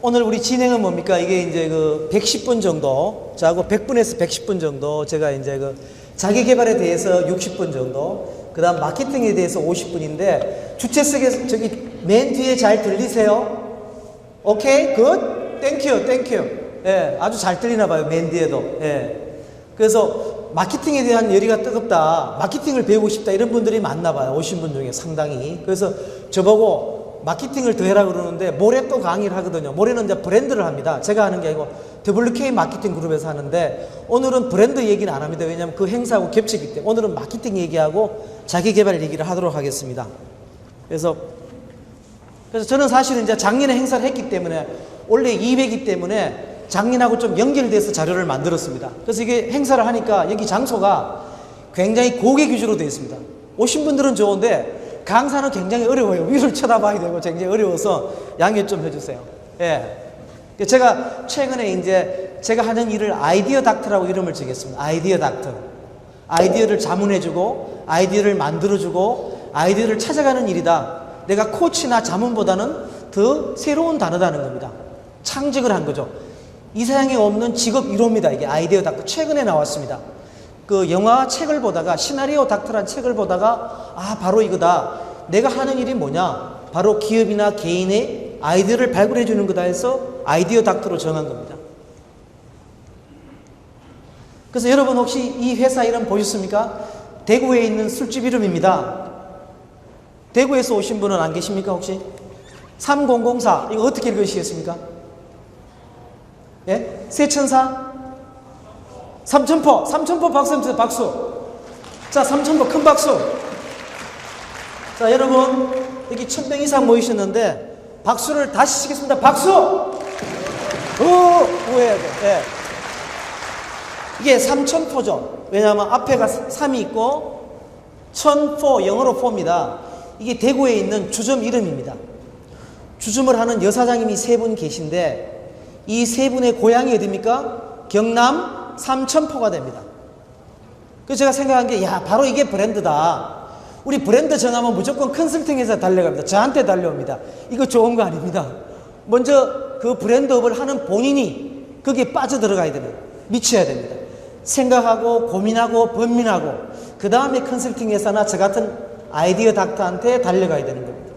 오늘 우리 진행은 뭡니까? 이게 이제 그 110분 정도, 자고 100분에서 110분 정도, 제가 이제 그 자기 개발에 대해서 60분 정도, 그 다음 마케팅에 대해서 50분인데, 주최석에 저기 맨 뒤에 잘 들리세요? 오케이? 굿? 땡큐, 땡큐. 예, 아주 잘 들리나 봐요, 맨 뒤에도. 예. 그래서 마케팅에 대한 열의가 뜨겁다, 마케팅을 배우고 싶다, 이런 분들이 많나 봐요, 오신 분 중에 상당히. 그래서 저보고 마케팅을 더 해라 그러는데 모레 또 강의를 하거든요. 모레는 이제 브랜드를 합니다. 제가 하는 게 아니고 WK 마케팅 그룹에서 하는데, 오늘은 브랜드 얘기는 안 합니다. 왜냐하면 그 행사하고 겹치기 때문에 오늘은 마케팅 얘기하고 자기 개발 얘기를 하도록 하겠습니다. 그래서 저는 사실은 이제 작년에 행사를 했기 때문에, 원래 2회이기 때문에 작년하고 좀 연결돼서 자료를 만들었습니다. 그래서 이게 행사를 하니까 여기 장소가 굉장히 고객 위주로 되어 있습니다. 오신 분들은 좋은데 강사는 굉장히 어려워요. 위를 쳐다봐야 되고 굉장히 어려워서 양해 좀 해주세요. 예. 제가 최근에 이제 제가 하는 일을 아이디어 닥터라고 이름을 지었습니다. 아이디어 닥터. 아이디어를 자문해주고, 아이디어를 만들어주고, 아이디어를 찾아가는 일이다. 내가 코치나 자문보다는 더 새로운 단어다는 겁니다. 창직을 한 거죠. 이 세상에 없는 직업 1호입니다. 이게 아이디어 닥터. 최근에 나왔습니다. 그 영화 책을 보다가, 시나리오 닥터란 책을 보다가, 아, 바로 이거다. 내가 하는 일이 뭐냐? 바로 기업이나 개인의 아이디어를 발굴해 주는 거다 해서 아이디어 닥터로 정한 겁니다. 그래서 여러분 혹시 이 회사 이름 보셨습니까? 대구에 있는 술집 이름입니다. 대구에서 오신 분은 안 계십니까 혹시? 3004 이거 어떻게 읽으시겠습니까? 예? 세천사? 삼천포 박수, 박수. 자, 삼천포 큰 박수. 자, 여러분 여기 1000명 이상 모이셨는데 박수를 다시 치겠습니다. 박수. 우 해야 돼. 예. 이게 삼천포죠. 왜냐하면 앞에가 3이 있고 천포, 영어로 포입니다. 이게 대구에 있는 주점 이름입니다. 주점을 하는 여사장님이 3분 계신데, 이 3분의 고향이 어디입니까? 경남 삼천포가 됩니다. 그래서 제가 생각한 게, 야, 바로 이게 브랜드다. 우리 브랜드 정하면 무조건 컨설팅에서 달려갑니다. 저한테 달려옵니다. 이거 좋은 거 아닙니다. 먼저 그 브랜드업을 하는 본인이 거기에 빠져들어가야 됩니다. 미쳐야 됩니다. 생각하고 고민하고 번민하고, 그 다음에 컨설팅 회사나 저 같은 아이디어 닥터한테 달려가야 되는 겁니다.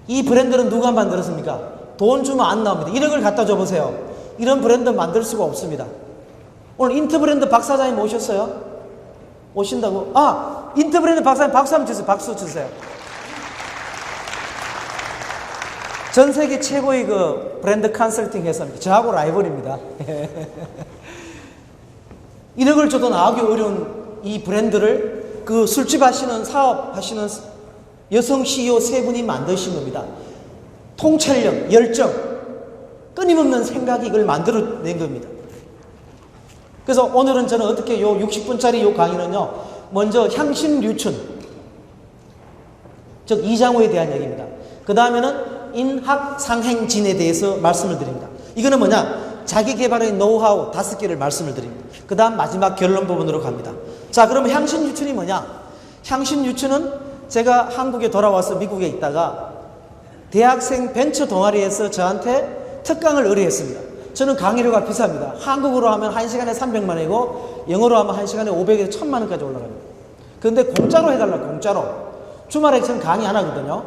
이 브랜드는 누가 만들었습니까? 돈 주면 안 나옵니다. 1억을 갖다 줘보세요. 이런 브랜드 만들 수가 없습니다. 오늘 인트브랜드 박사장님 오셨어요? 오신다고? 아, 인트브랜드 박사님 박수 한번 주세요. 박수 주세요. 전 세계 최고의 그 브랜드 컨설팅 회사입니다. 저하고 라이벌입니다. 1억을 줘도 나오기 어려운 이 브랜드를 그 술집 하시는, 사업 하시는 여성 CEO 3분이 만드신 겁니다. 통찰력, 열정, 끊임없는 생각이 이걸 만들어낸 겁니다. 그래서 오늘은 저는 어떻게 요 60분짜리 요 강의는요, 먼저 향신류춘, 즉 이장호에 대한 얘기입니다. 그 다음에는 인학상행진에 대해서 말씀을 드립니다. 이거는 뭐냐? 자기 개발의 노하우 5개를 말씀을 드립니다. 그 다음 마지막 결론 부분으로 갑니다. 자, 그러면 향신유춘이 뭐냐? 향신유춘은 제가 한국에 돌아와서 미국에 있다가 대학생 벤처 동아리에서 저한테 특강을 의뢰했습니다. 저는 강의료가 비쌉니다. 한국어로 하면 1시간에 300만 원이고 영어로 하면 1시간에 500에서 1000만 원까지 올라갑니다. 그런데 공짜로 해달라, 공짜로. 주말에 저는 강의 안 하거든요.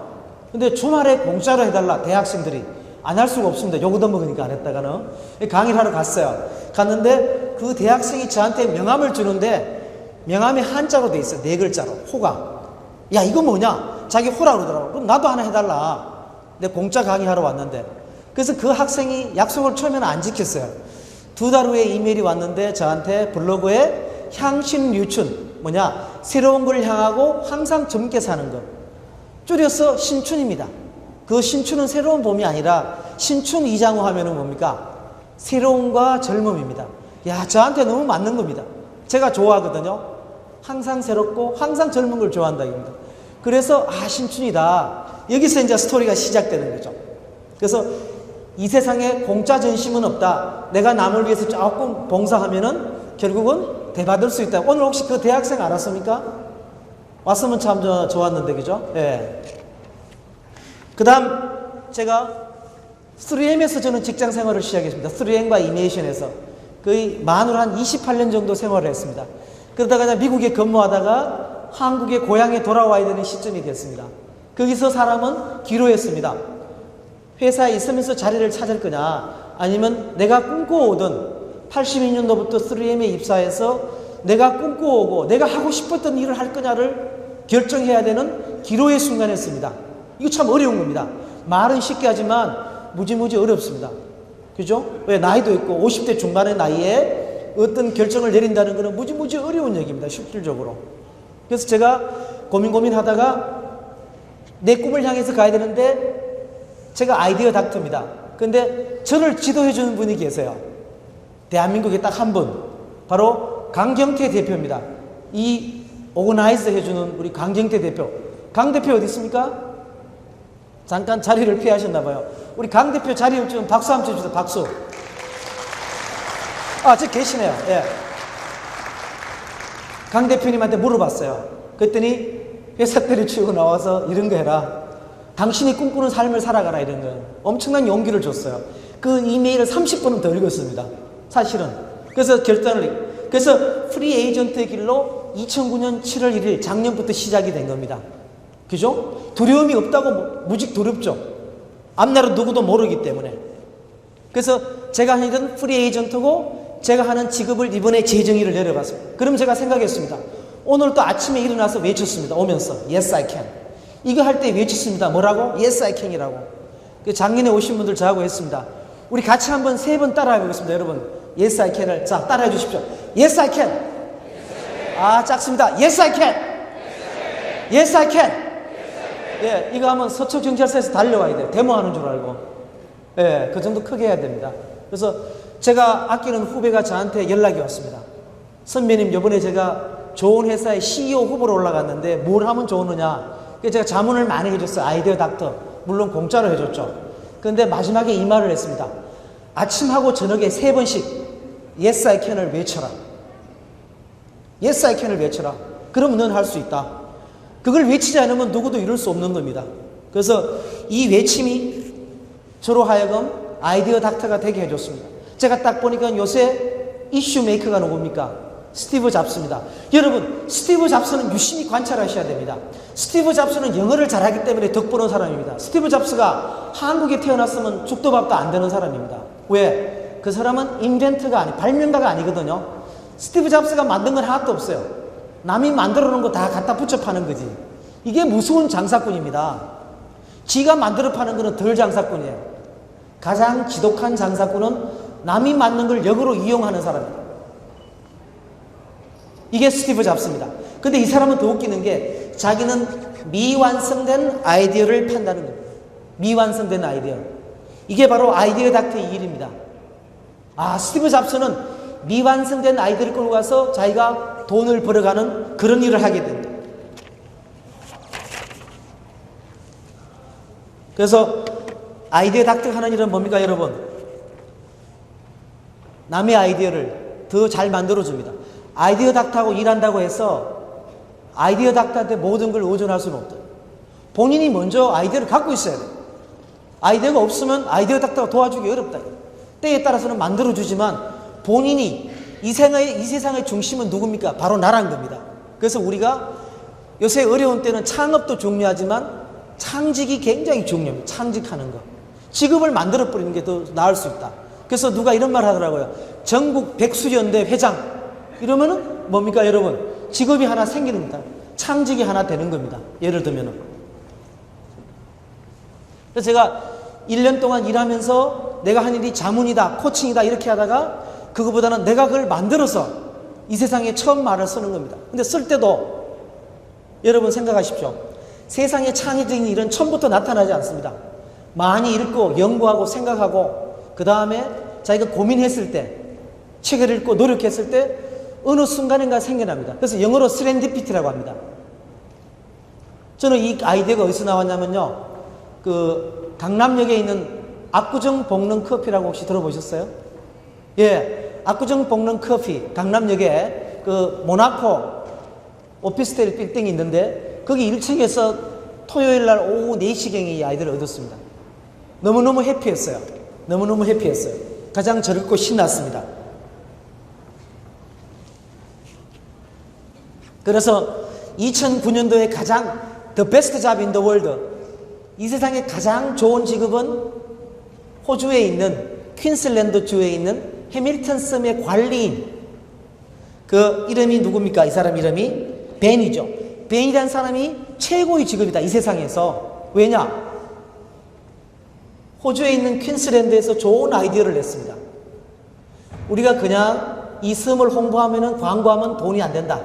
근데 주말에 공짜로 해달라, 대학생들이. 안 할 수가 없습니다. 욕 얻어먹으니까 안 했다가는. 강의를 하러 갔어요. 갔는데 그 대학생이 저한테 명함을 주는데, 명함이 한자로 돼 있어요. 4글자로. 호가. 야, 이거 뭐냐? 자기 호라 그러더라고. 그럼 나도 하나 해달라. 내가 공짜 강의하러 왔는데. 그래서 그 학생이 약속을 처음에는 안 지켰어요. 2달 후에 이메일이 왔는데 저한테 블로그에 향신유춘, 뭐냐? 새로운 걸 향하고 항상 젊게 사는 것. 줄여서 신춘입니다. 그 신춘은 새로운 봄이 아니라 신춘 이장호 하면은 뭡니까? 새로움과 젊음입니다. 야, 저한테 너무 맞는 겁니다. 제가 좋아하거든요. 항상 새롭고 항상 젊은 걸 좋아한다 이겁니다. 그래서 아, 신춘이다. 여기서 이제 스토리가 시작되는 거죠. 그래서 이 세상에 공짜 전심은 없다. 내가 남을 위해서 조금 봉사하면은 결국은 대받을 수 있다. 오늘 혹시 그 대학생 알았습니까? 왔으면 참 좋았는데, 그죠? 예. 그 다음 제가 3M에서 저는 직장 생활을 시작했습니다. 3M과 이메이션에서 거의 만으로 한 28년 정도 생활을 했습니다. 그러다가 미국에 근무하다가 한국의 고향에 돌아와야 되는 시점이 됐습니다. 거기서 사람은 기로했습니다. 회사에 있으면서 자리를 찾을 거냐, 아니면 내가 꿈꿔오던 82년도부터 3M에 입사해서 내가 꿈꿔오고 내가 하고 싶었던 일을 할 거냐를 결정해야 되는 기로의 순간이었습니다. 이거 참 어려운 겁니다. 말은 쉽게 하지만 무지무지 어렵습니다. 그죠? 왜? 나이도 있고 50대 중반의 나이에 어떤 결정을 내린다는 것은 무지무지 어려운 얘기입니다. 실질적으로. 그래서 제가 고민하다가 내 꿈을 향해서 가야 되는데, 제가 아이디어 닥터입니다. 근데 저를 지도해 주는 분이 계세요. 대한민국에 딱 한 분, 바로 강경태 대표입니다. 이 오거나이즈 해주는 우리 강경태 대표. 강 대표 어디 있습니까? 잠깐 자리를 피하셨나 봐요. 우리 강 대표 자리를 좀 박수 한번 쳐주세요. 박수. 아, 저 계시네요. 예. 강 대표님한테 물어봤어요. 그랬더니 회사 때려치우고 나와서 이런 거 해라. 당신이 꿈꾸는 삶을 살아가라, 이런 거. 엄청난 용기를 줬어요. 그 이메일을 30번은 더 읽었습니다. 사실은. 그래서 그래서 프리 에이전트의 길로 2009년 7월 1일 작년부터 시작이 된 겁니다. 그죠? 두려움이 없다고 무직 두렵죠. 앞날은 누구도 모르기 때문에. 그래서 제가 하는 프리 에이전트고 제가 하는 직업을 이번에 재정의를 내려봤습니다. 그럼 제가 생각했습니다. 오늘 또 아침에 일어나서 외쳤습니다. 오면서 Yes I can. 이거 할 때 외쳤습니다. 뭐라고? Yes I can이라고. 작년에 오신 분들 저하고 했습니다. 우리 같이 한번 3번 따라해 보겠습니다. 여러분, Yes I can을 자 따라해 주십시오. Yes I can. 아, 작습니다. Yes I can. Yes I can. 예, 이거 하면 서초경찰서에서 달려와야 돼요. 데모하는 줄 알고. 예, 그 정도 크게 해야 됩니다. 그래서 제가 아끼는 후배가 저한테 연락이 왔습니다. 선배님, 이번에 제가 좋은 회사의 CEO 후보로 올라갔는데 뭘 하면 좋으느냐. 그래서 제가 자문을 많이 해줬어요. 아이디어 닥터. 물론 공짜로 해줬죠. 그런데 마지막에 이 말을 했습니다. 아침하고 저녁에 3번씩 Yes I can을 외쳐라. Yes I can을 외쳐라. 그러면 넌 할 수 있다. 그걸 외치지 않으면 누구도 이룰 수 없는 겁니다. 그래서 이 외침이 저로 하여금 아이디어 닥터가 되게 해줬습니다. 제가 딱 보니까 요새 이슈 메이커가 누굽니까? 스티브 잡스입니다. 여러분, 스티브 잡스는 유심히 관찰하셔야 됩니다. 스티브 잡스는 영어를 잘하기 때문에 덕보는 사람입니다. 스티브 잡스가 한국에 태어났으면 죽도 밥도 안 되는 사람입니다. 왜? 그 사람은 인벤터가 발명가가 아니거든요. 스티브 잡스가 만든 건 하나도 없어요. 남이 만들어 놓은 거 다 갖다 붙여 파는 거지. 이게 무서운 장사꾼입니다. 지가 만들어 파는 거는 덜 장사꾼이에요. 가장 지독한 장사꾼은 남이 만든 걸 역으로 이용하는 사람입니다. 이게 스티브 잡스입니다. 근데 이 사람은 더 웃기는 게 자기는 미완성된 아이디어를 판다는 겁니다. 미완성된 아이디어. 이게 바로 아이디어 닥터의 일입니다. 아, 스티브 잡스는 미완성된 아이디어를 끌고 가서 자기가 돈을 벌어가는 그런 일을 하게 됩니다. 그래서 아이디어 닥터가 하는 일은 뭡니까, 여러분? 남의 아이디어를 더 잘 만들어줍니다. 아이디어 닥터하고 일한다고 해서 아이디어 닥터한테 모든 걸 의존할 수는 없다. 본인이 먼저 아이디어를 갖고 있어야 돼요. 아이디어가 없으면 아이디어 닥터가 도와주기 어렵다. 때에 따라서는 만들어주지만 본인이 이 세상의 중심은 누굽니까? 바로 나란 겁니다. 그래서 우리가 요새 어려운 때는 창업도 중요하지만 창직이 굉장히 중요합니다. 창직하는 거. 직업을 만들어버리는 게 더 나을 수 있다. 그래서 누가 이런 말 하더라고요. 전국 백수연대 회장. 이러면은 뭡니까, 여러분? 직업이 하나 생기는 겁니다. 창직이 하나 되는 겁니다. 예를 들면은. 그래서 제가 1년 동안 일하면서 내가 한 일이 자문이다, 코칭이다 이렇게 하다가 그거보다는 내가 그걸 만들어서 이 세상에 처음 말을 쓰는 겁니다. 근데 쓸 때도 여러분 생각하십시오. 세상에 창의적인 일은 처음부터 나타나지 않습니다. 많이 읽고 연구하고 생각하고 그 다음에 자기가 고민했을 때 책을 읽고 노력했을 때 어느 순간인가 생겨납니다. 그래서 영어로 스렌디피티라고 합니다. 저는 이 아이디어가 어디서 나왔냐면요. 그 강남역에 있는 압구정 볶는 커피라고 혹시 들어보셨어요? 예, 압구정 볶는 커피 강남역에 그 모나코 오피스텔 빌딩이 있는데 거기 1층에서 토요일 날 오후 4시경에 이 아이디어를 얻었습니다. 너무너무 해피했어요. 너무너무 해피했어요. 가장 즐겁고 신났습니다. 그래서 2009년도에 가장 The best job in the world, 이 세상에 가장 좋은 직업은 호주에 있는 퀸슬랜드 주에 있는 해밀턴 섬의 관리인, 그 이름이 누굽니까? 이 사람 이름이 벤이죠. 벤이라는 사람이 최고의 직업이다, 이 세상에서. 왜냐? 호주에 있는 퀸슬랜드에서 좋은 아이디어를 냈습니다. 우리가 그냥 이 섬을 홍보하면, 광고하면 돈이 안 된다,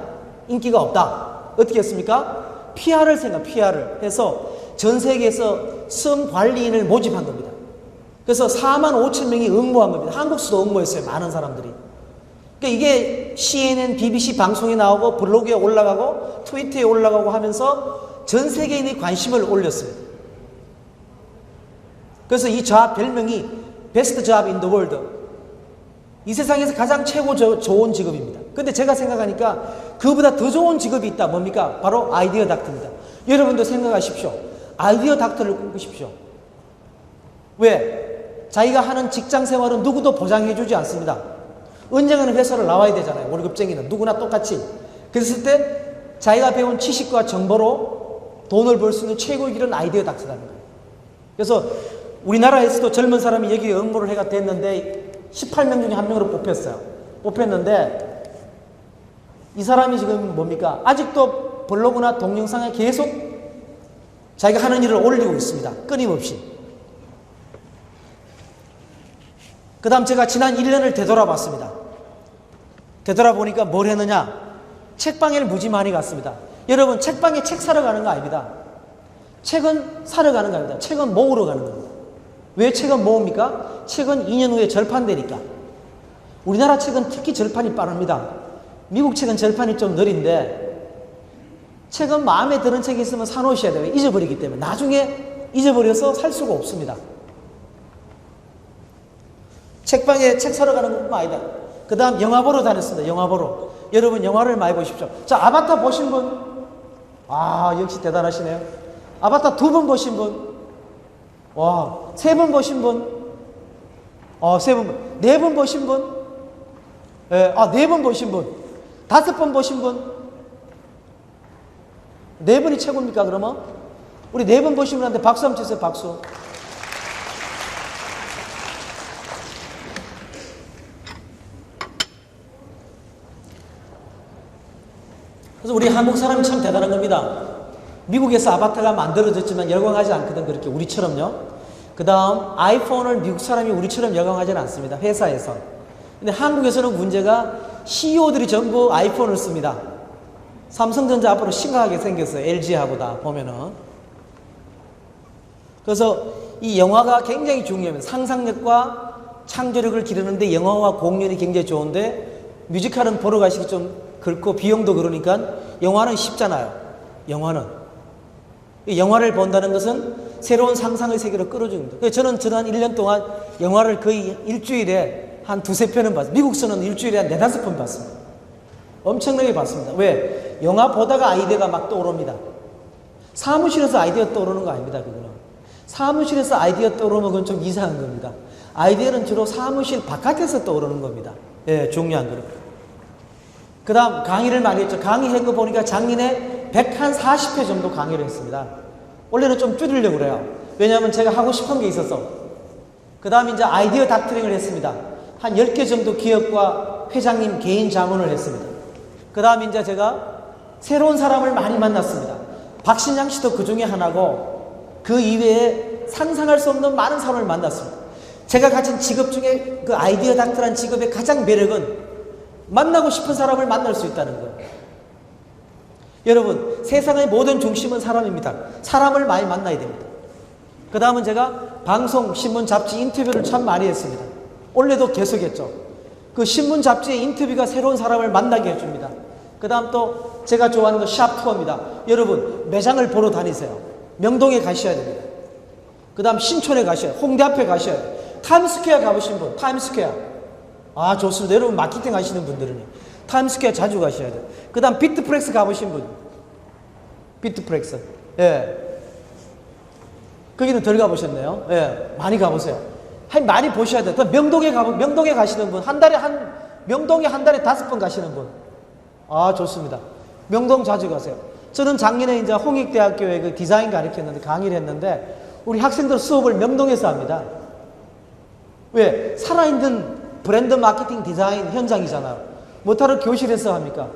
인기가 없다. 어떻게 했습니까? PR을 PR을 해서 전 세계에서 섬 관리인을 모집한 겁니다. 그래서 4만 5천 명이 응모한 겁니다. 한국 수도 응모했어요, 많은 사람들이. 그러니까 이게 CNN, BBC 방송에 나오고 블로그에 올라가고 트위터에 올라가고 하면서 전 세계인의 관심을 올렸어요. 그래서 이 별명이 Best Job in the World, 이 세상에서 가장 최고 좋은 직업입니다. 근데 제가 생각하니까 그보다 더 좋은 직업이 있다. 뭡니까? 바로 아이디어 닥터입니다. 여러분도 생각하십시오. 아이디어 닥터를 꿈꾸십시오. 왜? 자기가 하는 직장 생활은 누구도 보장해 주지 않습니다. 언젠가는 회사를 나와야 되잖아요. 월급쟁이는 누구나 똑같이. 그랬을 때 자기가 배운 지식과 정보로 돈을 벌 수 있는 최고의 길은 아이디어 닥터라는 거예요. 그래서 우리나라에서도 젊은 사람이 여기에 응모를 해가 됐는데 18명 중에 한 명으로 뽑혔는데 이 사람이 지금 뭡니까? 아직도 블로그나 동영상에 계속 자기가 하는 일을 올리고 있습니다. 끊임없이. 그 다음 제가 지난 1년을 되돌아봤습니다. 되돌아보니까 뭘 했느냐? 책방에를 무지 많이 갔습니다. 여러분, 책방에 책 사러 가는 거 아닙니다. 책은 사러 가는 거 아닙니다. 책은 모으러 가는 겁니다. 왜 책은 모읍니까? 책은 2년 후에 절판되니까. 우리나라 책은 특히 절판이 빠릅니다. 미국 책은 절판이 좀 느린데, 책은 마음에 드는 책이 있으면 사놓으셔야 돼요. 잊어버리기 때문에. 나중에 잊어버려서 살 수가 없습니다. 책방에 책 사러 가는 것뿐만 아니다. 그 다음 영화 보러 다녔습니다. 영화 보러. 여러분, 영화를 많이 보십시오. 자, 아바타 보신 분? 아, 역시 대단하시네요. 아바타 2번 보신 분? 와, 3번 보신 분? 3번, 4번 보신 분? 예, 4번 보신 분? 5번 보신 분? 4번이 최고입니까, 그러면? 우리 4번 보신 분한테 박수 한번 주세요, 박수. 그래서 우리 한국 사람이 참 대단한 겁니다. 미국에서 아바타가 만들어졌지만 열광하지 않거든, 그렇게 우리처럼요. 그 다음 아이폰을 미국 사람이 우리처럼 열광하지는 않습니다, 회사에서. 근데 한국에서는 문제가 CEO들이 전부 아이폰을 씁니다. 삼성전자 앞으로 심각하게 생겼어요, LG하고 다 보면은. 그래서 이 영화가 굉장히 중요합니다. 상상력과 창조력을 기르는데 영화와 공연이 굉장히 좋은데, 뮤지컬은 보러 가시기 좀 그렇고 비용도 그러니까 영화는 쉽잖아요. 영화를 본다는 것은 새로운 상상의 세계로 끌어주는 겁니다. 저는 지난 1년 동안 영화를 거의 일주일에 한 2-3편은 봤어요. 미국서는 일주일에 한 4-5편 봤습니다. 엄청나게 봤습니다. 왜? 영화 보다가 아이디어가 막 떠오릅니다. 사무실에서 아이디어 떠오르는 거 아닙니다, 그거는. 사무실에서 아이디어 떠오르면 그건 좀 이상한 겁니다. 아이디어는 주로 사무실 바깥에서 떠오르는 겁니다. 예, 중요한 거는. 그 다음 강의를 많이 했죠. 강의한 거 보니까 작년에 140회 정도 강의를 했습니다. 원래는 좀 줄이려고 그래요. 왜냐하면 제가 하고 싶은 게 있어서. 그 다음 이제 아이디어 닥터링을 했습니다. 한 10개 정도 기업과 회장님 개인 자문을 했습니다. 그 다음 이제 제가 새로운 사람을 많이 만났습니다. 박신양 씨도 그 중에 하나고, 그 이외에 상상할 수 없는 많은 사람을 만났습니다. 제가 가진 직업 중에 그 아이디어 닥터라는 직업의 가장 매력은 만나고 싶은 사람을 만날 수 있다는 거예요. 여러분, 세상의 모든 중심은 사람입니다. 사람을 많이 만나야 됩니다. 그 다음은 제가 방송, 신문, 잡지 인터뷰를 참 많이 했습니다. 올해도 계속했죠. 그 신문, 잡지의 인터뷰가 새로운 사람을 만나게 해줍니다. 그 다음 또 제가 좋아하는 거 샵 투어입니다. 여러분, 매장을 보러 다니세요. 명동에 가셔야 됩니다. 그 다음 신촌에 가셔야 돼요. 홍대 앞에 가셔야 돼요. 타임스퀘어 가보신 분, 타임스퀘어. 아, 좋습니다. 여러분, 마케팅 하시는 분들은 타임스퀘어 자주 가셔야 돼요. 그 다음 비트프렉스 가보신 분. 비트프렉스. 예. 거기는 덜 가보셨네요. 예, 많이 가보세요. 많이 보셔야 돼요. 또 명동에 가시는 분, 명동에 한 달에 5번 가시는 분. 아, 좋습니다. 명동 자주 가세요. 저는 작년에 이제 홍익대학교에 그 디자인 가르쳤는데, 강의를 했는데, 우리 학생들 수업을 명동에서 합니다. 왜? 살아있는 브랜드 마케팅 디자인 현장이잖아요. 뭐하러 교실에서 합니까?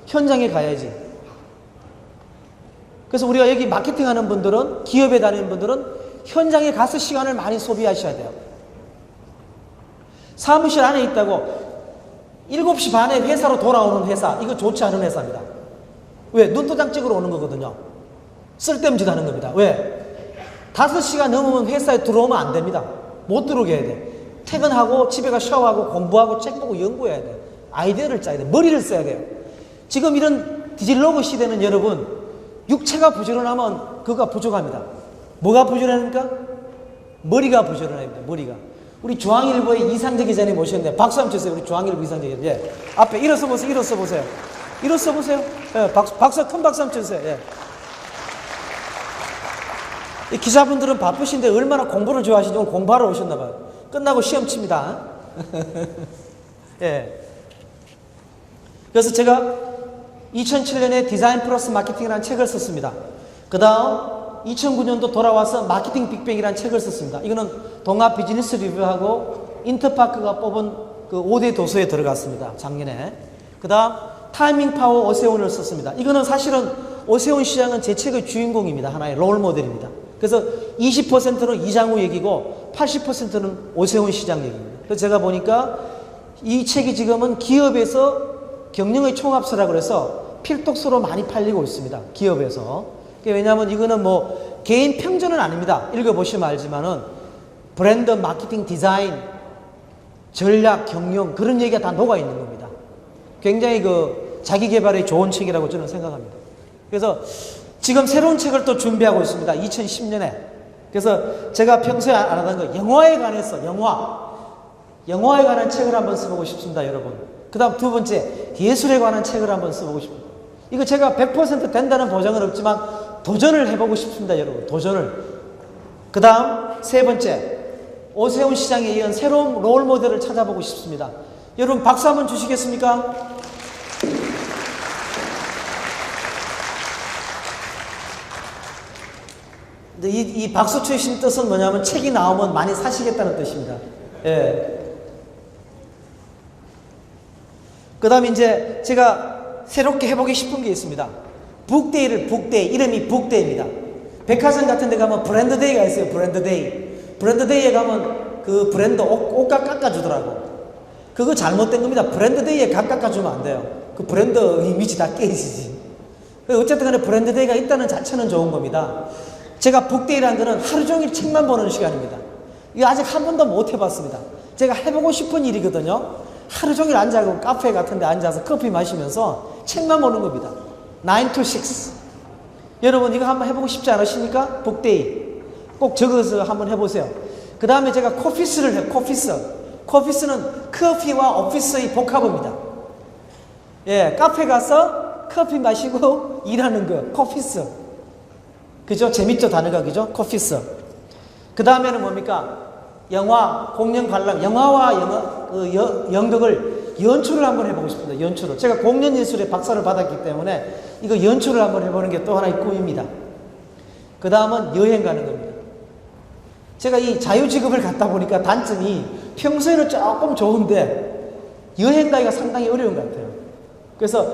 현장에 가야지. 그래서 우리가 여기 마케팅 하는 분들은, 기업에 다니는 분들은 현장에 가서 시간을 많이 소비하셔야 돼요. 사무실 안에 있다고 7시 반에 회사로 돌아오는 회사, 이거 좋지 않은 회사입니다. 왜? 눈도장 찍으러 오는 거거든요. 쓸데없는 짓 하는 겁니다. 왜? 5시가 넘으면 회사에 들어오면 안 됩니다. 못 들어오게 해야 돼. 퇴근하고 집에 가 샤워하고 공부하고 책 보고 연구해야 돼. 아이디어를 짜야 돼. 머리를 써야 돼요. 지금 이런 디지털로그 시대는 여러분, 육체가 부지런하면 그거가 부족합니다. 뭐가 부지런합니까? 머리가 부지런합니다. 머리가. 우리 중앙일보의 이상재 기자님 모셨는데 박수 한번 주세요. 우리 중앙일보 이상재 기자님. 예. 앞에 일어서 보세요. 일어서 보세요. 일어서 보세요. 예. 큰 박수 한번 주세요. 예. 이 기자분들은 바쁘신데 얼마나 공부를 좋아하시는지 오늘 공부하러 오셨나 봐요. 끝나고 시험 칩니다. 예. 그래서 제가 2007년에 디자인 플러스 마케팅이라는 책을 썼습니다. 그 다음 2009년도 돌아와서 마케팅 빅뱅이라는 책을 썼습니다. 이거는 동아 비즈니스 리뷰하고 인터파크가 뽑은 그 5대 도서에 들어갔습니다. 작년에. 그 다음 타이밍 파워 오세훈을 썼습니다. 이거는 사실은 오세훈 시장은 제 책의 주인공입니다. 하나의 롤 모델입니다. 그래서 20%는 이장우 얘기고 80%는 오세훈 시장 얘기입니다. 그래서 제가 보니까 이 책이 지금은 기업에서 경영의 총합서라고 해서 필독서로 많이 팔리고 있습니다. 기업에서. 왜냐하면 이거는 뭐 개인 평전은 아닙니다. 읽어보시면 알지만은 브랜드, 마케팅, 디자인, 전략, 경영 그런 얘기가 다 녹아 있는 겁니다. 굉장히 그 자기 개발에 좋은 책이라고 저는 생각합니다. 그래서 지금 새로운 책을 또 준비하고 있습니다. 2010년에. 그래서 제가 평소에 안 하던 거 영화에 관해서 영화에 관한 책을 한번 써보고 싶습니다, 여러분. 그 다음 두 번째 예술에 관한 책을 한번 써보고 싶습니다. 이거 제가 100% 된다는 보장은 없지만 도전을 해보고 싶습니다, 여러분. 도전을. 그 다음 세 번째 오세훈 시장에 이은 새로운 롤 모델을 찾아보고 싶습니다. 여러분 박수 한번 주시겠습니까? 이 박수 치신 뜻은 뭐냐면 책이 나오면 많이 사시겠다는 뜻입니다. 예. 그 다음에 이제 제가 새롭게 해보기 싶은 게 있습니다. 북데이, 이름이 북데이입니다. 백화점 같은 데 가면 브랜드데이가 있어요. 브랜드데이에 가면 그 브랜드 옷값 깎아주더라고. 그거 잘못된 겁니다. 브랜드데이에 값 깎아주면 안 돼요. 그 브랜드 이미지 다 깨지지. 어쨌든 간에 브랜드데이가 있다는 자체는 좋은 겁니다. 제가 북데이라는 거는 하루 종일 책만 보는 시간입니다. 이거 아직 한 번도 못 해봤습니다. 제가 해보고 싶은 일이거든요. 하루 종일 앉아서 카페 같은 데 앉아서 커피 마시면서 책만 보는 겁니다. 9 to 6. 여러분 이거 한번 해보고 싶지 않으십니까? 북데이. 꼭 적어서 한번 해보세요. 그 다음에 제가 코피스를 해요. 코피스는 커피와 오피스의 복합입니다. 예, 카페 가서 커피 마시고 일하는 거. 코피스. 그죠? 재밌죠? 단어가 그죠? 코피스. 그 다음에는 뭡니까? 영화, 공연 관람, 영화와 연극을 연출을 한번 해보고 싶습니다. 연출을. 제가 공연 예술에 박사를 받았기 때문에 이거 연출을 한번 해보는 게 또 하나의 꿈입니다. 그 다음은 여행 가는 겁니다. 제가 이 자유직업을 갖다 보니까 단점이 평소에는 조금 좋은데 여행 가기가 상당히 어려운 것 같아요. 그래서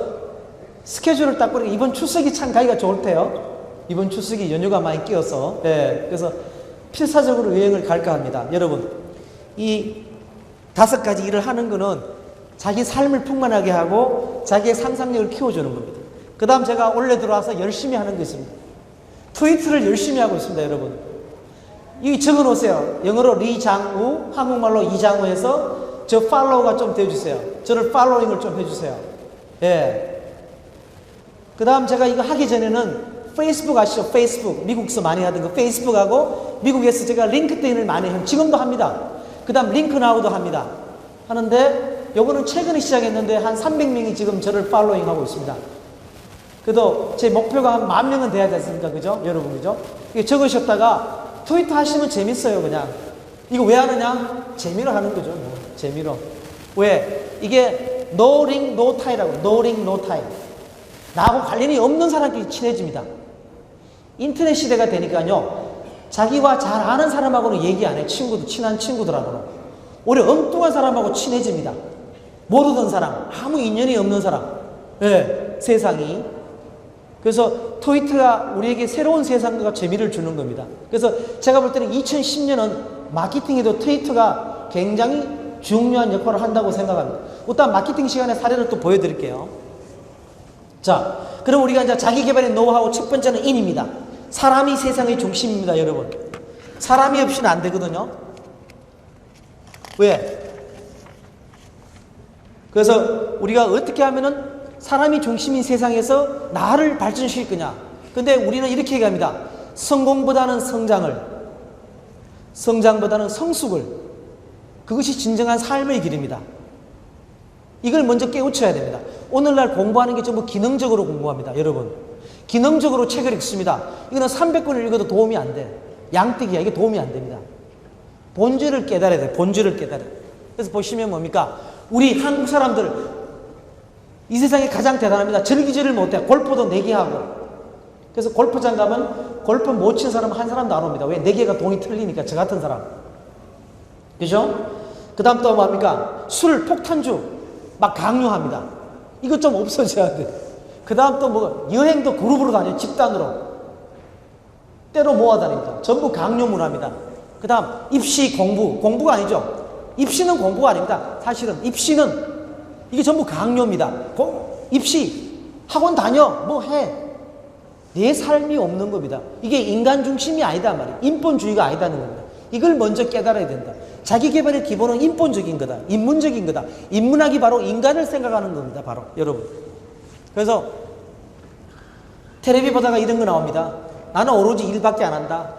스케줄을 딱 보니까 이번 추석이 참 가기가 좋을 테요. 이번 추석이 연휴가 많이 끼어서. 네, 그래서 필사적으로 여행을 갈까 합니다. 여러분, 이 5가지 일을 하는 거는 자기 삶을 풍만하게 하고 자기의 상상력을 키워주는 겁니다. 그 다음 제가 올해 들어와서 열심히 하는 게 있습니다. 트위터를 열심히 하고 있습니다, 여러분. 여기 적어 놓으세요. 영어로 리장우, 한국말로 이장우해서 저 팔로우가 좀 되어주세요. 저를 팔로잉을 좀 해주세요. 예. 그 다음 제가 이거 하기 전에는 페이스북 아시죠? 페이스북. 미국에서 많이 하던 거 페이스북하고 미국에서 제가 링크드인을 많이 해요. 지금도 합니다. 그 다음 링크나우도 합니다. 하는데 요거는 최근에 시작했는데 한 300명이 지금 저를 팔로잉하고 있습니다. 그래도 제 목표가 한 10,000명은 돼야 되지 않습니까? 그죠? 여러분, 그죠? 이게 적으셨다가 트위터 하시면 재밌어요, 그냥. 이거 왜 하느냐? 재미로 하는 거죠, 뭐. 재미로. 왜? 이게 no ring, no tie라고. no ring, no tie. 나하고 관련이 없는 사람끼리 친해집니다. 인터넷 시대가 되니까요. 자기와 잘 아는 사람하고는 얘기 안 해. 친한 친구들하고는. 오히려 엉뚱한 사람하고 친해집니다. 모르던 사람, 아무 인연이 없는 사람. 예, 세상이. 그래서 트위터가 우리에게 새로운 세상과 재미를 주는 겁니다. 그래서 제가 볼 때는 2010년은 마케팅에도 트위터가 굉장히 중요한 역할을 한다고 생각합니다. 일단 마케팅 시간에 사례를 또 보여드릴게요. 자, 그럼 우리가 이제 자기 개발의 노하우 첫 번째는 인입니다. 사람이 세상의 중심입니다, 여러분. 사람이 없이는 안 되거든요. 왜? 그래서 우리가 어떻게 하면은 사람이 중심인 세상에서 나를 발전시킬 거냐. 근데 우리는 이렇게 얘기합니다. 성공보다는 성장을, 성장보다는 성숙을. 그것이 진정한 삶의 길입니다. 이걸 먼저 깨우쳐야 됩니다. 오늘날 공부하는 게 전부 기능적으로 공부합니다, 여러분. 기능적으로 책을 읽습니다. 이거는 300권을 읽어도 도움이 안 돼. 양떼기야. 이게 도움이 안 됩니다. 본질을 깨달아야 돼. 본질을 깨달아야 돼. 그래서 보시면 뭡니까? 우리 한국 사람들 이 세상에 가장 대단합니다. 즐기지를 못해. 골프도 4개 하고. 그래서 골프장 가면 골프 못 친 사람은 한 사람도 안 옵니다. 왜? 4개가 동이 틀리니까. 저 같은 사람. 그죠? 그 다음 또 뭡니까? 술, 폭탄주 막 강요합니다. 이것 좀 없어져야 돼. 그 다음 또 뭐 여행도 그룹으로 다녀요. 집단으로. 때로 모아다닙니다. 전부 강요 문화입니다. 그 다음 입시, 공부가 아니죠. 입시는 공부가 아닙니다. 사실은 입시는 이게 전부 강요입니다. 입시, 학원 다녀, 뭐 해. 내 삶이 없는 겁니다. 이게 인간 중심이 아니다 말이에요. 인본주의가 아니다는 겁니다. 이걸 먼저 깨달아야 된다. 자기 개발의 기본은 인본적인 거다. 인문적인 거다. 인문학이 바로 인간을 생각하는 겁니다. 바로 여러분. 그래서 텔레비 보다가 이런 거 나옵니다. 나는 오로지 일밖에 안 한다.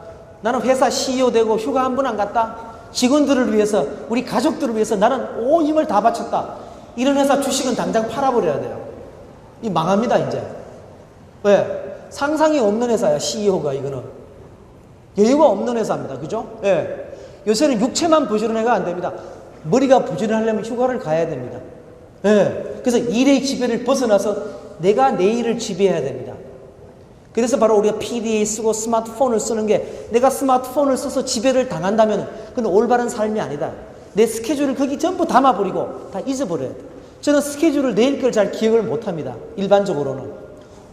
나는 회사 CEO 되고 휴가 한 번 안 갔다. 직원들을 위해서, 우리 가족들을 위해서 나는 온 힘을 다 바쳤다. 이런 회사 주식은 당장 팔아버려야 돼요. 이 망합니다, 이제. 왜? 상상이 없는 회사야, CEO가. 이거는 여유가 없는 회사입니다. 그죠? 예. 요새는 육체만 부지런해가 안 됩니다. 머리가 부지런하려면 휴가를 가야 됩니다. 예. 그래서 일의 지배를 벗어나서 내가 내 일을 지배해야 됩니다. 그래서 바로 우리가 PDA 쓰고 스마트폰을 쓰는 게, 내가 스마트폰을 써서 지배를 당한다면 그건 올바른 삶이 아니다. 내 스케줄을 거기 전부 담아버리고 다 잊어버려야 돼. 저는 스케줄을 내일 걸 잘 기억을 못합니다. 일반적으로는.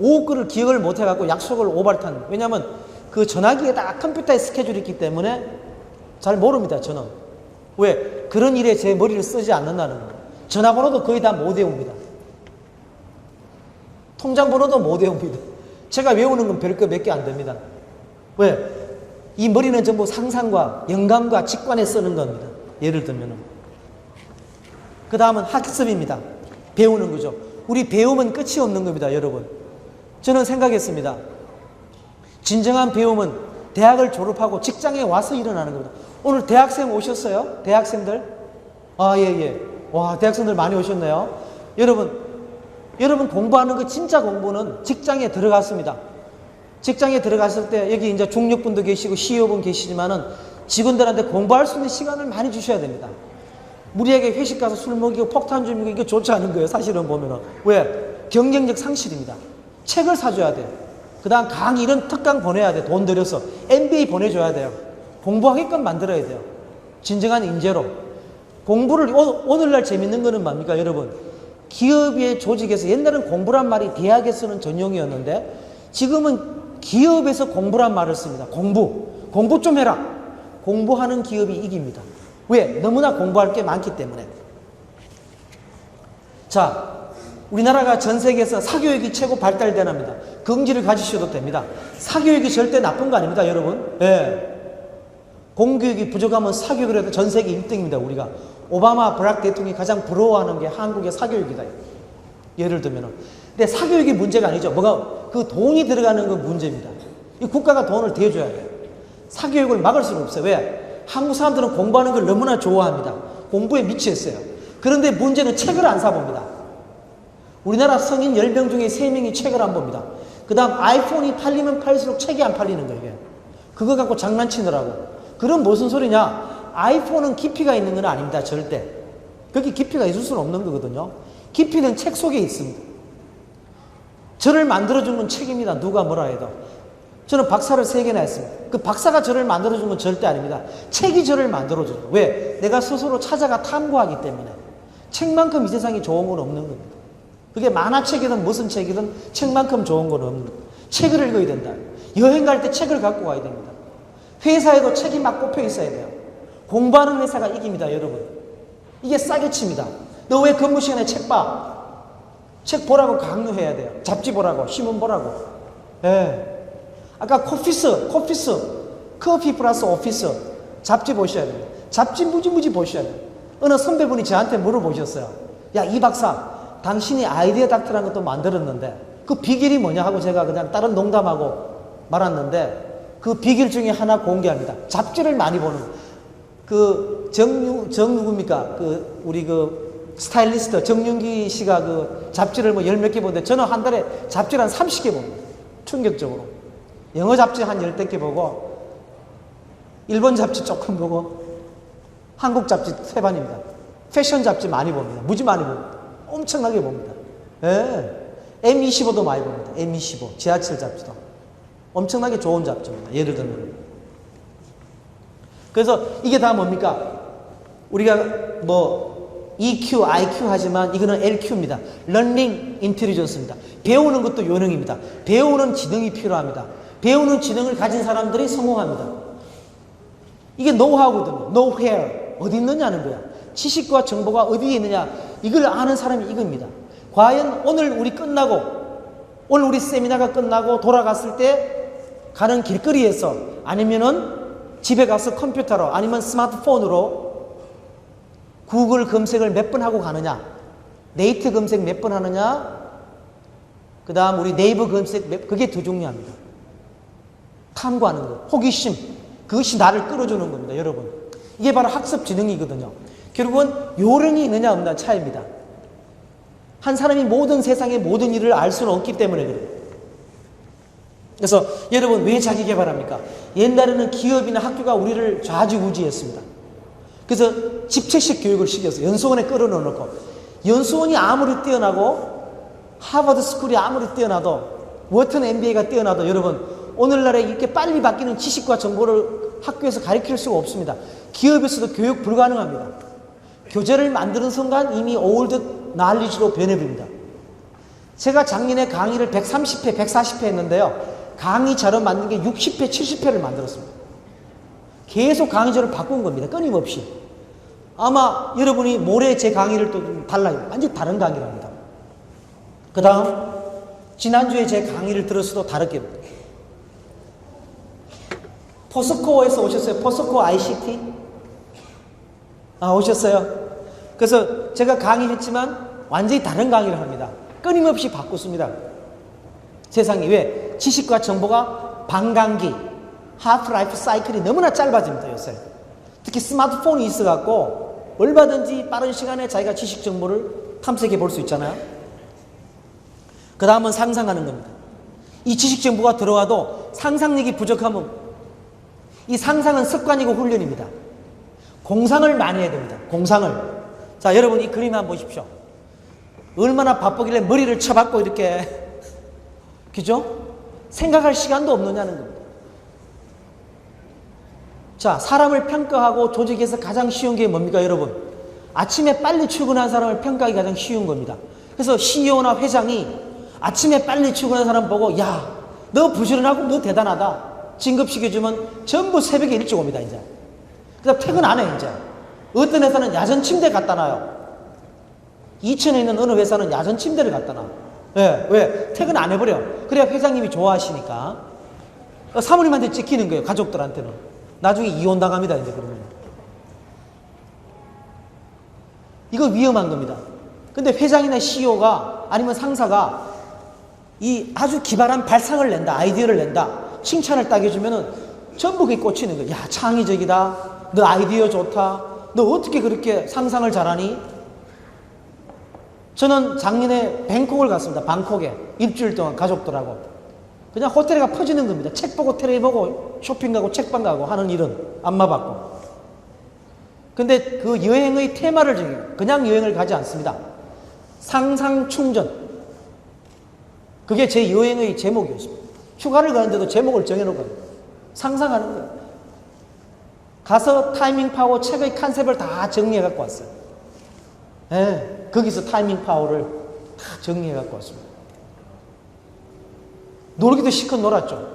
오후 거를 기억을 못해갖고 약속을 오발탄. 왜냐하면 그 전화기에다 컴퓨터에 스케줄이 있기 때문에 잘 모릅니다, 저는. 왜? 그런 일에 제 머리를 쓰지 않는다는 거예요. 전화번호도 거의 다 못 외웁니다. 통장번호도 못 외웁니다. 제가 외우는 건 별거 몇 개 안 됩니다. 왜? 이 머리는 전부 상상과 영감과 직관에 쓰는 겁니다. 예를 들면은. 그 다음은 학습입니다. 배우는 거죠. 우리 배움은 끝이 없는 겁니다, 여러분. 저는 생각했습니다. 진정한 배움은 대학을 졸업하고 직장에 와서 일어나는 겁니다. 오늘 대학생 오셨어요? 대학생들? 아, 예. 와, 대학생들 많이 오셨네요. 여러분 공부하는 거 진짜 공부는 직장에 들어갔습니다. 직장에 들어갔을 때 여기 이제 중력분도 계시고 CEO분 계시지만은 직원들한테 공부할 수 있는 시간을 많이 주셔야 됩니다. 우리에게 회식 가서 술 먹이고 폭탄 주고 이거 좋지 않은 거예요. 사실은 보면은. 왜? 경쟁력 상실입니다. 책을 사줘야 돼요. 그 다음 강의 이런 특강 보내야 돼. 돈 들여서. MBA 보내줘야 돼요. 공부하게끔 만들어야 돼요. 진정한 인재로. 공부를, 오늘날 재밌는 거는 뭡니까, 여러분? 기업의 조직에서, 옛날엔 공부란 말이 대학에 쓰는 전용이었는데 지금은 기업에서 공부란 말을 씁니다. 공부 좀 해라. 공부하는 기업이 이깁니다. 왜? 너무나 공부할 게 많기 때문에. 자, 우리나라가 전 세계에서 사교육이 최고 발달된 나라입니다. 긍지를 가지셔도 됩니다. 사교육이 절대 나쁜 거 아닙니다, 여러분. 예. 공교육이 부족하면 사교육을 해도 전 세계 1등입니다, 우리가. 오바마 브락 대통령이 가장 부러워하는 게 한국의 사교육이다. 예를 들면은. 근데 사교육이 문제가 아니죠. 뭐가, 그 돈이 들어가는 건 문제입니다. 이 국가가 돈을 대줘야 돼요. 사교육을 막을 수는 없어요. 왜? 한국 사람들은 공부하는 걸 너무나 좋아합니다. 공부에 미쳐 있어요. 그런데 문제는 책을 안 사봅니다. 우리나라 성인 10명 중에 3명이 책을 안 봅니다. 그 다음 아이폰이 팔리면 팔릴수록 책이 안 팔리는 거예요. 그거 갖고 장난치느라고. 그럼 무슨 소리냐? 아이폰은 깊이가 있는 건 아닙니다. 절대. 거기 깊이가 있을 수는 없는 거거든요. 깊이는 책 속에 있습니다. 저를 만들어준 건 책입니다. 누가 뭐라 해도. 저는 박사를 3개나 했습니다. 그 박사가 저를 만들어준 건 절대 아닙니다. 책이 저를 만들어줘요. 왜? 내가 스스로 찾아가 탐구하기 때문에. 책만큼 이 세상에 좋은 건 없는 겁니다. 그게 만화책이든 무슨 책이든 책만큼 좋은 건 없는 겁니다. 책을 읽어야 된다. 여행 갈 때 책을 갖고 가야 됩니다. 회사에도 책이 막 꼽혀 있어야 돼요. 공부하는 회사가 이깁니다, 여러분. 이게 싸게 칩니다. 너 왜 근무 시간에 책 봐? 책 보라고 강요해야 돼요. 잡지 보라고, 신문 보라고. 예. 아까 커피 플러스 오피스. 잡지 보셔야 돼요. 잡지 무지무지 보셔야 돼요. 어느 선배분이 저한테 물어보셨어요. 야, 이 박사, 당신이 아이디어 닥터라는 것도 만들었는데 그 비결이 뭐냐 하고 제가 그냥 다른 농담하고 말았는데 그 비결 중에 하나 공개합니다. 잡지를 많이 보는 그 누굽니까? 그 우리 그 스타일리스트 정윤기 씨가 그 잡지를 뭐 10몇 개 보는데 저는 한 달에 잡지를 한 30개 봅니다. 충격적으로. 영어 잡지 한 10몇 개 보고 일본 잡지 조금 보고 한국 잡지 3반입니다. 패션 잡지 많이 봅니다. 무지 많이 봅니다. 엄청나게 봅니다. 예. M25도 많이 봅니다. M25 지하철 잡지도 엄청나게 좋은 잡지입니다. 예를 들면 그래서 이게 다 뭡니까? 우리가 뭐 EQ, IQ 하지만 이거는 LQ입니다. Learning Intelligence입니다. 배우는 것도 요능입니다. 배우는 지능이 필요합니다. 배우는 지능을 가진 사람들이 성공합니다. 이게 노하우거든요. Know where. 어디 있느냐는 거야. 지식과 정보가 어디에 있느냐. 이걸 아는 사람이 이겁니다. 과연 오늘 우리 세미나가 끝나고 돌아갔을 때 가는 길거리에서 아니면은 집에 가서 컴퓨터로 아니면 스마트폰으로 구글 검색을 몇 번 하고 가느냐, 네이트 검색 몇 번 하느냐, 그 다음 우리 네이버 검색 그게 더 중요합니다. 탐구하는 것, 호기심, 그것이 나를 끌어주는 겁니다, 여러분. 이게 바로 학습 지능이거든요. 결국은 요령이 있느냐 없느냐 차이입니다. 한 사람이 모든 세상의 모든 일을 알 수는 없기 때문에 그래요. 그래서 여러분 왜 자기 개발합니까? 옛날에는 기업이나 학교가 우리를 좌지우지했습니다. 그래서 집체식 교육을 시켰어요. 연수원에 끌어넣어놓고. 연수원이 아무리 뛰어나고 하버드 스쿨이 아무리 뛰어나도 워튼 MBA가 뛰어나도 여러분 오늘날에 이렇게 빨리 바뀌는 지식과 정보를 학교에서 가르칠 수가 없습니다. 기업에서도 교육 불가능합니다. 교재를 만드는 순간 이미 올드 날리지로 변해버립니다. 제가 작년에 강의를 130회, 140회 했는데요. 강의 자료 만든 게 60회, 70회를 만들었습니다. 계속 강의자를 바꾼 겁니다. 끊임없이. 아마 여러분이 모레 제 강의를 또 달라요. 완전히 다른 강의를 합니다. 그 다음 지난주에 제 강의를 들었어도 다르게 포스코에서 오셨어요? 포스코 ICT? 오셨어요? 그래서 제가 강의했지만 완전히 다른 강의를 합니다. 끊임없이 바꿨습니다. 세상이 왜? 지식과 정보가 반감기, 하프라이프 사이클이 너무나 짧아집니다, 요새. 특히 스마트폰이 있어갖고 얼마든지 빠른 시간에 자기가 지식 정보를 탐색해 볼 수 있잖아요. 그 다음은 상상하는 겁니다. 이 지식 정보가 들어와도 상상력이 부족하면 이 상상은 습관이고 훈련입니다. 공상을 많이 해야 됩니다. 공상을. 자, 여러분 이 그림 한번 보십시오. 얼마나 바쁘길래 머리를 쳐박고 이렇게 그죠? 생각할 시간도 없느냐는 겁니다. 자, 사람을 평가하고 조직에서 가장 쉬운 게 뭡니까, 여러분? 아침에 빨리 출근한 사람을 평가하기 가장 쉬운 겁니다. 그래서 CEO나 회장이 아침에 빨리 출근한 사람 보고 야, 너 부지런하고 너 대단하다. 진급시켜주면 전부 새벽에 일찍 옵니다, 이제. 그래서 퇴근 안 해, 이제. 어떤 회사는 야전 침대 갖다 놔요. 이천에 있는 어느 회사는 야전 침대를 갖다 놔. 왜? 퇴근 안 해버려. 그래야 회장님이 좋아하시니까. 사모님한테 찍히는 거예요, 가족들한테는. 나중에 이혼당합니다, 이제 그러면. 이거 위험한 겁니다. 근데 회장이나 CEO가 아니면 상사가 이 아주 기발한 발상을 낸다, 아이디어를 낸다, 칭찬을 딱 해주면은 전부 그게 꽂히는 거예요. 야, 창의적이다. 너 아이디어 좋다. 너 어떻게 그렇게 상상을 잘하니? 저는 작년에 뱅콕을 갔습니다. 방콕에. 일주일 동안 가족들하고. 그냥 호텔에 가 퍼지는 겁니다. 책 보고 텔레비 보고 쇼핑 가고 책방 가고 하는 일은 안마 받고. 근데 그 여행의 테마를 정해요. 그냥 여행을 가지 않습니다. 상상 충전. 그게 제 여행의 제목이었습니다. 휴가를 가는데도 제목을 정해놓고 상상하는 거예요. 가서 타이밍 파워 책의 컨셉을 다 정리해 갖고 왔어요. 예, 거기서 타이밍 파워를 다 정리해 갖고 왔습니다. 놀기도 실컷 놀았죠.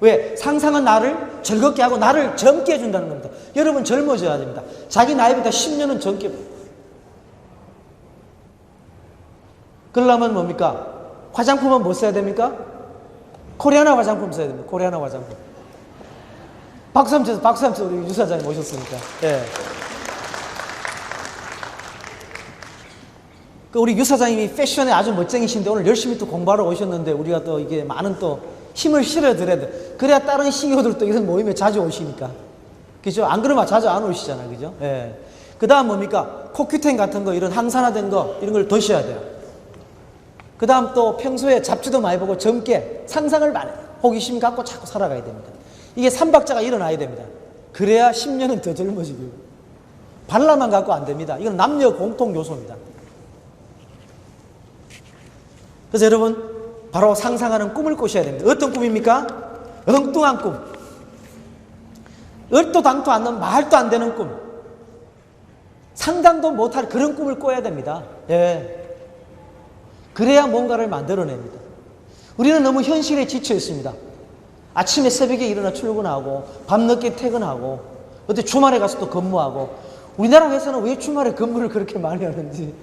왜? 상상은 나를 즐겁게 하고 나를 젊게 해준다는 겁니다. 여러분 젊어져야 됩니다. 자기 나이보다 10년은 젊게. 그러려면 뭡니까? 화장품은 뭐 써야 됩니까? 코리아나 화장품 써야 됩니다. 코리아나 화장품. 박수 한번 쳐서, 박수 한번 쳐서 우리 유 사장님 오셨으니까. 예. 우리 유 사장님이 패션에 아주 멋쟁이신데 오늘 열심히 또 공부하러 오셨는데 우리가 또 이게 많은 또 힘을 실어드려야 돼. 그래야 다른 CEO들도 이런 모임에 자주 오시니까. 그죠? 안 그러면 자주 안 오시잖아요. 그죠? 예. 그 다음 뭡니까? 코큐텐 같은 거, 이런 항산화된 거, 이런 걸 드셔야 돼요. 그 다음 또 평소에 잡지도 많이 보고 젊게 상상을 많이, 호기심 갖고 자꾸 살아가야 됩니다. 이게 삼박자가 일어나야 됩니다. 그래야 10년은 더 젊어지고. 발라만 갖고 안 됩니다. 이건 남녀 공통 요소입니다. 그래서 여러분, 바로 상상하는 꿈을 꾸셔야 됩니다. 어떤 꿈입니까? 엉뚱한 꿈. 얼도 당도 않는, 말도 안 되는 꿈. 상상도 못할 그런 꿈을 꿔야 됩니다. 예. 그래야 뭔가를 만들어냅니다. 우리는 너무 현실에 지쳐 있습니다. 아침에 새벽에 일어나 출근하고 밤늦게 퇴근하고 어디 주말에 가서 또 근무하고. 우리나라 회사는 왜 주말에 근무를 그렇게 많이 하는지.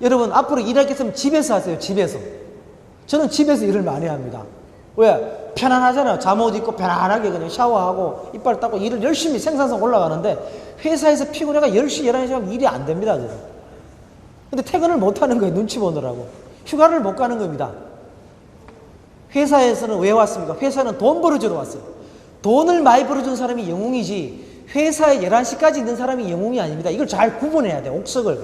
여러분 앞으로 일하겠으면 집에서 하세요. 집에서. 저는 집에서 일을 많이 합니다. 왜? 편안하잖아요. 잠옷 입고 편안하게 그냥 샤워하고 이빨 닦고 일을 열심히 생산성 올라가는데 회사에서 피곤해가 10시, 11시 하면 일이 안 됩니다. 저는. 근데 퇴근을 못 하는 거예요. 눈치 보느라고. 휴가를 못 가는 겁니다. 회사에서는 왜 왔습니까? 회사는 돈 벌어주러 왔어요. 돈을 많이 벌어준 사람이 영웅이지 회사에 11시까지 있는 사람이 영웅이 아닙니다. 이걸 잘 구분해야 돼요. 옥석을.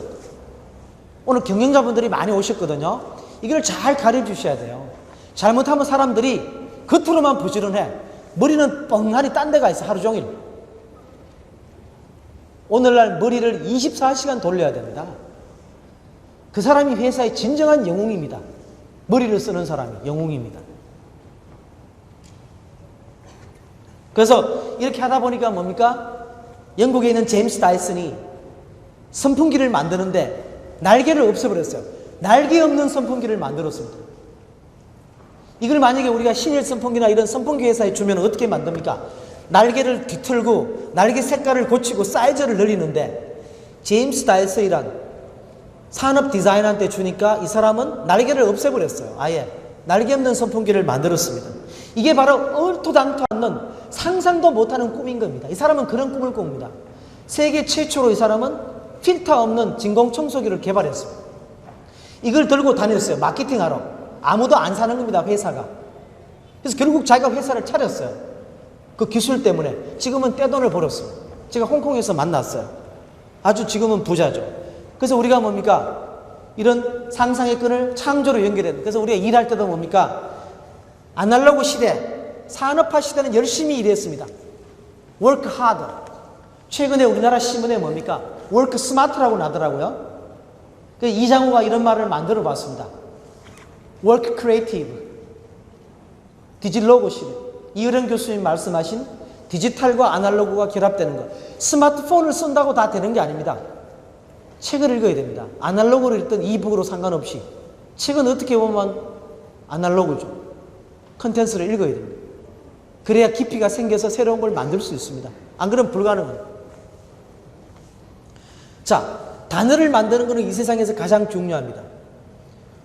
오늘 경영자분들이 많이 오셨거든요. 이걸 잘 가르쳐 주셔야 돼요. 잘못하면 사람들이 겉으로만 부지런해. 머리는 뻥하니 딴 데가 있어. 하루 종일. 오늘날 머리를 24시간 돌려야 됩니다. 그 사람이 회사의 진정한 영웅입니다. 머리를 쓰는 사람이 영웅입니다. 그래서 이렇게 하다 보니까 뭡니까? 영국에 있는 제임스 다이슨이 선풍기를 만드는데 날개를 없애버렸어요. 날개 없는 선풍기를 만들었습니다. 이걸 만약에 우리가 신일 선풍기나 이런 선풍기 회사에 주면 어떻게 만듭니까? 날개를 뒤틀고 날개 색깔을 고치고 사이즈를 늘리는데 제임스 다이슨이란 산업 디자인한테 주니까 이 사람은 날개를 없애버렸어요. 아예 날개 없는 선풍기를 만들었습니다. 이게 바로 얼토당토 않는 상상도 못하는 꿈인 겁니다. 이 사람은 그런 꿈을 꿉니다. 세계 최초로 이 사람은 필터 없는 진공청소기를 개발했습니다. 이걸 들고 다녔어요. 마케팅하러. 아무도 안 사는 겁니다. 회사가. 그래서 결국 자기가 회사를 차렸어요. 그 기술 때문에. 지금은 떼돈을 벌었습니다. 제가 홍콩에서 만났어요. 아주 지금은 부자죠. 그래서 우리가 뭡니까? 이런 상상의 끈을 창조로 연결해야 돼요. 그래서 우리가 일할 때도 뭡니까? 아날로그 시대, 산업화 시대는 열심히 일했습니다. work hard. 최근에 우리나라 신문에 뭡니까? work smart라고 나더라고요. 이장우가 이런 말을 만들어 봤습니다. work creative. 디지로그 시대. 이의령 교수님 말씀하신 디지털과 아날로그가 결합되는 것. 스마트폰을 쓴다고 다 되는 게 아닙니다. 책을 읽어야 됩니다. 아날로그로 읽든 이북으로 상관없이. 책은 어떻게 보면 아날로그죠. 컨텐츠를 읽어야 됩니다. 그래야 깊이가 생겨서 새로운 걸 만들 수 있습니다. 안 그러면 불가능합니다. 자, 단어를 만드는 것은 이 세상에서 가장 중요합니다.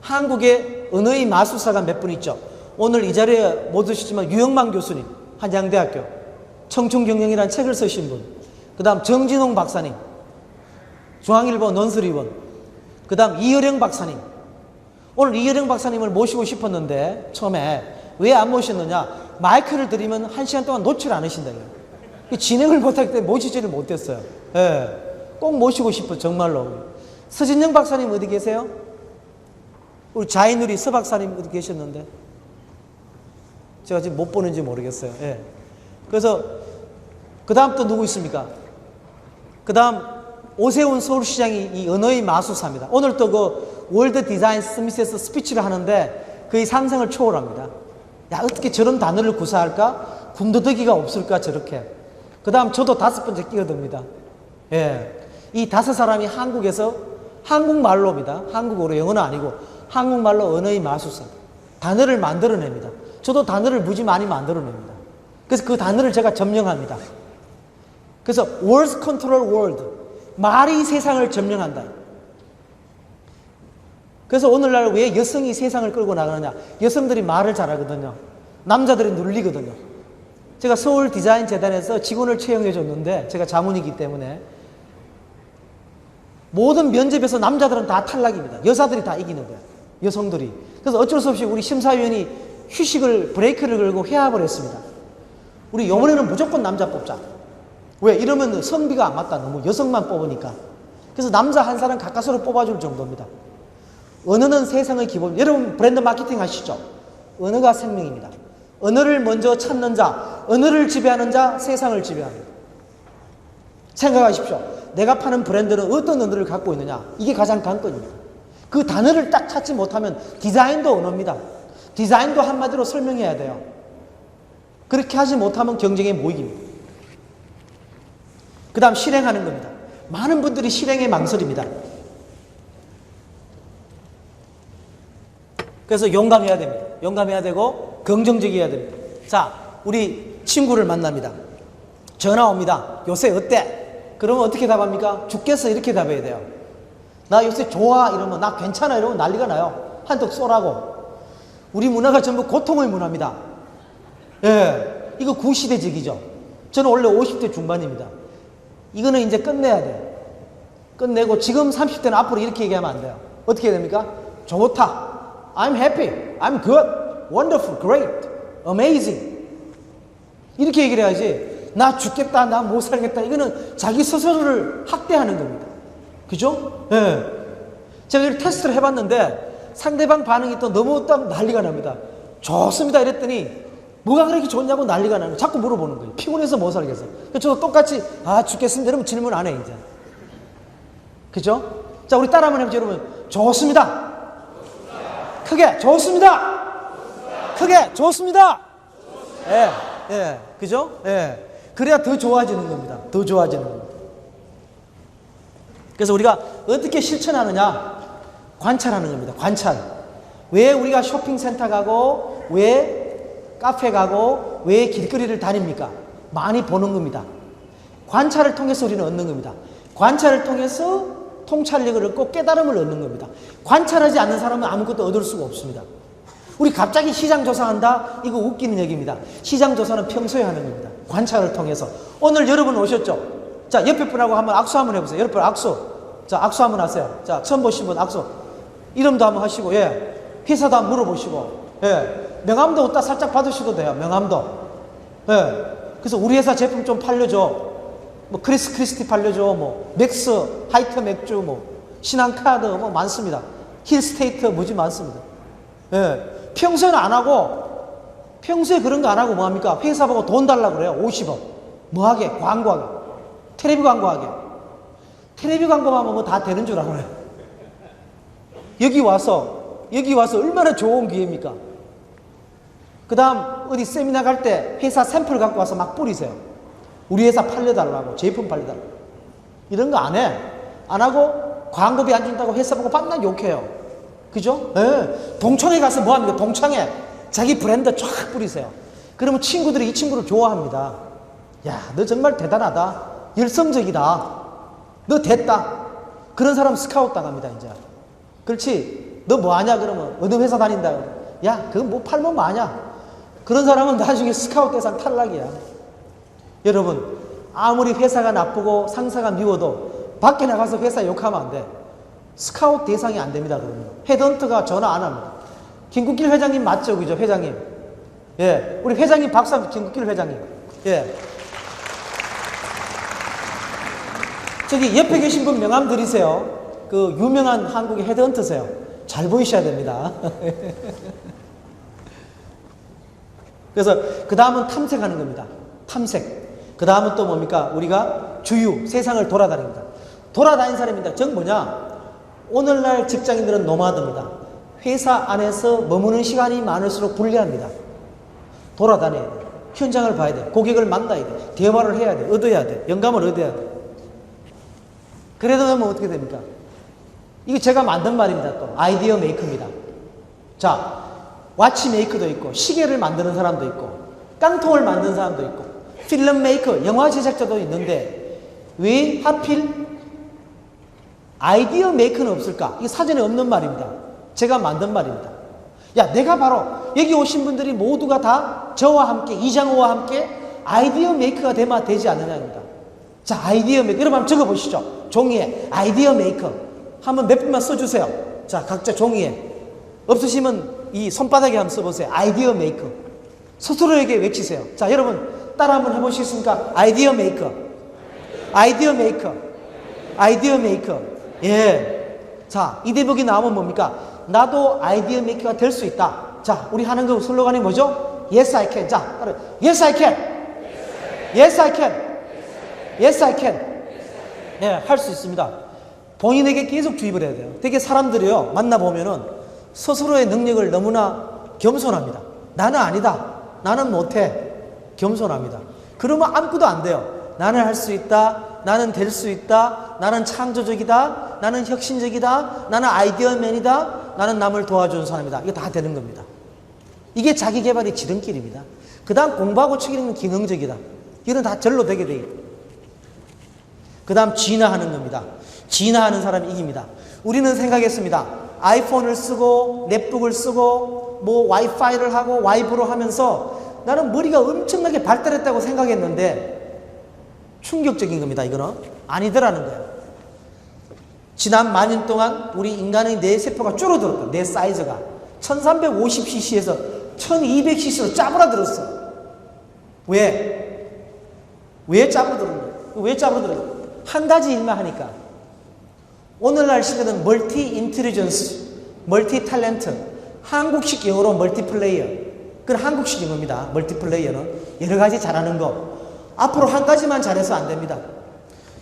한국에 언어의 마술사가 몇 분 있죠. 오늘 이 자리에 못 오시지만 유영만 교수님, 한양대학교 청춘경영이라는 책을 쓰신 분, 그 다음 정진홍 박사님, 중앙일보 논설위원, 그 다음 이어령 박사님. 오늘 이어령 박사님을 모시고 싶었는데 처음에 왜 안 모셨느냐? 마이크를 드리면 1시간 동안 놓지를 않으신다. 진행을 못하기 때문에 모시지를 못했어요. 예, 꼭 모시고 싶어 정말로. 서진영 박사님 어디 계세요? 우리 자인우리 서 박사님 어디 계셨는데? 제가 지금 못 보는지 모르겠어요. 예. 그래서 그 다음 또 누구 있습니까? 그 다음 오세훈 서울시장이 이 언어의 마술사입니다. 오늘 또 그 월드 디자인 스미스에서 스피치를 하는데 그의 상상을 초월합니다. 야, 어떻게 저런 단어를 구사할까? 군더더기가 없을까 저렇게. 그 다음 저도 5번째 끼어듭니다. 예. 이 5사람이 한국에서 한국말로입니다. 한국어로, 영어는 아니고 한국말로 언어의 마술사. 단어를 만들어냅니다. 저도 단어를 무지 많이 만들어냅니다. 그래서 그 단어를 제가 점령합니다. 그래서 words control world. 말이 세상을 점령한다. 그래서 오늘날 왜 여성이 세상을 끌고 나가느냐. 여성들이 말을 잘하거든요. 남자들이 눌리거든요. 제가 서울 디자인 재단에서 직원을 채용해 줬는데 제가 자문이기 때문에 모든 면접에서 남자들은 다 탈락입니다. 여자들이 다 이기는 거예요. 여성들이. 그래서 어쩔 수 없이 우리 심사위원이 휴식을 브레이크를 걸고 회합을 했습니다. 우리 이번에는 무조건 남자 뽑자. 왜? 이러면 성비가 안 맞다. 너무 여성만 뽑으니까. 그래서 남자 한 사람 가까스로 뽑아줄 정도입니다. 언어는 세상의 기본. 여러분 브랜드 마케팅 하시죠? 언어가 생명입니다. 언어를 먼저 찾는 자, 언어를 지배하는 자, 세상을 지배합니다. 생각하십시오. 내가 파는 브랜드는 어떤 언어를 갖고 있느냐. 이게 가장 관건입니다. 그 단어를 딱 찾지 못하면 디자인도 언어입니다. 디자인도 한마디로 설명해야 돼요. 그렇게 하지 못하면 경쟁에 못 이깁니다. 그 다음 실행하는 겁니다. 많은 분들이 실행에 망설입니다. 그래서 용감해야 됩니다. 용감해야 되고 긍정적이어야 됩니다. 자, 우리 친구를 만납니다. 전화 옵니다. 요새 어때? 그러면 어떻게 답합니까? 죽겠어 이렇게 답해야 돼요. 나 요새 좋아 이러면 나 괜찮아 이러면 난리가 나요. 한턱 쏘라고. 우리 문화가 전부 고통의 문화입니다. 예, 이거 구시대적이죠. 저는 원래 50대 중반입니다. 이거는 이제 끝내야 돼요. 끝내고 지금 30대는 앞으로 이렇게 얘기하면 안 돼요. 어떻게 해야 됩니까? 좋다. I'm happy. I'm good. Wonderful. Great. Amazing. 이렇게 얘기를 해야지. 나 죽겠다. 나 못 살겠다. 이거는 자기 스스로를 학대하는 겁니다. 그죠? 예. 제가 이렇게 테스트를 해봤는데 상대방 반응이 또 너무 딱 난리가 납니다. 좋습니다. 이랬더니 뭐가 그렇게 좋냐고 난리가 나는 거예요. 자꾸 물어보는 거예요. 피곤해서 못 살겠어. 저도 똑같이 죽겠습니다. 여러분 질문 안 해 이제. 그죠? 자, 우리 따라 한번 해보죠. 여러분. 좋습니다. 크게 좋습니다. 크게 좋습니다. 예, 예, 그죠? 예. 그래야 더 좋아지는 겁니다. 더 좋아지는 겁니다. 그래서 우리가 어떻게 실천하느냐? 관찰하는 겁니다. 관찰. 왜 우리가 쇼핑센터 가고, 왜 카페 가고, 왜 길거리를 다닙니까? 많이 보는 겁니다. 관찰을 통해서 우리는 얻는 겁니다. 관찰을 통해서 통찰력을 얻고 깨달음을 얻는 겁니다. 관찰하지 않는 사람은 아무것도 얻을 수가 없습니다. 우리 갑자기 시장 조사한다? 이거 웃기는 얘기입니다. 시장 조사는 평소에 하는 겁니다. 관찰을 통해서. 오늘 여러분 오셨죠? 자, 옆에 분하고 한번 악수 한번 해보세요. 여러분 악수. 자, 악수 한번 하세요. 자, 처음 보신 분 악수. 이름도 한번 하시고, 예. 회사도 한번 물어보시고, 예. 명함도 어디다 살짝 받으셔도 돼요. 명함도. 예. 그래서 우리 회사 제품 좀 팔려줘. 뭐 크리스 크리스티 팔려줘. 뭐 맥스, 하이트 맥주, 뭐 신한카드 뭐 많습니다. 힐스테이트 뭐지 많습니다. 예. 평소에는 안 하고, 평소에 그런 거 안 하고 뭐 합니까? 회사 보고 돈 달라고 그래요. 50억. 뭐 하게? 광고하게. 텔레비 광고하게. 텔레비 광고만 하면 뭐 다 되는 줄 알아요. 여기 와서 얼마나 좋은 기회입니까? 그 다음 어디 세미나 갈 때 회사 샘플 갖고 와서 막 뿌리세요. 우리 회사 팔려달라고, 제품 팔려달라고. 이런 거 안 해. 안 하고 광고비 안 준다고 회사 보고 밤낮 욕해요. 그죠? 네. 동창회 가서 뭐 합니까? 동창회 자기 브랜드 쫙 뿌리세요. 그러면 친구들이 이 친구를 좋아합니다. 야, 너 정말 대단하다. 열성적이다. 너 됐다. 그런 사람 스카웃 당합니다, 이제. 그렇지? 너 뭐 하냐? 그러면 어느 회사 다닌다. 야, 그거 뭐 팔면 뭐 하냐? 그런 사람은 나중에 스카웃 대상 탈락이야. 여러분, 아무리 회사가 나쁘고 상사가 미워도 밖에 나가서 회사 욕하면 안 돼. 스카웃 대상이 안 됩니다, 그러면. 헤드헌터가 전화 안 합니다. 김국길 회장님 맞죠? 그죠? 회장님. 예. 우리 회장님 박수 한번, 김국길 회장님. 예. 저기 옆에 계신 분 명함 드리세요. 그 유명한 한국의 헤드헌터세요. 잘 보이셔야 됩니다. 그래서 그 다음은 탐색하는 겁니다. 탐색. 그 다음은 또 뭡니까? 우리가 주유, 세상을 돌아다닙니다. 돌아다니는 사람입니다. 즉 뭐냐? 오늘날 직장인들은 노마드입니다. 회사 안에서 머무는 시간이 많을수록 불리합니다. 돌아다녀야 돼. 현장을 봐야 돼. 고객을 만나야 돼. 대화를 해야 돼. 얻어야 돼. 영감을 얻어야 돼. 그러다 보면 어떻게 됩니까? 이거 제가 만든 말입니다. 또 아이디어 메이커입니다. 자, 와치 메이커도 있고 시계를 만드는 사람도 있고 깡통을 만드는 사람도 있고 필름 메이커, 영화 제작자도 있는데 왜 하필 아이디어 메이커는 없을까? 이게 사전에 없는 말입니다. 제가 만든 말입니다. 야, 내가 바로 여기 오신 분들이 모두가 다 저와 함께 이장호와 함께 아이디어 메이커가 되면 되지 않느냐입니다. 자, 아이디어 메이커. 여러분 한번 적어보시죠. 종이에 아이디어 메이커 한번 몇 분만 써주세요. 자, 각자 종이에. 없으시면 이 손바닥에 한번 써보세요. 아이디어 메이커. 스스로에게 외치세요. 자, 여러분 따라 한번 해보시겠습니까? 아이디어 메이커. 아이디어 메이커. 아이디어 메이커. 예. 자, 이 대목이 나오면 뭡니까? 나도 아이디어 메이커가 될 수 있다. 자, 우리 하는 거 슬로건이 뭐죠? Yes, I can. 자, 따라. Yes, I can. Yes, I can. Yes, I can. 예, 할 수 있습니다. 본인에게 계속 주입을 해야 돼요. 되게 사람들이요, 만나보면은 스스로의 능력을 너무나 겸손합니다. 나는 아니다. 나는 못해. 겸손합니다. 그러면 아무것도 안 돼요. 나는 할 수 있다. 나는 될 수 있다. 나는 창조적이다. 나는 혁신적이다. 나는 아이디어맨이다. 나는 남을 도와주는 사람이다. 이거 다 되는 겁니다. 이게 자기 개발의 지름길입니다. 그 다음 공부하고 책임있는 기능적이다. 이런 다 절로 되게 돼요. 그 다음 진화하는 겁니다. 진화하는 사람이 이깁니다. 우리는 생각했습니다. 아이폰을 쓰고 넷북을 쓰고 뭐 와이파이를 하고 와이브로 하면서 나는 머리가 엄청나게 발달했다고 생각했는데 충격적인 겁니다. 이거는 아니더라는 거예요. 지난 만년 동안 우리 인간의 뇌세포가 줄어들었다. 뇌 사이즈가 1350cc에서 1200cc로 짜부라들었어. 왜? 왜 짜부라들은 거예요? 왜 짜부라들어요? 한 가지 일만 하니까. 오늘날 시대는 멀티 인텔리전스, 멀티 탤런트, 한국식 영어로 멀티플레이어. 그건 한국식 영어입니다. 멀티플레이어는 여러 가지 잘하는 거. 앞으로 한 가지만 잘해서 안 됩니다.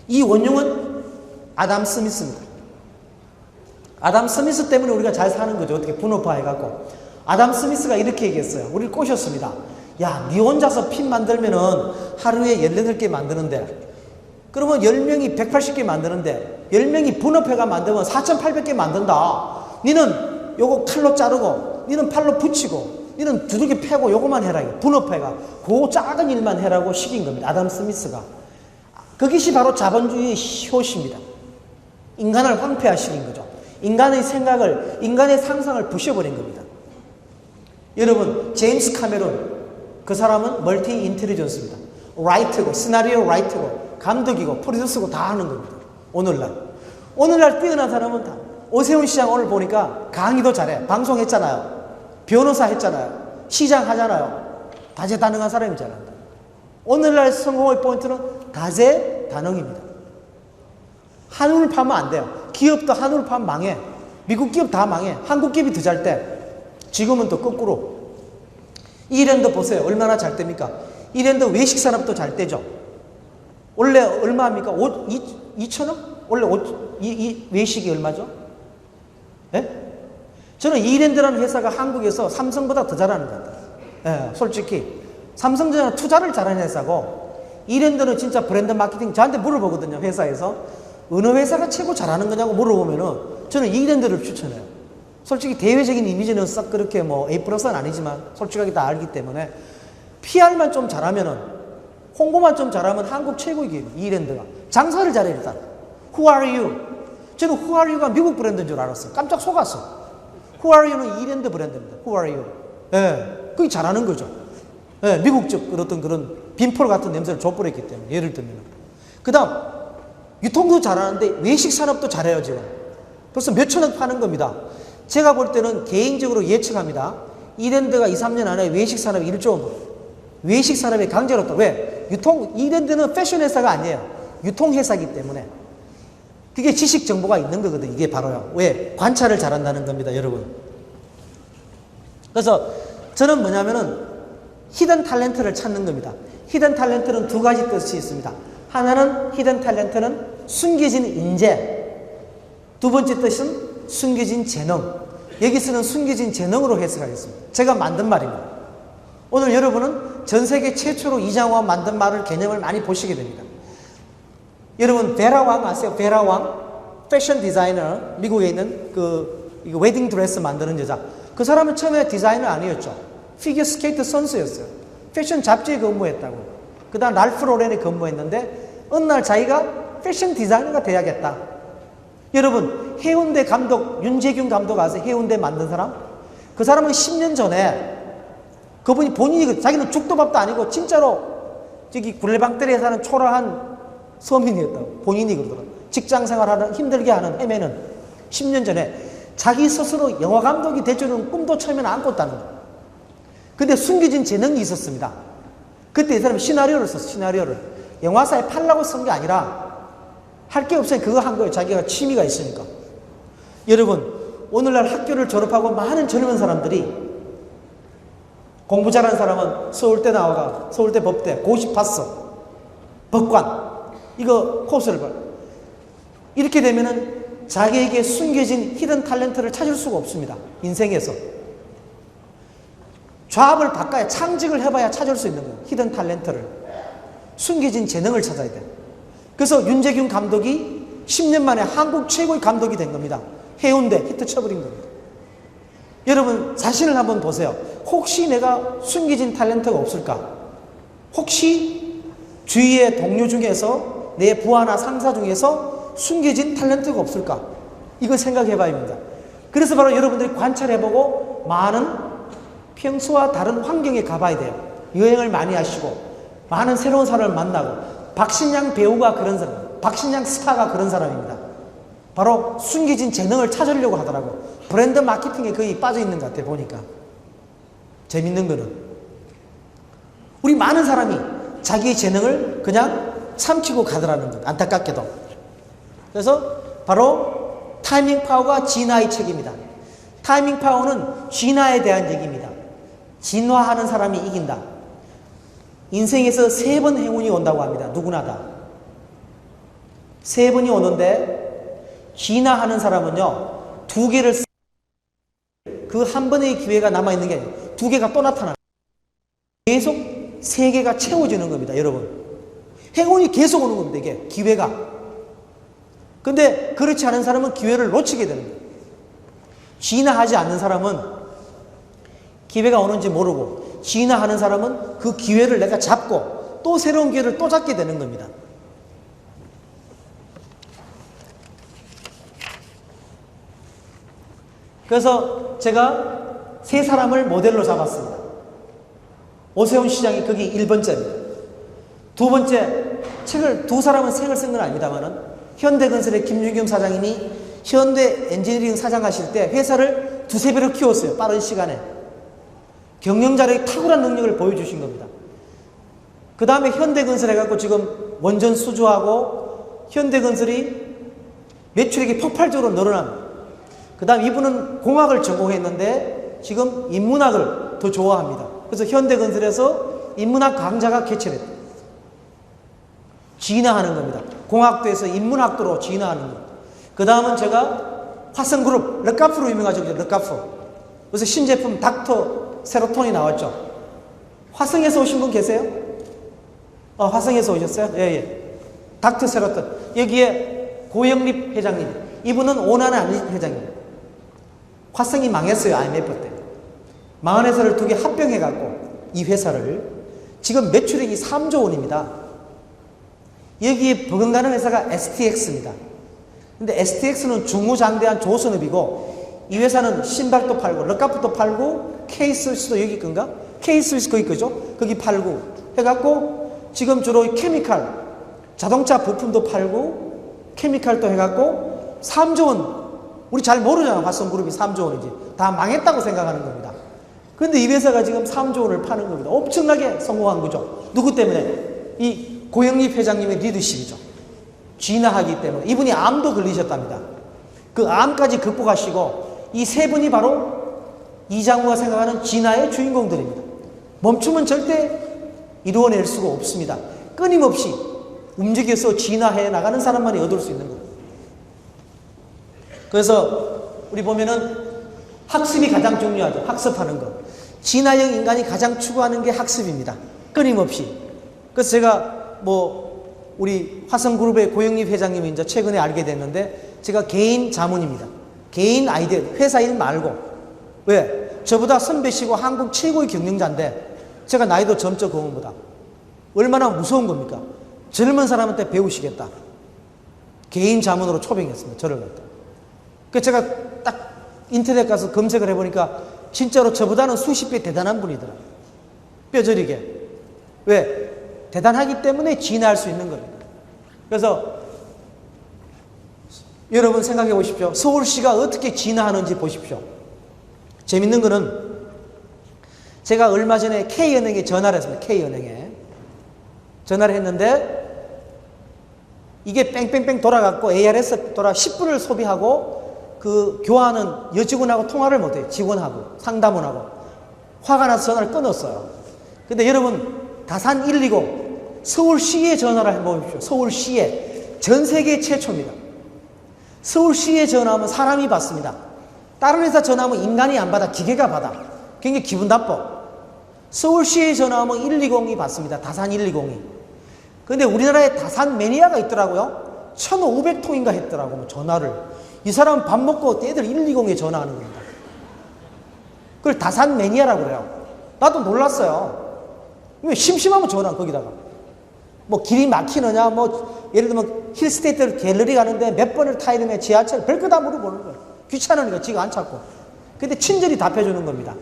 이 원흉은 아담 스미스입니다. 아담 스미스 때문에 우리가 잘 사는 거죠. 어떻게 분업화해갖고. 아담 스미스가 이렇게 얘기했어요. 우리를 꼬셨습니다. 야, 니 혼자서 핀 만들면은 하루에 18개 만드는데, 그러면 10명이 180개 만드는데 10명이 분업해가 만들면 4,800개 만든다. 니는 요거 칼로 자르고 니는 팔로 붙이고 니는 두들기 패고 요거만 해라. 분업해가 그 작은 일만 해라고 시킨 겁니다. 아담 스미스가. 그것이 바로 자본주의의 효시입니다. 인간을 황폐화시킨 거죠. 인간의 생각을, 인간의 상상을 부셔버린 겁니다. 여러분, 제임스 카메론, 그 사람은 멀티 인텔리전스입니다. 라이터고, 시나리오 라이터고, 감독이고, 프로듀서고 다 하는 겁니다. 오늘날 뛰어난 사람은 다. 오세훈 시장 오늘 보니까 강의도 잘해. 방송했잖아요. 변호사 했잖아요. 시장 하잖아요. 다재다능한 사람이잖아요. 오늘날 성공의 포인트는 다재다능입니다. 한우를 파면 안 돼요. 기업도 한우를 파면 망해. 미국 기업 다 망해. 한국 기업이 더 잘 돼. 지금은 또 거꾸로. 이랜드 보세요. 얼마나 잘 됩니까? 이랜드 외식 산업도 잘 되죠. 원래 얼마입니까? 2,000원? 원래 이 외식이 얼마죠? 예? 저는 이랜드라는 회사가 한국에서 삼성보다 더 잘하는 것 같아요. 예, 솔직히. 삼성전자는 투자를 잘하는 회사고, 이랜드는 진짜 브랜드 마케팅, 저한테 물어보거든요, 회사에서. 어느 회사가 최고 잘하는 거냐고 물어보면은, 저는 이랜드를 추천해요. 솔직히 대외적인 이미지는 싹 그렇게 뭐 A+는 아니지만, 솔직하게 다 알기 때문에, PR만 좀 잘하면은, 홍보만 좀 잘하면 한국 최고이기예요, 이랜드가. 장사를 잘해, 일단. Who are you? 저는 Who are you가 미국 브랜드인 줄 알았어요. 깜짝 속았어. Who are you는 이랜드 브랜드입니다. Who are you? 예, 그게 잘하는 거죠. 예, 미국적 어떤 그런 빈폴 같은 냄새를 줘버렸기 때문에, 예를 들면. 그 다음, 유통도 잘하는데 외식 산업도 잘해요, 지금. 벌써 몇천억 파는 겁니다. 제가 볼 때는 개인적으로 예측합니다. 이랜드가 2, 3년 안에 외식 산업이 1조 원. 외식 산업에 강제로 또, 왜? 이랜드는 패션 회사가 아니에요. 유통회사이기 때문에. 그게 지식 정보가 있는 거거든요. 이게 바로요. 왜? 관찰을 잘한다는 겁니다, 여러분. 그래서 저는 뭐냐면은 히든 탤런트를 찾는 겁니다. 히든 탤런트는 두 가지 뜻이 있습니다. 하나는 히든 탤런트는 숨겨진 인재, 두 번째 뜻은 숨겨진 재능. 여기서는 숨겨진 재능으로 해석하겠습니다. 제가 만든 말입니다. 오늘 여러분은 전 세계 최초로 이장호가 만든 말을 개념을 많이 보시게 됩니다. 여러분 베라 왕 아세요? 베라 왕? 패션 디자이너, 미국에 있는 이거 웨딩 드레스 만드는 여자. 그 사람은 처음에 디자이너 아니었죠. 피겨 스케이트 선수였어요. 패션 잡지에 근무했다고. 그 다음 랄프 로렌에 근무했는데 어느 날 자기가 패션 디자이너가 돼야겠다. 여러분 해운대 감독 윤재균 감독 아세요? 해운대 만든 사람? 그 사람은 10년 전에 그분이 본인이 자기는 죽도 밥도 아니고 진짜로 저기 굴레방떼리에 사는 초라한 서민이었다고 본인이 그러더라고요. 직장생활하는 힘들게 하는 헤매는 10년 전에 자기 스스로 영화 감독이 될 줄은 꿈도 처음에는 안 꿨다는 거예요. 근데 숨겨진 재능이 있었습니다. 그때 이 사람이 시나리오를 썼어요. 시나리오를 영화사에 팔라고 쓴 게 아니라 할 게 없으니 그거 한 거예요. 자기가 취미가 있으니까. 여러분 오늘날 학교를 졸업하고 많은 젊은 사람들이 공부 잘하는 사람은 서울대 나와가 서울대 법대 고시 봤어. 법관 이거 코스를 봐. 이렇게 되면은 자기에게 숨겨진 히든 탤런트를 찾을 수가 없습니다. 인생에서. 좌업을 바꿔야 창직을 해봐야 찾을 수 있는 거예요. 히든 탤런트를. 숨겨진 재능을 찾아야 돼요. 그래서 윤재균 감독이 10년 만에 한국 최고의 감독이 된 겁니다. 해운대 히트 쳐버린 겁니다. 여러분 자신을 한번 보세요. 혹시 내가 숨겨진 탤런트가 없을까? 혹시 주위의 동료 중에서 내 부하나 상사 중에서 숨겨진 탤런트가 없을까? 이걸 생각해 봐야 합니다. 그래서 바로 여러분들이 관찰해보고 많은 평소와 다른 환경에 가봐야 돼요. 여행을 많이 하시고 많은 새로운 사람을 만나고 박신양 배우가 그런 사람, 박신양 스타가 그런 사람입니다. 바로 숨겨진 재능을 찾으려고 하더라고. 브랜드 마케팅에 거의 빠져 있는 것 같아요. 보니까 재밌는 거는 우리 많은 사람이 자기의 재능을 그냥 삼키고 가더라는 것. 안타깝게도. 그래서 바로 타이밍 파워가 진화의 책입니다. 타이밍 파워는 진화에 대한 얘기입니다. 진화하는 사람이 이긴다. 인생에서 3번 행운이 온다고 합니다. 누구나 다. 3번이 오는데 진화하는 사람은요 2개를 그 한 번의 기회가 남아있는 게 아니에요. 2개가 또 나타나요. 계속 3개가 채워지는 겁니다. 여러분 행운이 계속 오는 겁니다. 이게 기회가. 근데 그렇지 않은 사람은 기회를 놓치게 되는 거예요. 진화하지 않는 사람은 기회가 오는지 모르고 진화하는 사람은 그 기회를 내가 잡고 또 새로운 기회를 또 잡게 되는 겁니다. 그래서 제가 3사람을 모델로 잡았습니다. 오세훈 시장이 거기 1번째입니다. 두 번째, 책을 2사람은 책을 쓴 건 아닙니다만은 현대건설의 김준겸 사장님이 현대 엔지니어링 사장 하실 때 회사를 2~3배로 키웠어요. 빠른 시간에. 경영자력의 탁월한 능력을 보여주신 겁니다. 그 다음에 현대건설 해갖고 지금 원전 수주하고 현대건설이 매출액이 폭발적으로 늘어납니다. 그 다음 이분은 공학을 전공했는데 지금 인문학을 더 좋아합니다. 그래서 현대건설에서 인문학 강좌가 개최됐다. 진화하는 겁니다. 공학도에서 인문학도로 진화하는 겁니다. 그 다음은 제가 화성그룹, 르카프로 유명하죠. 르카프. 그래서 신제품 닥터 세로톤이 나왔죠. 화성에서 오신 분 계세요? 화성에서 오셨어요? 예, 예. 닥터 세로톤. 여기에 고영립 회장님. 이분은 오나나 회장님. 화성이 망했어요. IMF 때. 망한 회사를 2개 합병해갖고 이 회사를 지금 매출액이 3조 원입니다. 여기에 버금가는 회사가 STX입니다. 근데 STX는 중무장대한 조선업이고 이 회사는 신발도 팔고 럭카프도 팔고 K스위스도 여기 건가? K스위스 거기 거죠? 거기 팔고 해갖고 지금 주로 케미칼 자동차 부품도 팔고 케미칼도 해갖고 3조 원 우리 잘 모르잖아. 화성그룹이 3조 원인지 다 망했다고 생각하는 겁니다. 근데 이 회사가 지금 3조 원을 파는 겁니다. 엄청나게 성공한 거죠. 누구 때문에? 이 고영립 회장님의 리더십이죠. 진화하기 때문에. 이분이 암도 걸리셨답니다. 그 암까지 극복하시고 이 3분이 바로 이장우가 생각하는 진화의 주인공들입니다. 멈추면 절대 이루어낼 수가 없습니다. 끊임없이 움직여서 진화해 나가는 사람만이 얻을 수 있는 거예요. 그래서 우리 보면은 학습이 가장 중요하죠. 학습하는 거. 진화형 인간이 가장 추구하는 게 학습입니다. 끊임없이. 그래서 제가 우리 화성그룹의 고영립 회장님이 이제 최근에 알게 됐는데, 제가 개인 자문입니다. 개인 아이디어, 회사 일 말고. 왜? 저보다 선배시고 한국 최고의 경영자인데, 제가 나이도 젊죠, 그분보다. 얼마나 무서운 겁니까? 젊은 사람한테 배우시겠다. 개인 자문으로 초빙했습니다. 저를 갖다. 그래서 제가 딱 인터넷 가서 검색을 해보니까 진짜로 저보다는 수십 배 대단한 분이더라고요. 뼈저리게. 왜? 대단하기 때문에 진화할 수 있는 겁니다. 그래서 여러분 생각해 보십시오. 서울시가 어떻게 진화하는지 보십시오. 재밌는 거는 제가 얼마 전에 K은행에 전화를 했습니다. K은행에 전화를 했는데 이게 뺑뺑뺑 돌아갔고 ARS 돌아 10분을 소비하고 그 교환은 여직원하고 통화를 못해요. 직원하고 상담원하고. 화가 나서 전화를 끊었어요. 근데 여러분 다산 120 서울시에 전화를 해보십시오. 서울시에. 전 세계 최초입니다. 서울시에 전화하면 사람이 받습니다. 다른 회사 전화하면 인간이 안 받아. 기계가 받아. 굉장히 기분 나빠. 서울시에 전화하면 120이 받습니다. 다산 120이. 근데 우리나라에 다산 매니아가 있더라고요. 1500통인가 했더라고 전화를. 이 사람은 밥 먹고 애들 120에 전화하는 겁니다. 그걸 다산 매니아라고 그래요. 나도 놀랐어요. 왜 심심하면 전화 거기다가. 길이 막히느냐, 예를 들면 힐스테이트 갤러리 가는데 몇 번을 타야 되면 지하철 별거 다 물어보는 거예요. 귀찮으니까 지가 안 찾고. 근데 친절히 답해주는 겁니다.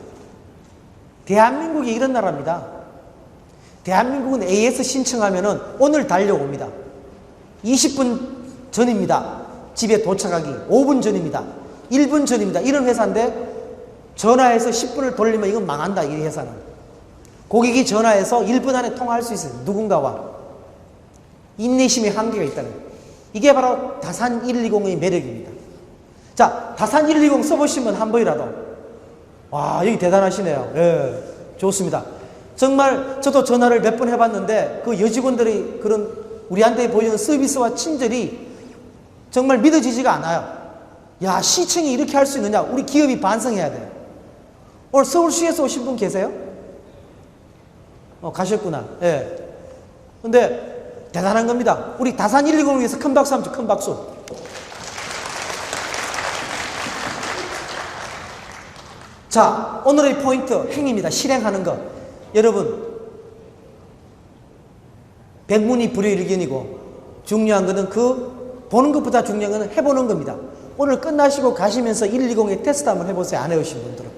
대한민국이 이런 나라입니다. 대한민국은 AS 신청하면은 오늘 달려옵니다. 20분 전입니다. 집에 도착하기. 5분 전입니다. 1분 전입니다. 이런 회사인데 전화해서 10분을 돌리면 이건 망한다, 이 회사는. 고객이 전화해서 1분 안에 통화할 수 있어요. 누군가와. 인내심의 한계가 있다는 거예요. 이게 바로 다산 120의 매력입니다. 자, 다산 120 써보시면 한 번이라도. 와, 여기 대단하시네요. 예, 좋습니다. 정말 저도 전화를 몇 번 해봤는데 그 여직원들이 그런 우리한테 보이는 서비스와 친절이 정말 믿어지지가 않아요. 야, 시청이 이렇게 할 수 있느냐? 우리 기업이 반성해야 돼요. 오늘 서울시에서 오신 분 계세요? 가셨구나. 예. 근데 대단한 겁니다. 우리 다산 120을 위해서 큰 박수 한번 줘, 큰 박수. 자, 오늘의 포인트, 행입니다. 실행하는 것. 여러분, 백문이 불여일견이고 중요한 것은 보는 것보다 중요한 것은 해보는 겁니다. 오늘 끝나시고 가시면서 120에 테스트 한번 해보세요. 안 해오신 분들은.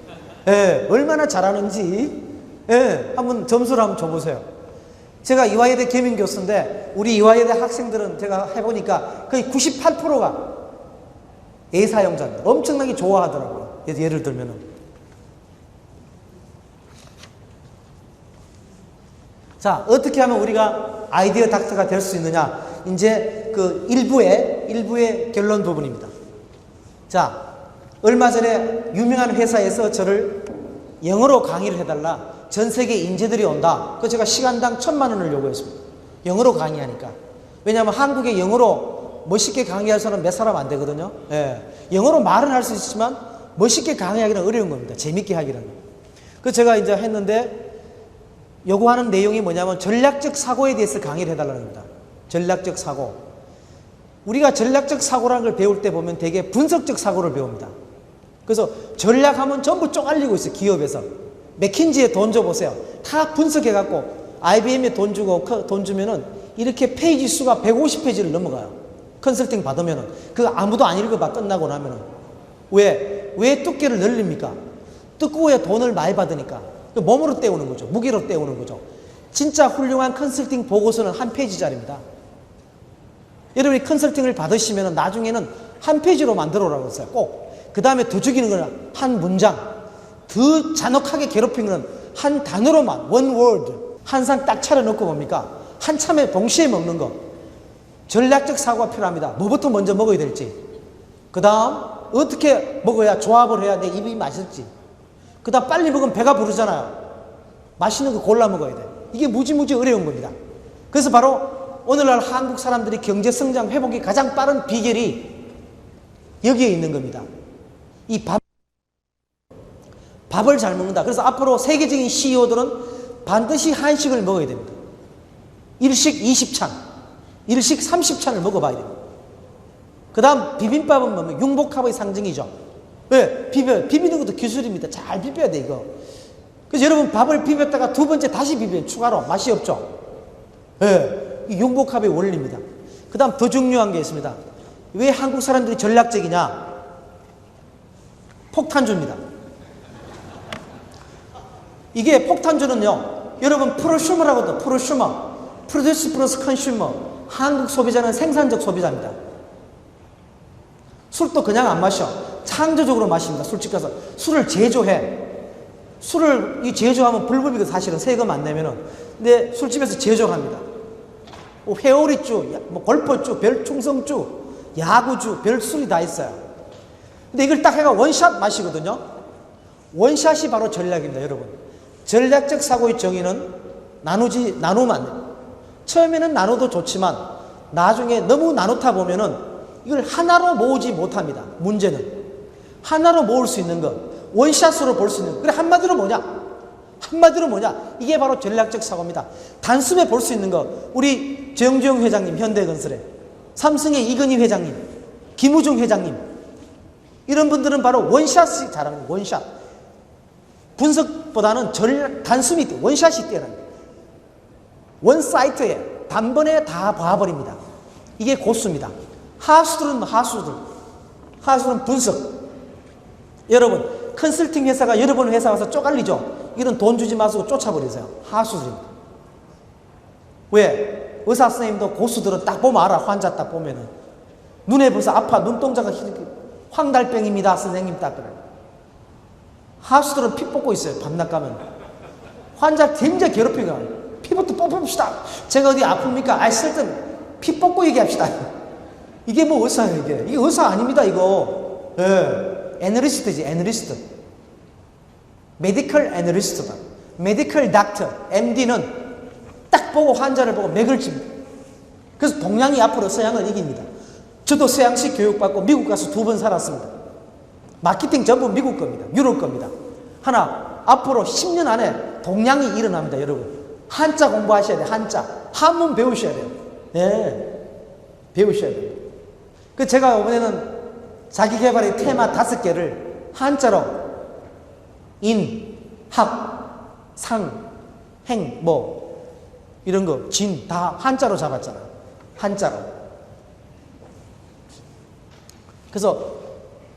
예, 얼마나 잘하는지, 예, 한번 점수를 한번 줘보세요. 제가 이화여대 겸임교수인데 우리 이화여대 학생들은 제가 해보니까 거의 98%가 A사용자입니다. 엄청나게 좋아하더라고요. 예를 들면은. 자, 어떻게 하면 우리가 아이디어 닥터가 될 수 있느냐? 이제 그 일부의 결론 부분입니다. 자, 얼마 전에 유명한 회사에서 저를 영어로 강의를 해달라. 전 세계 인재들이 온다. 그래서 제가 시간당 1000만 원을 요구했습니다. 영어로 강의하니까. 왜냐하면 한국에 영어로 멋있게 강의할 사람 몇 사람 안 되거든요. 예. 영어로 말은 할 수 있지만 멋있게 강의하기는 어려운 겁니다. 재밌게 하기는. 그래서 제가 이제 했는데 요구하는 내용이 뭐냐면 전략적 사고에 대해서 강의를 해달라는 겁니다. 전략적 사고. 우리가 전략적 사고라는 걸 배울 때 보면 되게 분석적 사고를 배웁니다. 그래서 전략하면 전부 쪼갈리고 있어요. 기업에서. 맥킨지에 돈 줘보세요. 다 분석해갖고 IBM에 돈 주면은 이렇게 페이지 수가 150페이지를 넘어가요. 컨설팅 받으면은. 그거 아무도 안 읽어봐, 끝나고 나면은. 왜 두께를 늘립니까? 두꺼워야 돈을 많이 받으니까. 몸으로 때우는 거죠. 무게로 때우는 거죠. 진짜 훌륭한 컨설팅 보고서는 한 페이지짜리입니다. 여러분이 컨설팅을 받으시면은 나중에는 한 페이지로 만들어 오라고 했어요. 꼭. 그 다음에 더 죽이는 거는 한 문장. 더 잔혹하게 괴롭히는 건 한 단어로만, one word. 한 상 딱 차려놓고 뭡니까? 한참에 동시에 먹는 거. 전략적 사고가 필요합니다. 뭐부터 먼저 먹어야 될지. 그 다음 어떻게 먹어야 조합을 해야 내 입이 맛있을지. 그 다음 빨리 먹으면 배가 부르잖아요. 맛있는 거 골라 먹어야 돼. 이게 무지무지 어려운 겁니다. 그래서 바로 오늘날 한국 사람들이 경제 성장 회복이 가장 빠른 비결이 여기에 있는 겁니다. 이 밥을 잘 먹는다. 그래서 앞으로 세계적인 CEO들은 반드시 한식을 먹어야 됩니다. 일식 20찬, 일식 30찬을 먹어봐야 됩니다. 그 다음 비빔밥은 뭐면 융복합의 상징이죠. 왜? 비비는 것도 기술입니다. 잘 비벼야 돼 이거. 그래서 여러분 밥을 비볐다가 두 번째 다시 비벼요. 추가로. 맛이 없죠. 예, 이 융복합의 원리입니다. 그 다음 더 중요한 게 있습니다. 왜 한국 사람들이 전략적이냐? 폭탄주입니다. 이게 폭탄주는요, 여러분 프로슈머라고도 프로슈머, 프로듀스 플러스 컨슈머. 한국 소비자는 생산적 소비자입니다. 술도 그냥 안 마셔. 창조적으로 마십니다. 술집 가서 술을 제조해. 술을 이 제조하면 불법이거든. 사실은 세금 안 내면은. 근데 술집에서 제조합니다. 회오리주, 뭐 골퍼주, 별충성주, 야구주, 별술이 다 있어요. 근데 이걸 딱 해가 원샷 마시거든요. 원샷이 바로 전략입니다, 여러분. 전략적 사고의 정의는 나누면 안 돼요. 처음에는 나눠도 좋지만 나중에 너무 나누다 보면은 이걸 하나로 모으지 못합니다. 문제는 하나로 모을 수 있는 것, 원샷으로 볼 수 있는 것. 그래, 한마디로 뭐냐? 이게 바로 전략적 사고입니다. 단숨에 볼 수 있는 것. 우리 정주영 회장님, 현대건설에, 삼성의 이건희 회장님, 김우중 회장님, 이런 분들은 바로 원샷이 잘하는 거예요. 원샷. 분석보다는 단숨이 원샷이 뛰어납니다. 원 사이트에 단번에 다 봐버립니다. 이게 고수입니다. 하수들은 분석. 여러분, 컨설팅 회사가 여러분 회사 와서 쪼갈리죠? 이런 돈 주지 마시고 쫓아버리세요. 하수들입니다. 왜? 의사 선생님도 고수들은 딱 보면 알아. 환자 딱 보면은. 눈에 벌써 아파. 눈동자가 황달병입니다. 선생님 딱 그래. 하수들은 피 뽑고 있어요. 밤낮 가면. 환자 굉장히 괴롭히가. 피부터 뽑읍시다. 제가 어디 아픕니까? 아이, 쓸데없는 피 뽑고 얘기합시다. 이게 뭐 의사예요, 이게. 이게 의사 아닙니다, 이거. 예. 애널리스트지, 애널리스트. 메디컬 애널리스트다. 메디컬 닥터, MD는 딱 보고 환자를 보고 맥을 칩니다. 그래서 동양이 앞으로 서양을 이깁니다. 저도 서양식 교육받고 미국 가서 2번 살았습니다. 마케팅 전부 미국 겁니다. 유럽 겁니다. 하나, 앞으로 10년 안에 동양이 일어납니다, 여러분. 한자 공부하셔야 돼요, 한자. 한문 배우셔야 돼요. 예. 배우셔야 돼요. 그 제가 이번에는 자기개발의 테마 5개를 한자로 인, 학, 상, 행, 뭐 이런 거, 진 다 한자로 잡았잖아요. 한자로. 그래서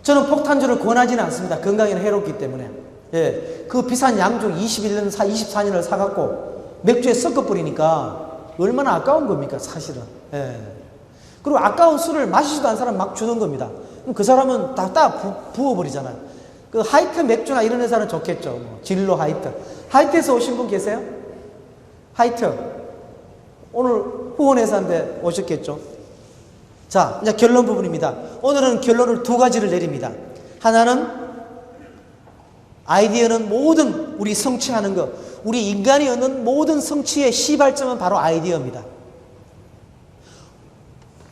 저는 폭탄주를 권하지는 않습니다. 건강에는 해롭기 때문에. 예. 그 비싼 양주 21년, 24년을 사갖고 맥주에 섞어 뿌리니까 얼마나 아까운 겁니까, 사실은. 예. 그리고 아까운 술을 마시지도 않은 사람 막 주는 겁니다. 그럼 그 사람은 다 부어버리잖아요. 그 하이트 맥주나 이런 회사는 좋겠죠. 뭐 진로 하이트. 하이트에서 오신 분 계세요? 하이트. 오늘 후원회사인데 오셨겠죠? 자, 이제 결론 부분입니다. 오늘은 결론을 2가지를 내립니다. 하나는 아이디어는 모든 우리 성취하는 것, 우리 인간이 얻는 모든 성취의 시발점은 바로 아이디어입니다.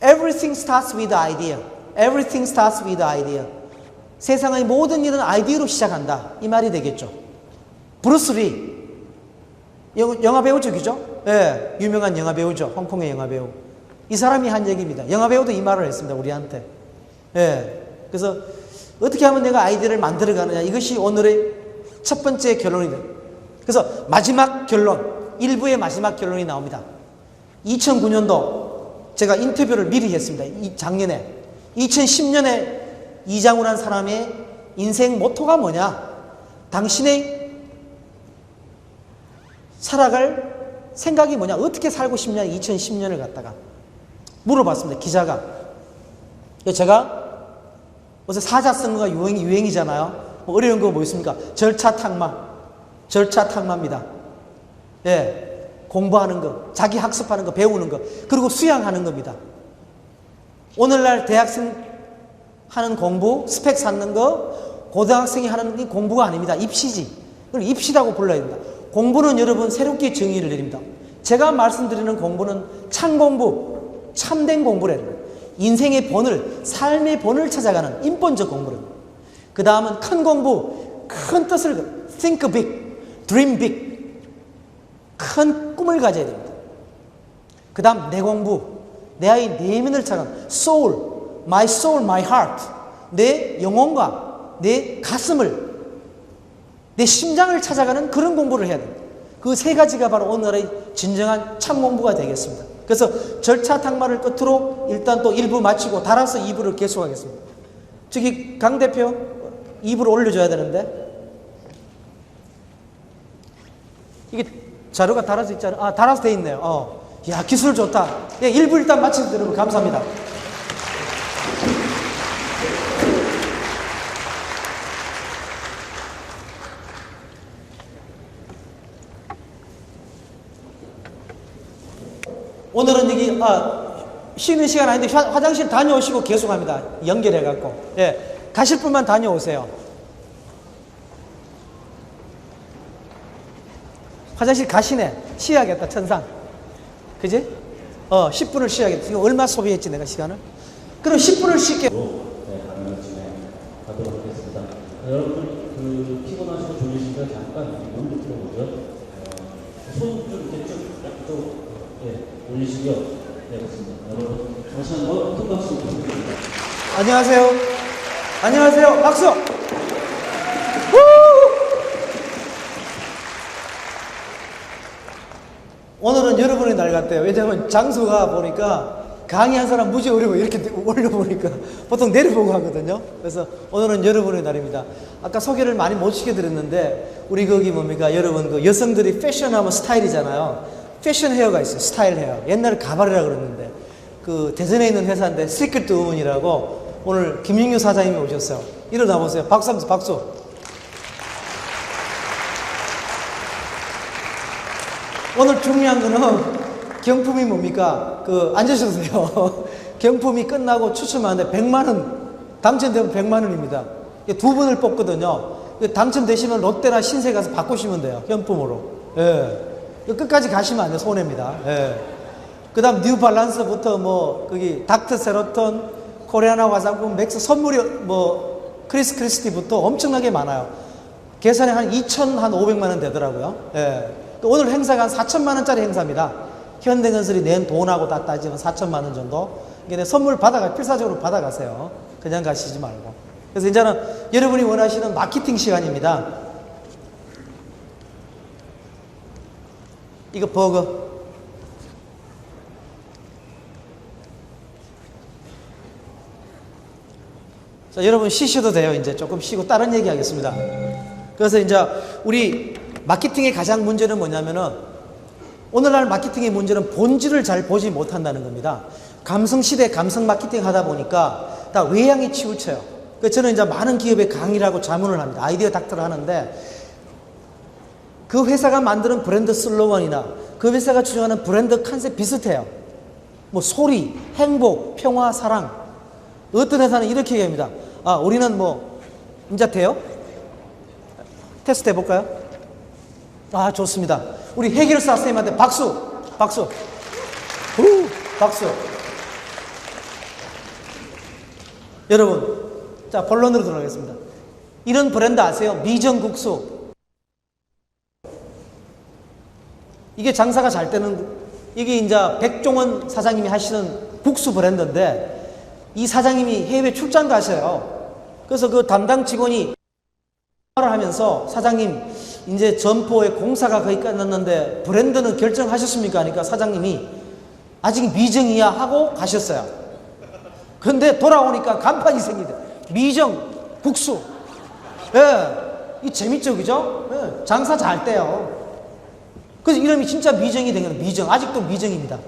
Everything starts with idea. Everything starts with idea. 세상의 모든 일은 아이디어로 시작한다. 이 말이 되겠죠. 브루스 리. 영화 배우죠, 그죠? 예, 유명한 영화 배우죠. 홍콩의 영화 배우. 이 사람이 한 얘기입니다. 영화 배우도 이 말을 했습니다, 우리한테. 예. 그래서 어떻게 하면 내가 아이디어를 만들어가느냐. 이것이 오늘의 첫 번째 결론이다. 그래서 마지막 결론, 1부의 마지막 결론이 나옵니다. 2009년도 제가 인터뷰를 미리 했습니다. 작년에. 2010년에 이장우라는 사람의 인생 모토가 뭐냐? 당신의 살아갈 생각이 뭐냐? 어떻게 살고 싶냐? 2010년을 갖다가 물어봤습니다. 기자가. 제가 요새 사자성어가 유행이잖아요. 뭐 어려운 거 뭐 있습니까? 절차탕마입니다. 예. 공부하는 거, 자기 학습하는 거, 배우는 거, 그리고 수양하는 겁니다. 오늘날 대학생 하는 공부, 스펙 쌓는 거, 고등학생이 하는 게 공부가 아닙니다. 입시지. 그걸 입시라고 불러야 됩니다. 공부는 여러분 새롭게 정의를 내립니다. 제가 말씀드리는 공부는 참 공부, 참된 공부래요. 인생의 본을, 삶의 본을 찾아가는 인본적 공부를. 그 다음은 큰 공부, 큰 뜻을, think big, dream big. 큰 꿈을 가져야 됩니다. 그 다음 내 공부, 내 아이 내면을 찾아가는 soul, my heart. 내 영혼과 내 가슴을, 내 심장을 찾아가는 그런 공부를 해야 됩니다. 그 세 가지가 바로 오늘의 진정한 참 공부가 되겠습니다. 그래서 절차 탕마를 끝으로 일단 또 1부 마치고 달아서 2부를 계속하겠습니다. 저기 강 대표 2부를 올려줘야 되는데 이게 자료가 달아서 있잖아요. 아, 달아서 돼 있네요. 야, 기술 좋다. 예, 1부 일단 마치겠습니다. 여러분 감사합니다. 오늘은 여기 쉬는 시간 아닌데 화장실 다녀오시고 계속합니다. 연결해갖고. 예, 가실 분만 다녀오세요. 화장실 가시네. 쉬어야겠다. 천상. 그지? 10분을 쉬어야겠다. 이거 얼마 소비했지 내가 시간을? 그럼 10분을 쉴게. 네, 강의를 진행하도록 하겠습니다. 여러분 피곤하시고 졸리시면 잠깐 몸도 풀어보죠. 손좀 이렇게 쭉 올리시고요. 네, 그렇습니다. 여러분 다시 한번 큰 박수 부탁드립니다. 안녕하세요. 안녕하세요. 박수. 오늘은 여러분의 날 같아요. 왜냐하면 장소가 보니까 강의한 사람 무지 어려워. 이렇게 올려보니까 보통 내려보고 하거든요. 그래서 오늘은 여러분의 날입니다. 아까 소개를 많이 못 시켜드렸는데 우리 거기 뭡니까? 여러분 그 여성들이 패션하면 스타일이잖아요. 패션 헤어가 있어요. 스타일 헤어. 옛날에 가발이라 그랬는데 그 대전에 있는 회사인데 시크릿 우먼이라고 오늘 김윤규 사장님이 오셨어요. 일어나 보세요. 박수 한번 박수. 오늘 중요한 거는 경품이 뭡니까? 앉으셔도 돼요. 경품이 끝나고 추첨하는데 100만원, 당첨되면 100만원입니다. 두 분을 뽑거든요. 당첨되시면 롯데나 신세 가서 바꾸시면 돼요. 현품으로. 예. 끝까지 가시면 안 돼요. 손해입니다. 예. 그 다음 뉴발란스부터 거기 닥터 세로톤, 코리아나 화장품, 맥스 선물이 크리스 크리스티부터 엄청나게 많아요. 계산에 한 2,500만원 되더라고요. 예. 오늘 행사가 한 4천만원짜리 행사입니다. 현대건설이 낸 돈하고 다 따지면 4천만원 정도. 이게 선물 필사적으로 받아가세요. 그냥 가시지 말고. 그래서 이제는 여러분이 원하시는 마케팅 시간입니다. 이거 버거. 자, 여러분 쉬셔도 돼요. 이제 조금 쉬고 다른 얘기 하겠습니다. 그래서 이제 우리 마케팅의 가장 문제는 뭐냐면은 오늘날 마케팅의 문제는 본질을 잘 보지 못한다는 겁니다. 감성시대 감성 마케팅 하다 보니까 다 외향이 치우쳐요. 그래서 저는 이제 많은 기업에 강의를 하고 자문을 합니다. 아이디어 닥터를 하는데 그 회사가 만드는 브랜드 슬로건이나 그 회사가 주장하는 브랜드 컨셉 비슷해요. 소리, 행복, 평화, 사랑. 어떤 회사는 이렇게 얘기합니다. 우리는 이제 돼요? 테스트 해볼까요? 좋습니다. 우리 해결사 선생님한테 박수! 박수! 박수! 여러분, 자, 본론으로 들어가겠습니다. 이런 브랜드 아세요? 미정국수. 이게 장사가 잘 되는, 이게 이제 백종원 사장님이 하시는 국수 브랜드인데, 이 사장님이 해외 출장 가셔요. 그래서 그 담당 직원이 말을 하면서 사장님, 이제 점포에 공사가 거의 끝났는데 브랜드는 결정하셨습니까? 하니까 사장님이 아직 미정이야 하고 가셨어요. 그런데 돌아오니까 간판이 생기대. 미정, 국수. 예, 이 재밌죠, 그죠? 예, 장사 잘 돼요. 그래서 이름이 진짜 미정이 된 거예요. 미정. 아직도 미정입니다.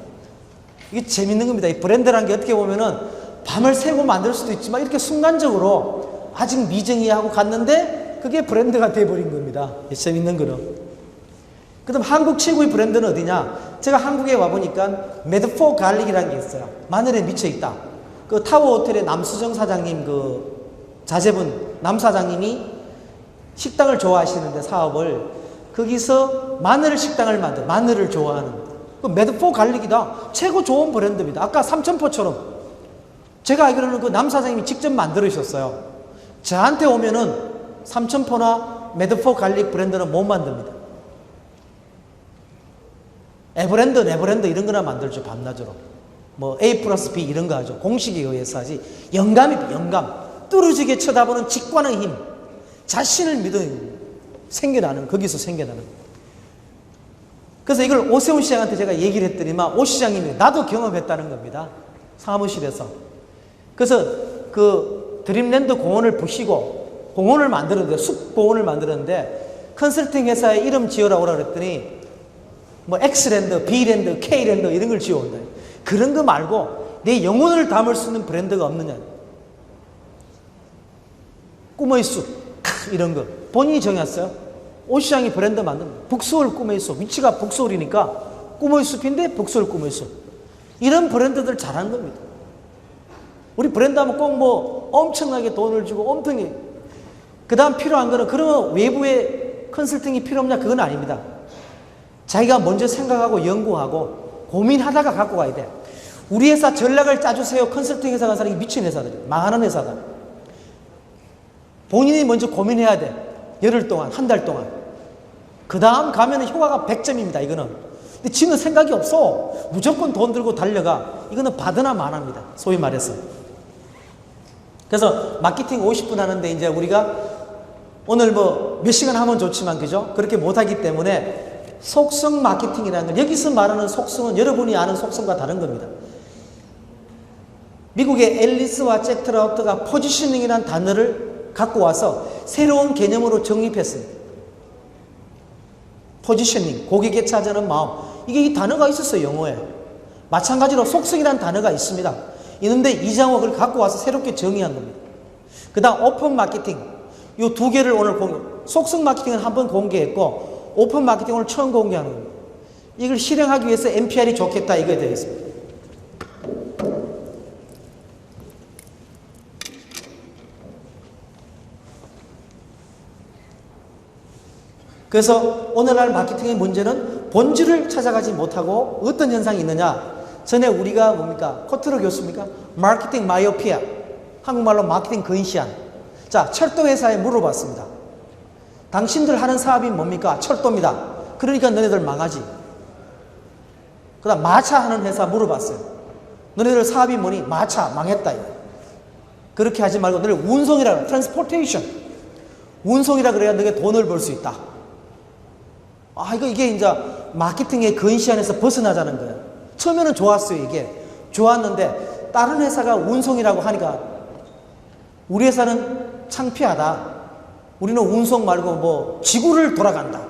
이게 재밌는 겁니다. 이 브랜드라는 게 어떻게 보면은 밤을 새고 만들 수도 있지만 이렇게 순간적으로 아직 미정이야 하고 갔는데 그게 브랜드가 돼버린 겁니다. 재밌는 거는. 그 다음 한국 최고의 브랜드는 어디냐? 제가 한국에 와보니까 메드포 갈릭이라는 게 있어요. 마늘에 미쳐있다. 그 타워호텔의 남수정 사장님 그 자제분 남 사장님이 식당을 좋아하시는데 사업을 거기서 마늘 식당을 만들, 마늘을 좋아하는 그 메드포 갈릭이다. 최고 좋은 브랜드입니다. 아까 삼천포처럼 제가 알기로는 그 남 사장님이 직접 만들으셨어요. 저한테 오면은 삼천포나 메드포 갈릭 브랜드는 못 만듭니다. 에버랜드, 네버랜드 이런 거나 만들죠. 밤낮으로. 뭐 A 플러스 B 이런 거 하죠. 공식에 의해서 하지. 영감이 영감. 뚫어지게 쳐다보는 직관의 힘. 자신을 믿은 생겨나는, 거기서 생겨나는. 그래서 이걸 오세훈 시장한테 제가 얘기를 했더니만 오 시장님이 나도 경험했다는 겁니다. 사무실에서. 그래서 그 드림랜드 공원을 부시고 공원을 만들었는데, 숲공원을 만들었는데 컨설팅 회사에 이름 지어라 오라 그랬더니 뭐 X랜드, B랜드, K랜드 이런 걸 지어온다. 그런 거 말고 내 영혼을 담을 수 있는 브랜드가 없느냐. 꿈의 숲 이런 거 본인이 정했어요. 오 시장이 브랜드 만든 북서울 꿈의 숲. 위치가 북서울이니까 꿈의 숲인데 북서울 꿈의 숲. 이런 브랜드들 잘하는 겁니다. 우리 브랜드 하면 꼭 뭐 엄청나게 돈을 주고 엄청나게 그 다음 필요한 거는 그러면 외부의 컨설팅이 필요 없냐? 그건 아닙니다. 자기가 먼저 생각하고 연구하고 고민하다가 갖고 가야 돼. 우리 회사 전략을 짜주세요. 컨설팅 회사 간 사람이 미친 회사들이에요. 망하는 회사다. 본인이 먼저 고민해야 돼. 열흘 동안, 한 달 동안. 그 다음 가면 효과가 100점입니다. 이거는. 근데 지는 생각이 없어. 무조건 돈 들고 달려가. 이거는 받으나 마나입니다. 소위 말해서. 그래서 마케팅 50분 하는데 이제 우리가 오늘 뭐 몇 시간 하면 좋지만 그죠? 그렇게 못하기 때문에 속성 마케팅이라는 건 여기서 말하는 속성은 여러분이 아는 속성과 다른 겁니다. 미국의 앨리스와 잭 트라우트가 포지셔닝이라는 단어를 갖고 와서 새로운 개념으로 정립했습니다. 포지셔닝, 고객에 차지하는 마음. 이게 이 단어가 있었어요, 영어에. 마찬가지로 속성이라는 단어가 있습니다. 있는데 이장호 그걸 갖고 와서 새롭게 정의한 겁니다. 그 다음 오픈 마케팅. 이 두 개를 오늘 속성 마케팅은 한번 공개했고 오픈 마케팅 오늘 처음 공개하는 겁니다. 이걸 실행하기 위해서 NPR이 좋겠다 이거에 되어 있습니다. 그래서 오늘날 마케팅의 문제는 본질을 찾아가지 못하고 어떤 현상이 있느냐. 전에 우리가 뭡니까? 코트로 교수입니까? 마케팅 마이오피아. 한국말로 마케팅 근시안. 자, 철도회사에 물어봤습니다. 당신들 하는 사업이 뭡니까? 철도입니다. 그러니까 너네들 망하지. 그 다음 마차 하는 회사 물어봤어요. 너네들 사업이 뭐니? 마차 망했다. 이거. 그렇게 하지 말고 너네 운송이라 그래. 트랜스포테이션. 운송이라 그래야 너네 돈을 벌 수 있다. 아, 이게 이제 마케팅의 근시안에서 벗어나자는 거예요. 처음에는 좋았어요, 이게. 좋았는데, 다른 회사가 운송이라고 하니까, 우리 회사는 창피하다. 우리는 운송 말고 뭐, 지구를 돌아간다.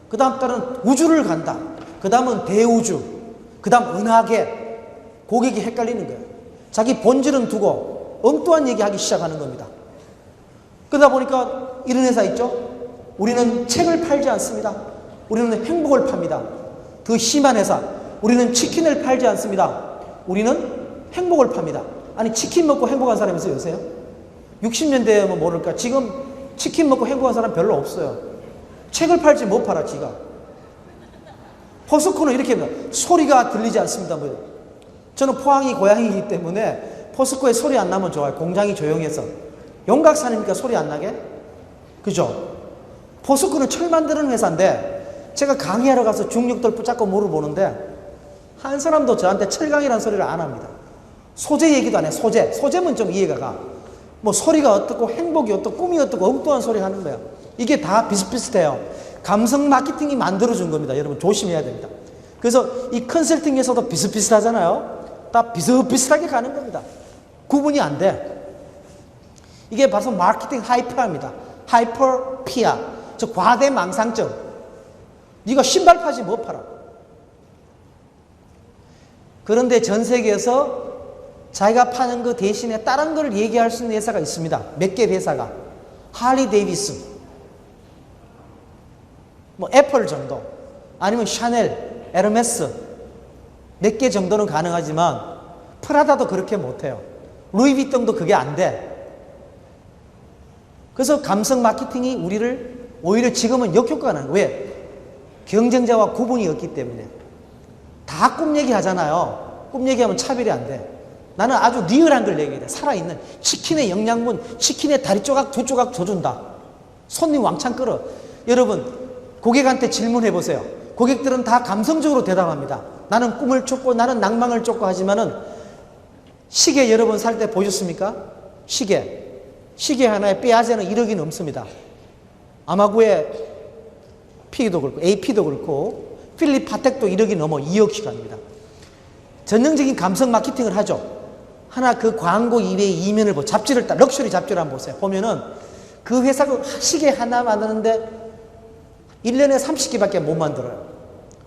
그 다음 달은 우주를 간다. 그 다음은 대우주. 그 다음 은하계. 고객이 헷갈리는 거예요. 자기 본질은 두고 엉뚱한 얘기하기 시작하는 겁니다. 그러다 보니까 이런 회사 있죠? 우리는 책을 팔지 않습니다. 우리는 행복을 팝니다. 더 심한 회사. 우리는 치킨을 팔지 않습니다. 우리는 행복을 팝니다. 아니 치킨 먹고 행복한 사람이 있어요 요새요? 60년대에 뭐 모를까? 지금 치킨 먹고 행복한 사람 별로 없어요. 책을 팔지 못 팔아 지가. 포스코는 이렇게 합니다. 소리가 들리지 않습니다. 뭐. 저는 포항이 고향이기 때문에 포스코에 소리 안 나면 좋아요. 공장이 조용해서. 용각산이니까 소리 안 나게? 그죠? 포스코는 철 만드는 회사인데 제가 강의하러 가서 중력들 붙잡고 물어보는데 한 사람도 저한테 철강이라는 소리를 안 합니다. 소재 얘기도 안 해. 소재면 좀 이해가 가. 뭐 소리가 어떻고 행복이 어떻고 꿈이 어떻고 엉뚱한 소리 하는 거야. 이게 다 비슷비슷해요. 감성 마케팅이 만들어준 겁니다. 여러분 조심해야 됩니다. 그래서 이 컨설팅에서도 비슷비슷하잖아요. 다 비슷비슷하게 가는 겁니다. 구분이 안 돼. 이게 바로 마케팅 하이퍼입니다. 하이퍼피아. 저 과대망상증. 네가 신발 파지 못 팔아. 그런데 전 세계에서 자기가 파는 그 대신에 다른 걸 얘기할 수 있는 회사가 있습니다. 몇 개 회사가. 할리 데이비슨, 뭐 애플 정도, 아니면 샤넬, 에르메스 몇 개 정도는 가능하지만 프라다도 그렇게 못해요. 루이비통도 그게 안 돼. 그래서 감성 마케팅이 우리를 오히려 지금은 역효과가 나는 거예요. 왜? 경쟁자와 구분이 없기 때문에. 다 꿈 얘기하잖아요. 꿈 얘기하면 차별이 안 돼. 나는 아주 리얼한 걸 얘기해. 살아있는 치킨의 영양분, 치킨의 다리 조각 두 조각 줘준다. 손님 왕창 끌어. 여러분, 고객한테 질문해 보세요. 고객들은 다 감성적으로 대답합니다. 나는 꿈을 쫓고 나는 낭만을 쫓고 하지만은 시계 여러분 살 때 보셨습니까? 시계 하나에 빼앗아는 1억이 넘습니다. 아마구의 P도 그렇고 AP도 그렇고 필립 파텍도 1억이 넘어 2억씩 합니다. 전형적인 감성 마케팅을 하죠. 하나 그 광고 이외에 이면을 잡지를 럭셔리 잡지를 한번 보세요. 보면은 그 회사가 시계 하나 만드는데 1년에 30개밖에 못 만들어요.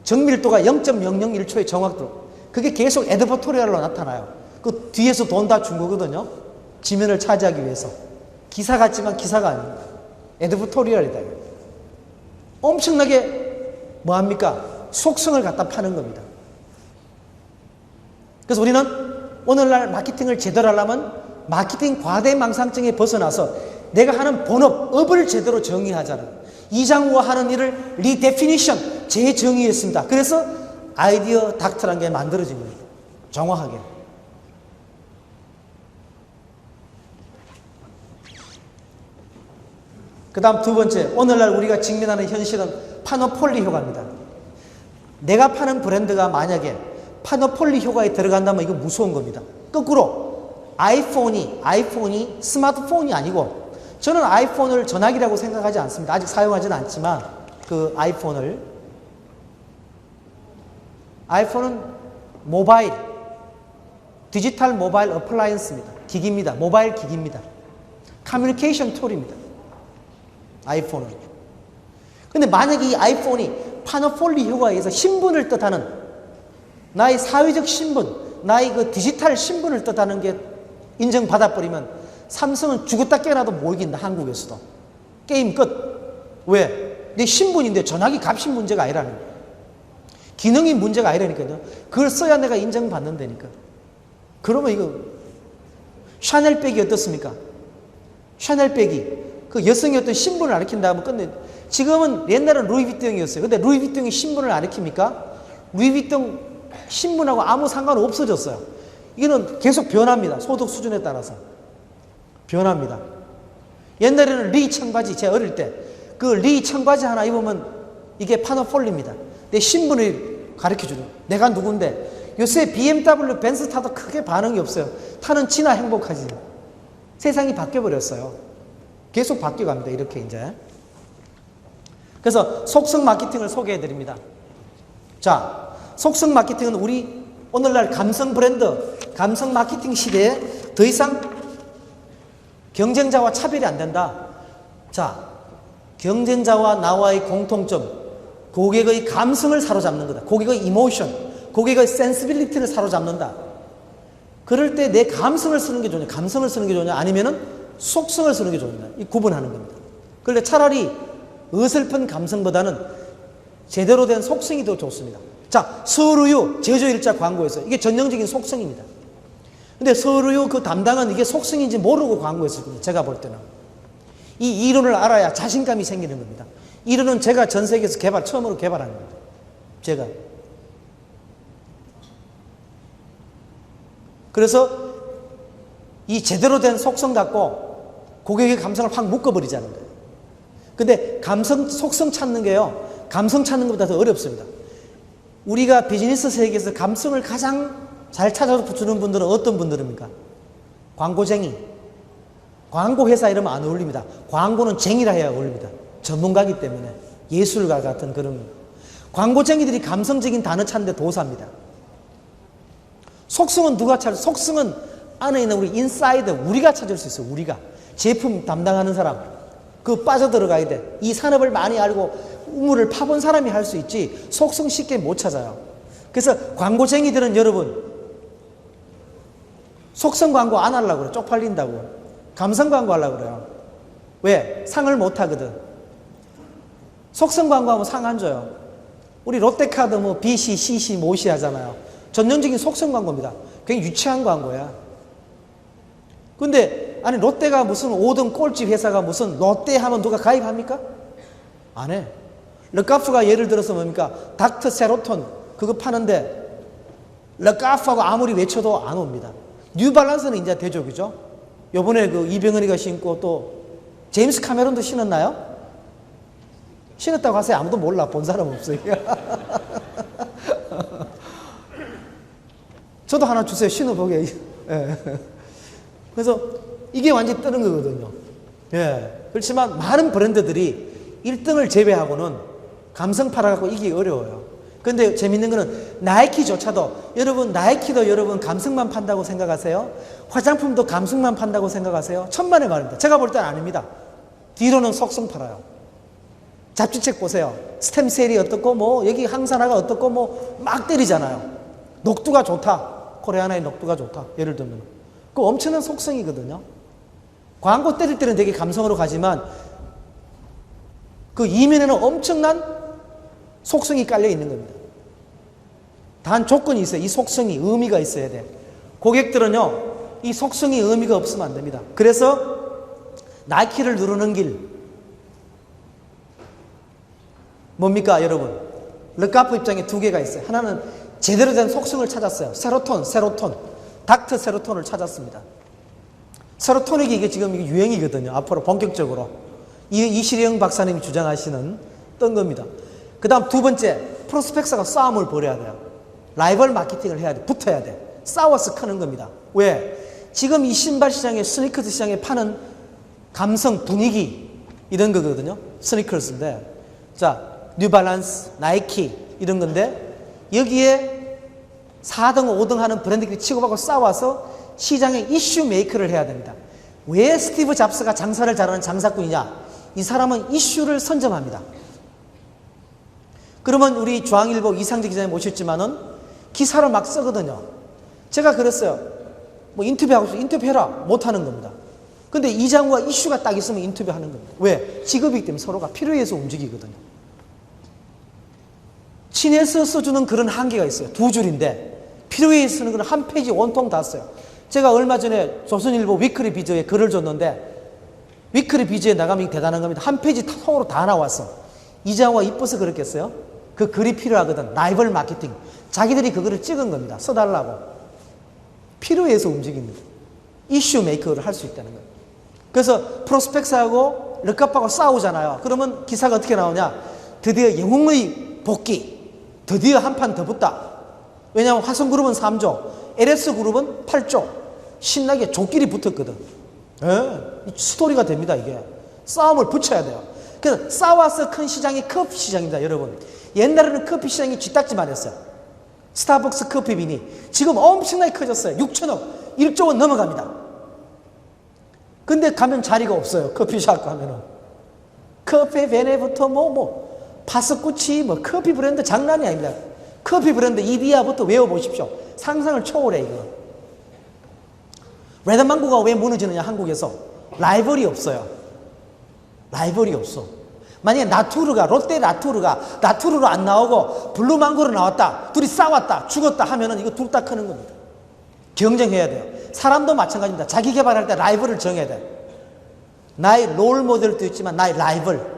정밀도가 0.001초의 정확도. 그게 계속 에드버토리얼로 나타나요. 그 뒤에서 돈 다 준 거거든요. 지면을 차지하기 위해서. 기사 같지만 기사가 아닙니다. 에드버토리얼이다. 엄청나게 뭐합니까? 속성을 갖다 파는 겁니다. 그래서 우리는 오늘날 마케팅을 제대로 하려면 마케팅 과대망상증에 벗어나서 내가 하는 본업, 업을 제대로 정의하자는 이장우가 하는 일을 리데피니션, 재정의했습니다. 그래서 아이디어 닥터라는 게 만들어진 거예요. 정확하게. 그 다음 두 번째, 오늘날 우리가 직면하는 현실은 파노폴리 효과입니다. 내가 파는 브랜드가 만약에 파노폴리 효과에 들어간다면 이거 무서운 겁니다. 거꾸로 아이폰이 스마트폰이 아니고, 저는 아이폰을 전화기라고 생각하지 않습니다. 아직 사용하지는 않지만 그 아이폰은 모바일, 디지털 모바일 어플라이언스입니다. 기기입니다. 모바일 기기입니다. 커뮤니케이션 툴입니다. 아이폰은. 근데 만약에 이 아이폰이 파노폴리 효과에 의해서 신분을 뜻하는, 나의 사회적 신분, 나의 그 디지털 신분을 뜻하는 게 인정받아버리면 삼성은 죽었다 깨어나도 못 이긴다. 한국에서도. 게임 끝. 왜? 내 신분인데 전화기 값이 문제가 아니라는 거예요. 기능이 문제가 아니라니까요. 그걸 써야 내가 인정받는다니까. 그러면 이거 샤넬백이 어떻습니까? 샤넬백이 그 여성의 어떤 신분을 가리킨다 하면 끝내. 지금은 옛날은 루이비통이었어요. 근데 루이비통이 신분을 가리킵니까? 루이비통 신분하고 아무 상관 없어졌어요. 이거는 계속 변합니다. 소득 수준에 따라서 변합니다. 옛날에는 리 청바지, 제가 어릴 때 그 리 청바지 하나 입으면 이게 파노폴리입니다. 내 신분을 가르쳐주는, 내가 누군데. 요새 BMW, 벤츠 타도 크게 반응이 없어요. 타는 지나 행복하지. 세상이 바뀌어버렸어요. 계속 바뀌어갑니다. 이렇게 이제. 그래서 속성 마케팅을 소개해드립니다. 자, 속성 마케팅은 우리 오늘날 감성 브랜드, 감성 마케팅 시대에 더 이상 경쟁자와 차별이 안 된다. 자, 경쟁자와 나와의 공통점, 고객의 감성을 사로잡는 거다. 고객의 이모션, 고객의 센시빌리티를 사로잡는다. 그럴 때 내 감성을 쓰는 게 좋냐, 감성을 쓰는 게 좋냐, 아니면은 속성을 쓰는 게 좋냐, 이 구분하는 겁니다. 그런데 차라리 어설픈 감성보다는 제대로 된 속성이 더 좋습니다. 자, 서울우유 제조일자 광고에서 이게 전형적인 속성입니다. 근데 서울우유 그 담당은 이게 속성인지 모르고 광고했을 겁니다. 제가 볼 때는. 이 이론을 알아야 자신감이 생기는 겁니다. 이론은 제가 전 세계에서 처음으로 개발한 겁니다. 제가. 그래서 이 제대로 된 속성 갖고 고객의 감성을 확 묶어버리자는 거예요. 근데 속성 찾는 게요, 감성 찾는 것보다 더 어렵습니다. 우리가 비즈니스 세계에서 감성을 가장 잘 찾아주는 분들은 어떤 분들입니까? 광고쟁이. 광고 회사 이러면 안 어울립니다. 광고는 쟁이라 해야 어울립니다. 전문가이기 때문에. 예술가 같은 그런. 광고쟁이들이 감성적인 단어 찾는데 도사입니다. 속성은 누가 찾을? 속성은 안에 있는 우리 인사이드, 우리가 찾을 수 있어요. 우리가. 제품 담당하는 사람. 그 빠져들어가야 돼. 이 산업을 많이 알고 우물을 파본 사람이 할 수 있지 속성 쉽게 못 찾아요. 그래서 광고쟁이들은 여러분 속성 광고 안 하려고 그래요. 쪽팔린다고. 감성 광고 하려고 그래요. 왜? 상을 못 하거든. 속성 광고 하면 상 안 줘요. 우리 롯데카드 뭐 BC, CC, 모시 하잖아요. 전형적인 속성 광고입니다. 굉장히 유치한 광고야. 근데 아니 롯데가 무슨 5등 꼴찌 회사가 무슨 롯데 하면 누가 가입합니까? 안 해. 르카프가 예를 들어서 뭡니까? 닥터 세로톤 그거 파는데 르카프하고 아무리 외쳐도 안 옵니다. 뉴발란스는 이제 되죠, 그죠? 요번에 그 이병헌이가 신고 또 제임스 카메론도 신었나요? 신었다고 하세요. 아무도 몰라. 본 사람 없어요. 저도 하나 주세요. 신어보게. 예. 그래서 이게 완전히 뜨는 거거든요. 예. 그렇지만 많은 브랜드들이 1등을 제외하고는 감성 팔아갖고 이기기 어려워요. 근데 재밌는 거는 나이키조차도 여러분 나이키도 여러분 감성만 판다고 생각하세요? 화장품도 감성만 판다고 생각하세요? 천만의 말입니다. 제가 볼 때는 아닙니다. 뒤로는 속성 팔아요. 잡지책 보세요. 스템셀이 어떻고 뭐 여기 항산화가 어떻고 뭐 막 때리잖아요. 녹두가 좋다. 코레아나의 녹두가 좋다. 예를 들면 그 엄청난 속성이거든요. 광고 때릴 때는 되게 감성으로 가지만 그 이면에는 엄청난 속성이 깔려 있는 겁니다. 단 조건이 있어요. 이 속성이 의미가 있어야 돼. 고객들은요, 이 속성이 의미가 없으면 안 됩니다. 그래서 나이키를 누르는 길 뭡니까, 여러분? 르카프 입장에 두 개가 있어요. 하나는 제대로 된 속성을 찾았어요. 세로톤, 닥터 세로톤을 찾았습니다. 세로토닉이 이게 지금 유행이거든요. 앞으로 본격적으로 이시령 박사님이 주장하시는 떤 겁니다. 그 다음 두 번째, 프로스펙스가 싸움을 벌여야 돼요. 라이벌 마케팅을 해야 돼. 붙어야 돼. 싸워서 크는 겁니다. 왜? 지금 이 신발 시장에 스니커즈 시장에 파는 감성, 분위기 이런 거거든요. 스니커즈인데 자, 뉴발란스, 나이키 이런 건데 여기에 4등, 5등 하는 브랜드들이 치고받고 싸워서 시장에 이슈 메이커를 해야 됩니다. 왜 스티브 잡스가 장사를 잘하는 장사꾼이냐? 이 사람은 이슈를 선점합니다. 그러면 우리 중앙일보 이상재 기자님 모셨지만은 기사를 막 쓰거든요. 제가 그랬어요. 뭐 인터뷰하고 싶어 인터뷰해라. 못하는 겁니다. 근데 이장우가 이슈가 딱 있으면 인터뷰하는 겁니다. 왜? 직업이기 때문에 서로가 필요해서 움직이거든요. 친해서 써주는 그런 한계가 있어요. 두 줄인데 필요해 쓰는 건 한 페이지 원통 다 써요. 제가 얼마 전에 조선일보 위클리 비저에 글을 줬는데 위클리 비저에 나가면 대단한 겁니다. 한 페이지 통으로 다 나왔어. 이장우가 이뻐서 그렇겠어요? 그 글이 필요하거든. 라이벌 마케팅. 자기들이 그거를 찍은 겁니다. 써달라고. 필요해서 움직입니다. 이슈 메이커를 할 수 있다는 거예요. 그래서 프로스펙스하고 르카프하고 싸우잖아요. 그러면 기사가 어떻게 나오냐? 드디어 영웅의 복귀. 드디어 한 판 더 붙다. 왜냐하면 화성그룹은 3조, LS그룹은 8조. 신나게 조끼리 붙었거든. 예, 스토리가 됩니다, 이게. 싸움을 붙여야 돼요. 그래서 싸워서 큰 시장이 커피 시장입니다, 여러분. 옛날에는 커피 시장이 쥐딱지만 했어요. 스타벅스 커피빈이. 지금 엄청나게 커졌어요. 6천억, 1조 원 넘어갑니다. 근데 가면 자리가 없어요, 커피숍 가면은. 커피 베네부터 파스쿠치, 커피 브랜드 장난이 아닙니다. 커피 브랜드 이디야부터 외워보십시오. 상상을 초월해, 이거. 레드망고가 왜 무너지느냐, 한국에서. 라이벌이 없어요. 라이벌이 없어. 만약에 롯데 나투르가 나투르로 안 나오고 블루망고로 나왔다. 둘이 싸웠다. 죽었다 하면은 이거 둘 다 크는 겁니다. 경쟁해야 돼요. 사람도 마찬가지입니다. 자기 개발할 때 라이벌을 정해야 돼요. 나의 롤 모델도 있지만 나의 라이벌.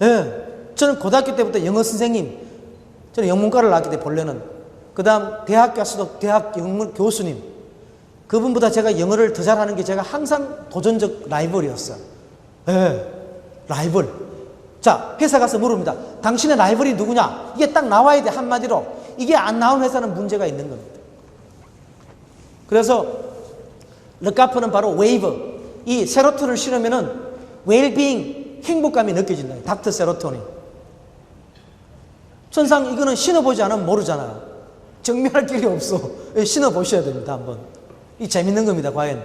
예. 저는 고등학교 때부터 영어 선생님, 저는 영문과를 나왔기 때문에 본래는. 그 다음 대학 가서도 대학 영문 교수님. 그분보다 제가 영어를 더 잘하는 게 제가 항상 도전적 라이벌이었어요. 예. 라이벌. 자, 회사 가서 물어봅니다. 당신의 라이벌이 누구냐? 이게 딱 나와야 돼, 한마디로. 이게 안 나온 회사는 문제가 있는 겁니다. 그래서 르카프는 바로 웨이브. 이 세로토닌을 실으면은 웰빙, 행복감이 느껴진다. 닥터 세로토닌. 천상 이거는 신어보지 않으면 모르잖아요. 증명할 길이 없어. 신어보셔야 됩니다, 한번. 이 재밌는 겁니다, 과연.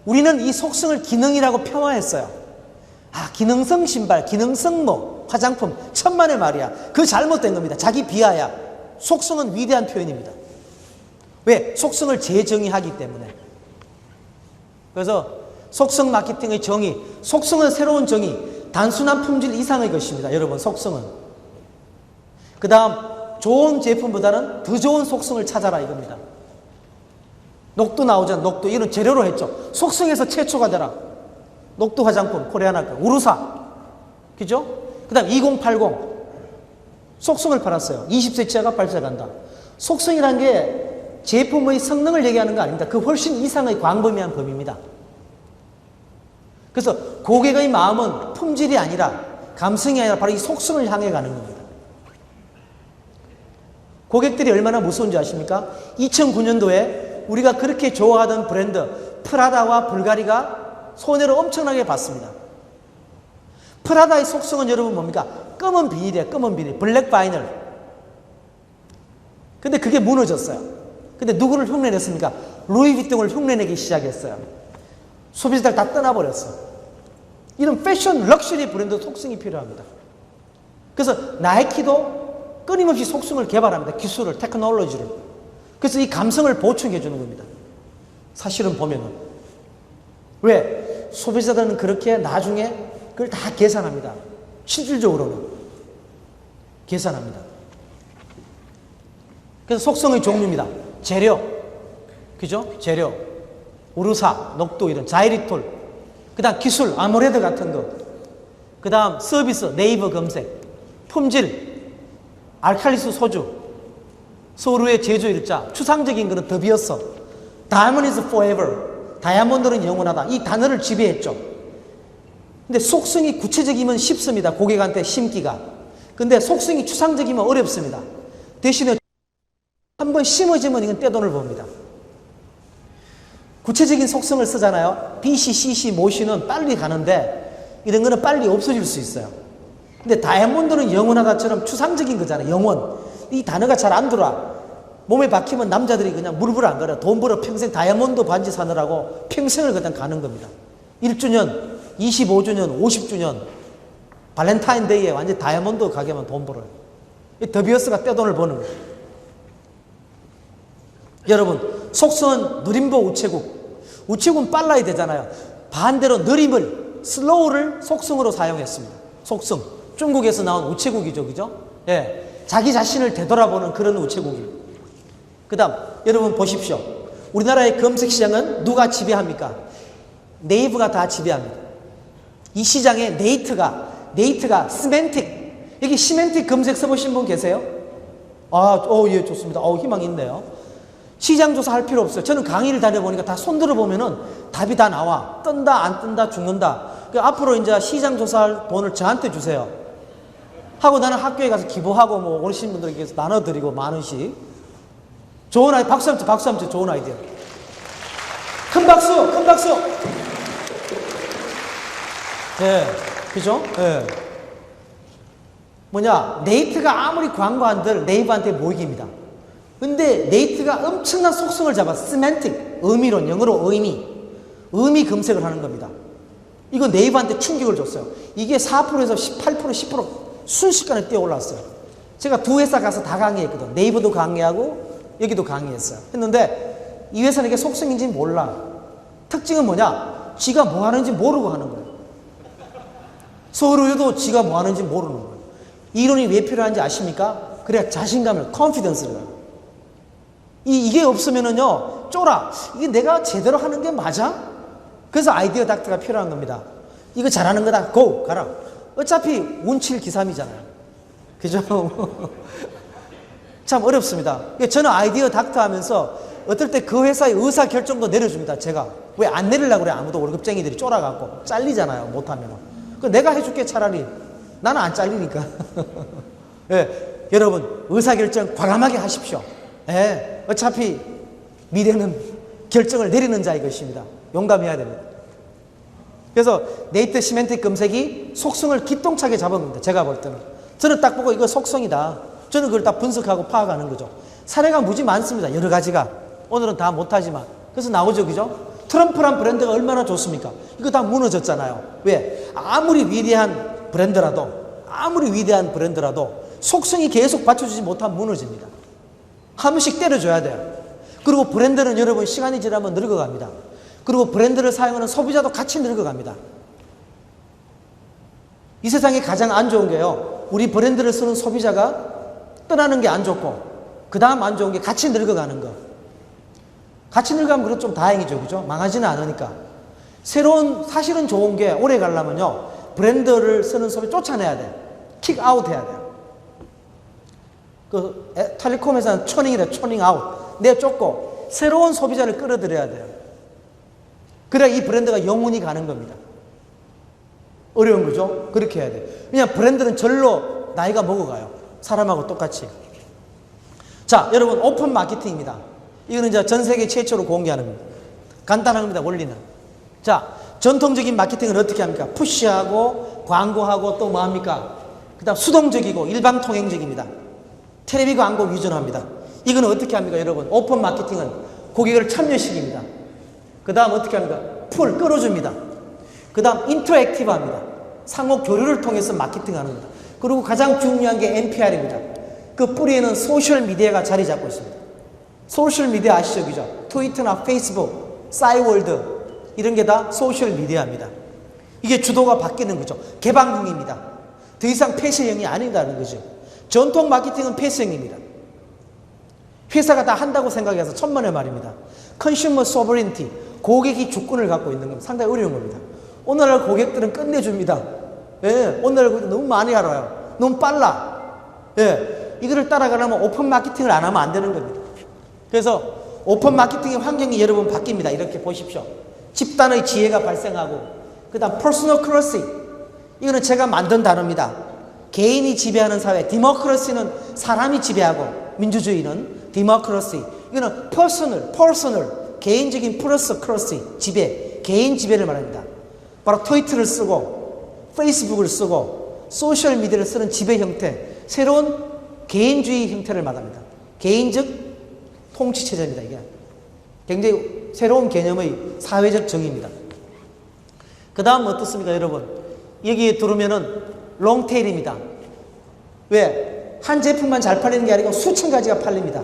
우리는 이 속성을 기능이라고 폄하했어요. 아, 기능성 신발, 기능성 화장품, 천만의 말이야. 그거 잘못된 겁니다. 자기 비하야. 속성은 위대한 표현입니다. 왜? 속성을 재정의하기 때문에. 그래서 속성 마케팅의 정의, 속성은 새로운 정의, 단순한 품질 이상의 것입니다. 여러분, 속성은. 그 다음, 좋은 제품보다는 더 좋은 속성을 찾아라 이겁니다. 녹두 나오잖아, 녹두. 이런 재료로 했죠. 속성에서 최초가 되라. 녹두 화장품, 코레아나, 우루사. 그죠? 그 다음 2080 속성을 팔았어요. 20세 치아가 발작한다. 속성이란 게 제품의 성능을 얘기하는 거 아닙니다. 그 훨씬 이상의 광범위한 범위입니다. 그래서 고객의 마음은 품질이 아니라 감성이 아니라 바로 이 속성을 향해 가는 겁니다. 고객들이 얼마나 무서운지 아십니까? 2009년도에 우리가 그렇게 좋아하던 브랜드 프라다와 불가리가 손해를 엄청나게 봤습니다. 프라다의 속성은 여러분 뭡니까? 검은 비닐이에요. 검은 비닐. 블랙 바이널. 근데 그게 무너졌어요. 근데 누구를 흉내냈습니까? 루이비통을 흉내내기 시작했어요. 소비자들 다 떠나버렸어. 이런 패션 럭셔리 브랜드 속성이 필요합니다. 그래서 나이키도 끊임없이 속성을 개발합니다. 기술을, 테크놀로지를. 그래서 이 감성을 보충해 주는 겁니다. 사실은 보면은. 왜? 소비자들은 그렇게 나중에 그걸 다 계산합니다. 실질적으로는. 계산합니다. 그래서 속성의 종류입니다. 재료. 그죠? 재료. 우르사, 녹두 이런 자이리톨. 그 다음 기술, 아모레드 같은 거. 그 다음 서비스, 네이버 검색. 품질, 알칼리수 소주. 서울의 제조일자. 추상적인 거는 더비었어. Diamond is forever. 다이아몬드는 영원하다. 이 단어를 지배했죠. 근데 속성이 구체적이면 쉽습니다. 고객한테 심기가. 근데 속성이 추상적이면 어렵습니다. 대신에 한번 심어지면 이건 떼돈을 봅니다. 구체적인 속성을 쓰잖아요. BC, CC, 모시는 빨리 가는데 이런 거는 빨리 없어질 수 있어요. 근데 다이아몬드는 영원하다처럼 추상적인 거잖아요. 영원. 이 단어가 잘 안 들어와. 몸에 박히면 남자들이 그냥 무릎을 안 가려. 돈 벌어 평생 다이아몬드 반지 사느라고 평생을 그냥 가는 겁니다. 1주년, 25주년, 50주년 발렌타인데이에 완전 다이아몬드 가게만 돈 벌어요. 이 더비어스가 떼돈을 버는 거예요. 여러분, 속성은 누림보 우체국. 우체국은 빨라야 되잖아요. 반대로 느림을, 슬로우를 속성으로 사용했습니다. 속성. 중국에서 나온 우체국이죠. 그죠? 예. 자기 자신을 되돌아보는 그런 우체국이에요. 그 다음, 여러분 보십시오. 우리나라의 검색 시장은 누가 지배합니까? 네이버가 다 지배합니다. 이 시장에 네이트가 시멘틱. 여기 시멘틱 검색 써보신 분 계세요? 예, 좋습니다. 희망 있네요. 시장 조사 할 필요 없어요. 저는 강의를 다녀보니까 다 손들어 보면은 답이 다 나와. 뜬다, 안 뜬다, 죽는다. 앞으로 이제 시장 조사할 돈을 저한테 주세요. 하고 나는 학교에 가서 기부하고 뭐 오신 분들에게 나눠드리고 만 원씩. 좋은 아이디어. 박수 한번 쳐. 좋은 아이디어. 큰 박수. 예, 그죠? 예. 네이트가 아무리 광고한들 네이버한테 모이기입니다. 근데 네이트가 엄청난 속성을 잡아서 시멘틱, 의미론, 영어로 의미 검색을 하는 겁니다. 이거 네이버한테 충격을 줬어요. 이게 4%에서 18%, 10% 순식간에 뛰어 올랐어요. 제가 두 회사 가서 다 강의했거든. 네이버도 강의하고 여기도 강의했어요. 했는데 이 회사는 이게 속성인지 몰라. 특징은 뭐냐? 지가 뭐 하는지 모르고 하는 거예요. 서울의료도 지가 뭐 하는지 모르는 거예요. 이론이 왜 필요한지 아십니까? 그래야 자신감을, 컨피던스를 가요. 이게 없으면은요, 쫄아. 이게 내가 제대로 하는 게 맞아? 그래서 아이디어 닥터가 필요한 겁니다. 이거 잘하는 거다. 고! 가라. 어차피 운칠 기삼이잖아요. 그죠? 참 어렵습니다. 저는 아이디어 닥터 하면서 어떨 때 그 회사의 의사 결정도 내려줍니다. 제가. 왜 안 내리려고 그래? 아무도 월급쟁이들이 쫄아갖고. 잘리잖아요. 못하면. 내가 해줄게 차라리. 나는 안 잘리니까. 예, 여러분, 의사결정 과감하게 하십시오. 예, 어차피 미래는 결정을 내리는 자의 것입니다. 용감해야 됩니다. 그래서 네이트 시멘틱 검색이 속성을 기똥차게 잡은 겁니다. 제가 볼 때는. 저는 딱 보고 이거 속성이다. 저는 그걸 다 분석하고 파악하는 거죠. 사례가 무지 많습니다. 여러 가지가. 오늘은 다 못하지만. 그래서 나오죠. 그죠? 트럼프란 브랜드가 얼마나 좋습니까? 이거 다 무너졌잖아요. 왜? 아무리 위대한 브랜드라도 속성이 계속 받쳐주지 못하면 무너집니다. 한 번씩 때려줘야 돼요. 그리고 브랜드는 여러분 시간이 지나면 늙어갑니다. 그리고 브랜드를 사용하는 소비자도 같이 늙어갑니다. 이 세상에 가장 안 좋은 게요. 우리 브랜드를 쓰는 소비자가 떠나는 게 안 좋고 그 다음 안 좋은 게 같이 늙어가는 거. 같이 늙어가면 그래도 좀 다행이죠. 그죠? 망하지는 않으니까. 사실은 좋은 게 오래 가려면요. 브랜드를 쓰는 소비 쫓아내야 돼. 킥 아웃 해야 돼요. 텔레콤 회사는 초닝이래, 초닝 아웃. 내쫓고 새로운 소비자를 끌어들여야 돼요. 그래야 이 브랜드가 영원히 가는 겁니다. 어려운 거죠? 그렇게 해야 돼요. 왜냐하면 브랜드는 절로 나이가 먹어가요. 사람하고 똑같이. 자, 여러분, 오픈 마케팅입니다. 이거는 이제 전 세계 최초로 공개하는 겁니다. 간단한 겁니다, 원리는. 자, 전통적인 마케팅은 어떻게 합니까? 푸시하고, 광고하고, 또 뭐 합니까? 그 다음 수동적이고 일방통행적입니다. 텔레비 광고 위주합니다. 이거는 어떻게 합니까, 여러분? 오픈 마케팅은 고객을 참여시킵니다. 그 다음 어떻게 합니까? 끌어줍니다. 그 다음 인터랙티브 합니다. 상호 교류를 통해서 마케팅하는 겁니다. 그리고 가장 중요한 게 NPR입니다. 그 뿌리에는 소셜미디어가 자리 잡고 있습니다. 소셜미디어 아시죠? 그죠? 트위터나 페이스북, 싸이월드 이런 게 다 소셜미디어입니다. 이게 주도가 바뀌는 거죠. 개방형입니다. 더 이상 폐쇄형이 아니다는 거죠. 전통 마케팅은 폐쇄형입니다. 회사가 다 한다고 생각해서 천만의 말입니다. 컨슈머 소버린티, 고객이 주권을 갖고 있는 겁니다. 상당히 어려운 겁니다. 오늘날 고객들은 끝내줍니다. 예, 오늘날 고객들 너무 많이 알아요. 너무 빨라. 예, 이거를 따라가려면 오픈 마케팅을 안 하면 안 되는 겁니다. 그래서 오픈 마케팅의 환경이 여러분 바뀝니다. 이렇게 보십시오. 집단의 지혜가 발생하고, 그 다음 퍼스널 크러시, 이거는 제가 만든 단어입니다. 개인이 지배하는 사회, 디모크러시는 사람이 지배하고, 민주주의는 디모크러시, 이거는 퍼스널, 개인적인 플러스 크러시, 지배, 개인 지배를 말합니다. 바로 트위터를 쓰고 페이스북을 쓰고 소셜미디어를 쓰는 지배 형태, 새로운 개인주의 형태를 말합니다. 개인적 통치체제입니다. 이게 굉장히 새로운 개념의 사회적 정의입니다. 그 다음 어떻습니까, 여러분? 여기에 들어오면은 롱테일입니다. 왜? 한 제품만 잘 팔리는 게 아니고 수천 가지가 팔립니다.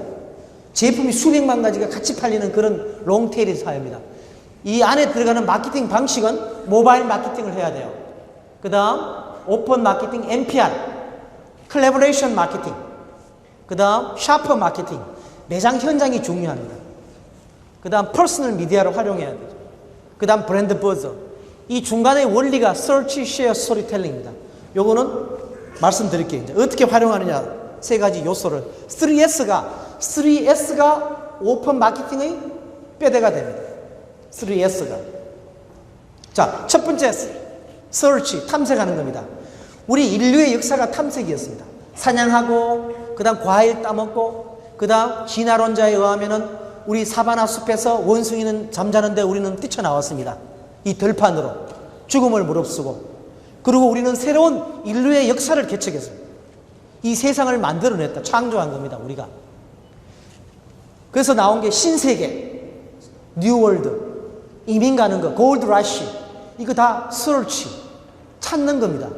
제품이 수백만 가지가 같이 팔리는 그런 롱테일의 사회입니다. 이 안에 들어가는 마케팅 방식은 모바일 마케팅을 해야 돼요. 그 다음 오픈 마케팅, NPR, 콜라보레이션 마케팅, 그 다음 샤퍼 마케팅, 매장 현장이 중요합니다. 그 다음 퍼스널 미디어를 활용해야 되죠. 그 다음 브랜드 버즈. 이 중간의 원리가 Search, Share, Storytelling입니다. 요거는 말씀드릴게요. 이제 어떻게 활용하느냐, 세 가지 요소를. 3S가 오픈 마케팅의 뼈대가 됩니다. 3S가. 자, 첫 번째 Search, 탐색하는 겁니다. 우리 인류의 역사가 탐색이었습니다. 사냥하고, 그 다음 과일 따먹고, 그 다음 진화론자에 의하면은 우리 사바나 숲에서 원숭이는 잠자는데 우리는 뛰쳐나왔습니다. 이 들판으로 죽음을 무릅쓰고, 그리고 우리는 새로운 인류의 역사를 개척했습니다. 이 세상을 만들어냈다, 창조한 겁니다, 우리가. 그래서 나온 게 신세계, 뉴월드, 이민 가는 거, 골드 러시, 이거 다 서치, 찾는 겁니다.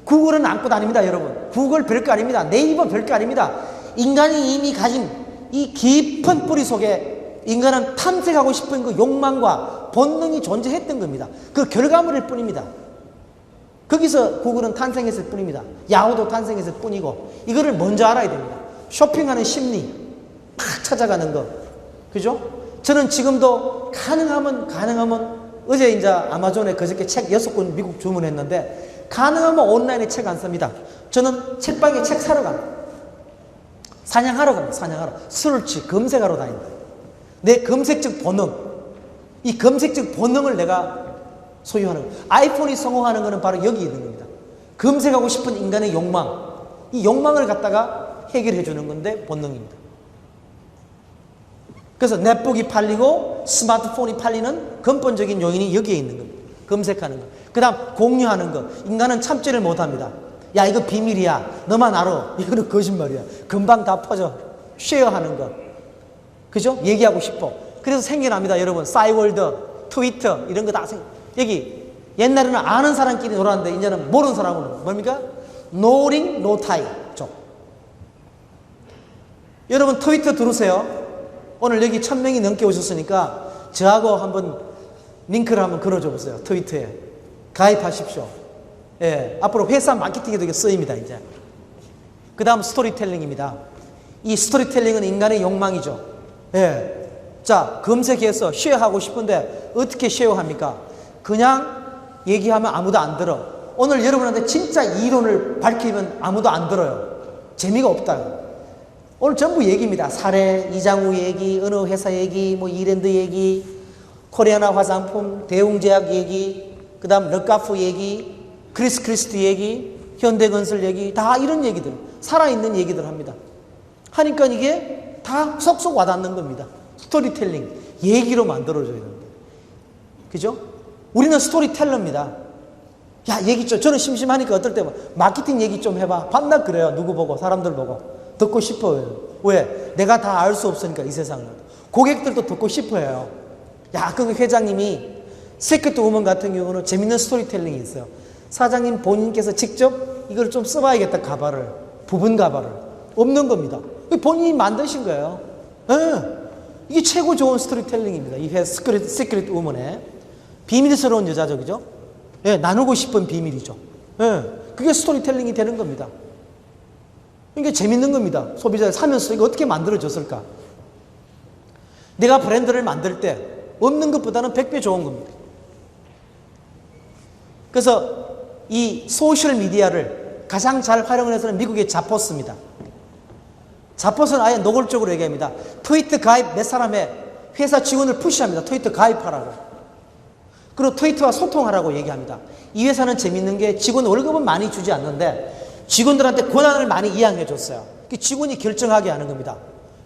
구글은 안고 다닙니다, 여러분. 구글 별거 아닙니다. 네이버 별거 아닙니다. 인간이 이미 가진 이 깊은 뿌리 속에 인간은 탐색하고 싶은 그 욕망과 본능이 존재했던 겁니다. 그 결과물일 뿐입니다. 거기서 구글은 탄생했을 뿐입니다. 야후도 탄생했을 뿐이고, 이거를 먼저 알아야 됩니다. 쇼핑하는 심리, 막 찾아가는 거. 그죠? 저는 지금도 가능하면 어제 이제 아마존에 그저께 책 6권 미국 주문했는데, 가능하면 온라인에 책 안 삽니다. 저는 책방에 책 사러 갑니다. 사냥하러 갑니다. 사냥하러. 서치, 검색하러 다닙니다. 내 검색적 본능, 이 검색적 본능을 내가 소유하는 거예요. 아이폰이 성공하는 것은 바로 여기 있는 겁니다. 검색하고 싶은 인간의 욕망, 이 욕망을 갖다가 해결해 주는 건데 본능입니다. 그래서 넷북이 팔리고 스마트폰이 팔리는 근본적인 요인이 여기에 있는 겁니다. 검색하는 거. 그 다음 공유하는 거. 인간은 참지를 못합니다. 야, 이거 비밀이야, 너만 알아. 이거는 거짓말이야. 금방 다 퍼져. 쉐어하는 거. 그죠? 얘기하고 싶어. 그래서 생겨납니다, 여러분. 싸이월드, 트위터 이런 거 다 여기 옛날에는 아는 사람끼리 놀았는데 이제는 모르는 사람은 뭡니까? No ring, no tie 쪽. 여러분 트위터 들으세요. 오늘 여기 1000명이 넘게 오셨으니까 저하고 한번 링크를 한번 걸어줘 보세요. 트위터에 가입하십시오. 예, 앞으로 회사 마케팅에도 이게 쓰입니다. 이제 그 다음 스토리텔링입니다. 이 스토리텔링은 인간의 욕망이죠. 예. 자, 검색해서 쉐어하고 싶은데 어떻게 쉐어합니까? 그냥 얘기하면 아무도 안 들어. 오늘 여러분한테 진짜 이론을 밝히면 아무도 안 들어요. 재미가 없다. 오늘 전부 얘기입니다. 사례, 이장우 얘기, 어느 회사 얘기, 뭐 이랜드 얘기, 코리아나 화장품, 대웅제약 얘기, 그 다음 르카프 얘기, 크리스트 얘기, 현대건설 얘기, 다 이런 얘기들, 살아있는 얘기들 합니다. 하니까 이게 다 쏙쏙 와닿는 겁니다. 스토리텔링, 얘기로 만들어줘야 됩니다. 그죠? 우리는 스토리텔러입니다. 야, 얘기 좀, 저는 심심하니까 어떨 때 마케팅 얘기 좀 해봐. 밤낮 그래요. 누구 보고, 사람들 보고. 듣고 싶어요. 왜? 내가 다 알 수 없으니까, 이 세상을. 고객들도 듣고 싶어요. 야, 그 회장님이 시크릿 우먼 같은 경우는 재밌는 스토리텔링이 있어요. 사장님 본인께서 직접 이걸 좀 써봐야겠다, 가발을. 부분 가발을. 없는 겁니다. 본인이 만드신 거예요. 예. 이게 최고 좋은 스토리텔링입니다. 이 시크릿 우먼의. 비밀스러운 여자죠, 그죠? 예, 나누고 싶은 비밀이죠. 예, 그게 스토리텔링이 되는 겁니다. 이게 재밌는 겁니다. 소비자가 사면서 이거 어떻게 만들어졌을까? 내가 브랜드를 만들 때 없는 것보다는 100배 좋은 겁니다. 그래서 이 소셜미디어를 가장 잘 활용을 해서는 미국의 자포스입니다. 자포스는 아예 노골적으로 얘기합니다. 트위터 가입 몇 사람의 회사 직원을 푸시합니다. 트위터 가입하라고. 그리고 트위터와 소통하라고 얘기합니다. 이 회사는 재밌는 게 직원 월급은 많이 주지 않는데 직원들한테 권한을 많이 이양해 줬어요. 직원이 결정하게 하는 겁니다.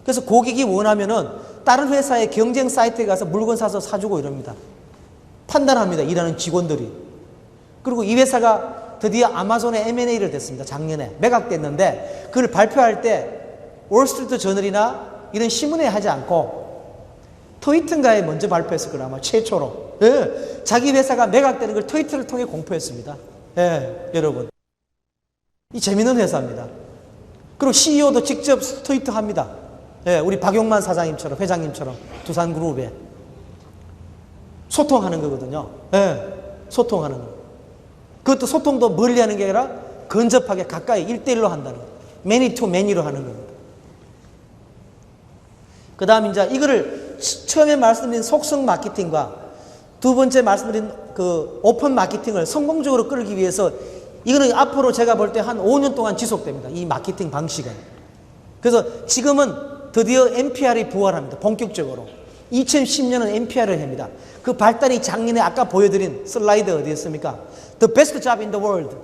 그래서 고객이 원하면은 다른 회사의 경쟁 사이트에 가서 물건 사서 사주고 이럽니다. 판단합니다. 일하는 직원들이. 그리고 이 회사가 드디어 아마존에 M&A를 됐습니다. 작년에 매각됐는데 그걸 발표할 때 월스트리트 저널이나 이런 신문에 하지 않고 트위터인가에 먼저 발표했을 거라 아마 최초로. 예, 자기 회사가 매각되는 걸 트위터를 통해 공표했습니다. 예, 여러분. 이 재밌는 회사입니다. 그리고 CEO도 직접 트위터 합니다. 예, 우리 박용만 사장님처럼, 회장님처럼 두산그룹에 소통하는 거거든요. 예, 소통하는 거. 그것도 소통도 멀리 하는 게 아니라 근접하게 가까이 1대1로 한다는 거예요. 매니 투 매니로 하는 겁니다. 그 다음 이제 이거를 처음에 말씀드린 속성 마케팅과 두 번째 말씀드린 그 오픈 마케팅을 성공적으로 끌기 위해서 이거는 앞으로 제가 볼 때 한 5년 동안 지속됩니다. 이 마케팅 방식은. 그래서 지금은 드디어 NPR이 부활합니다. 본격적으로. 2010년은 NPR을 합니다. 그 발달이 작년에 아까 보여드린 슬라이드 어디였습니까? The best job in the world.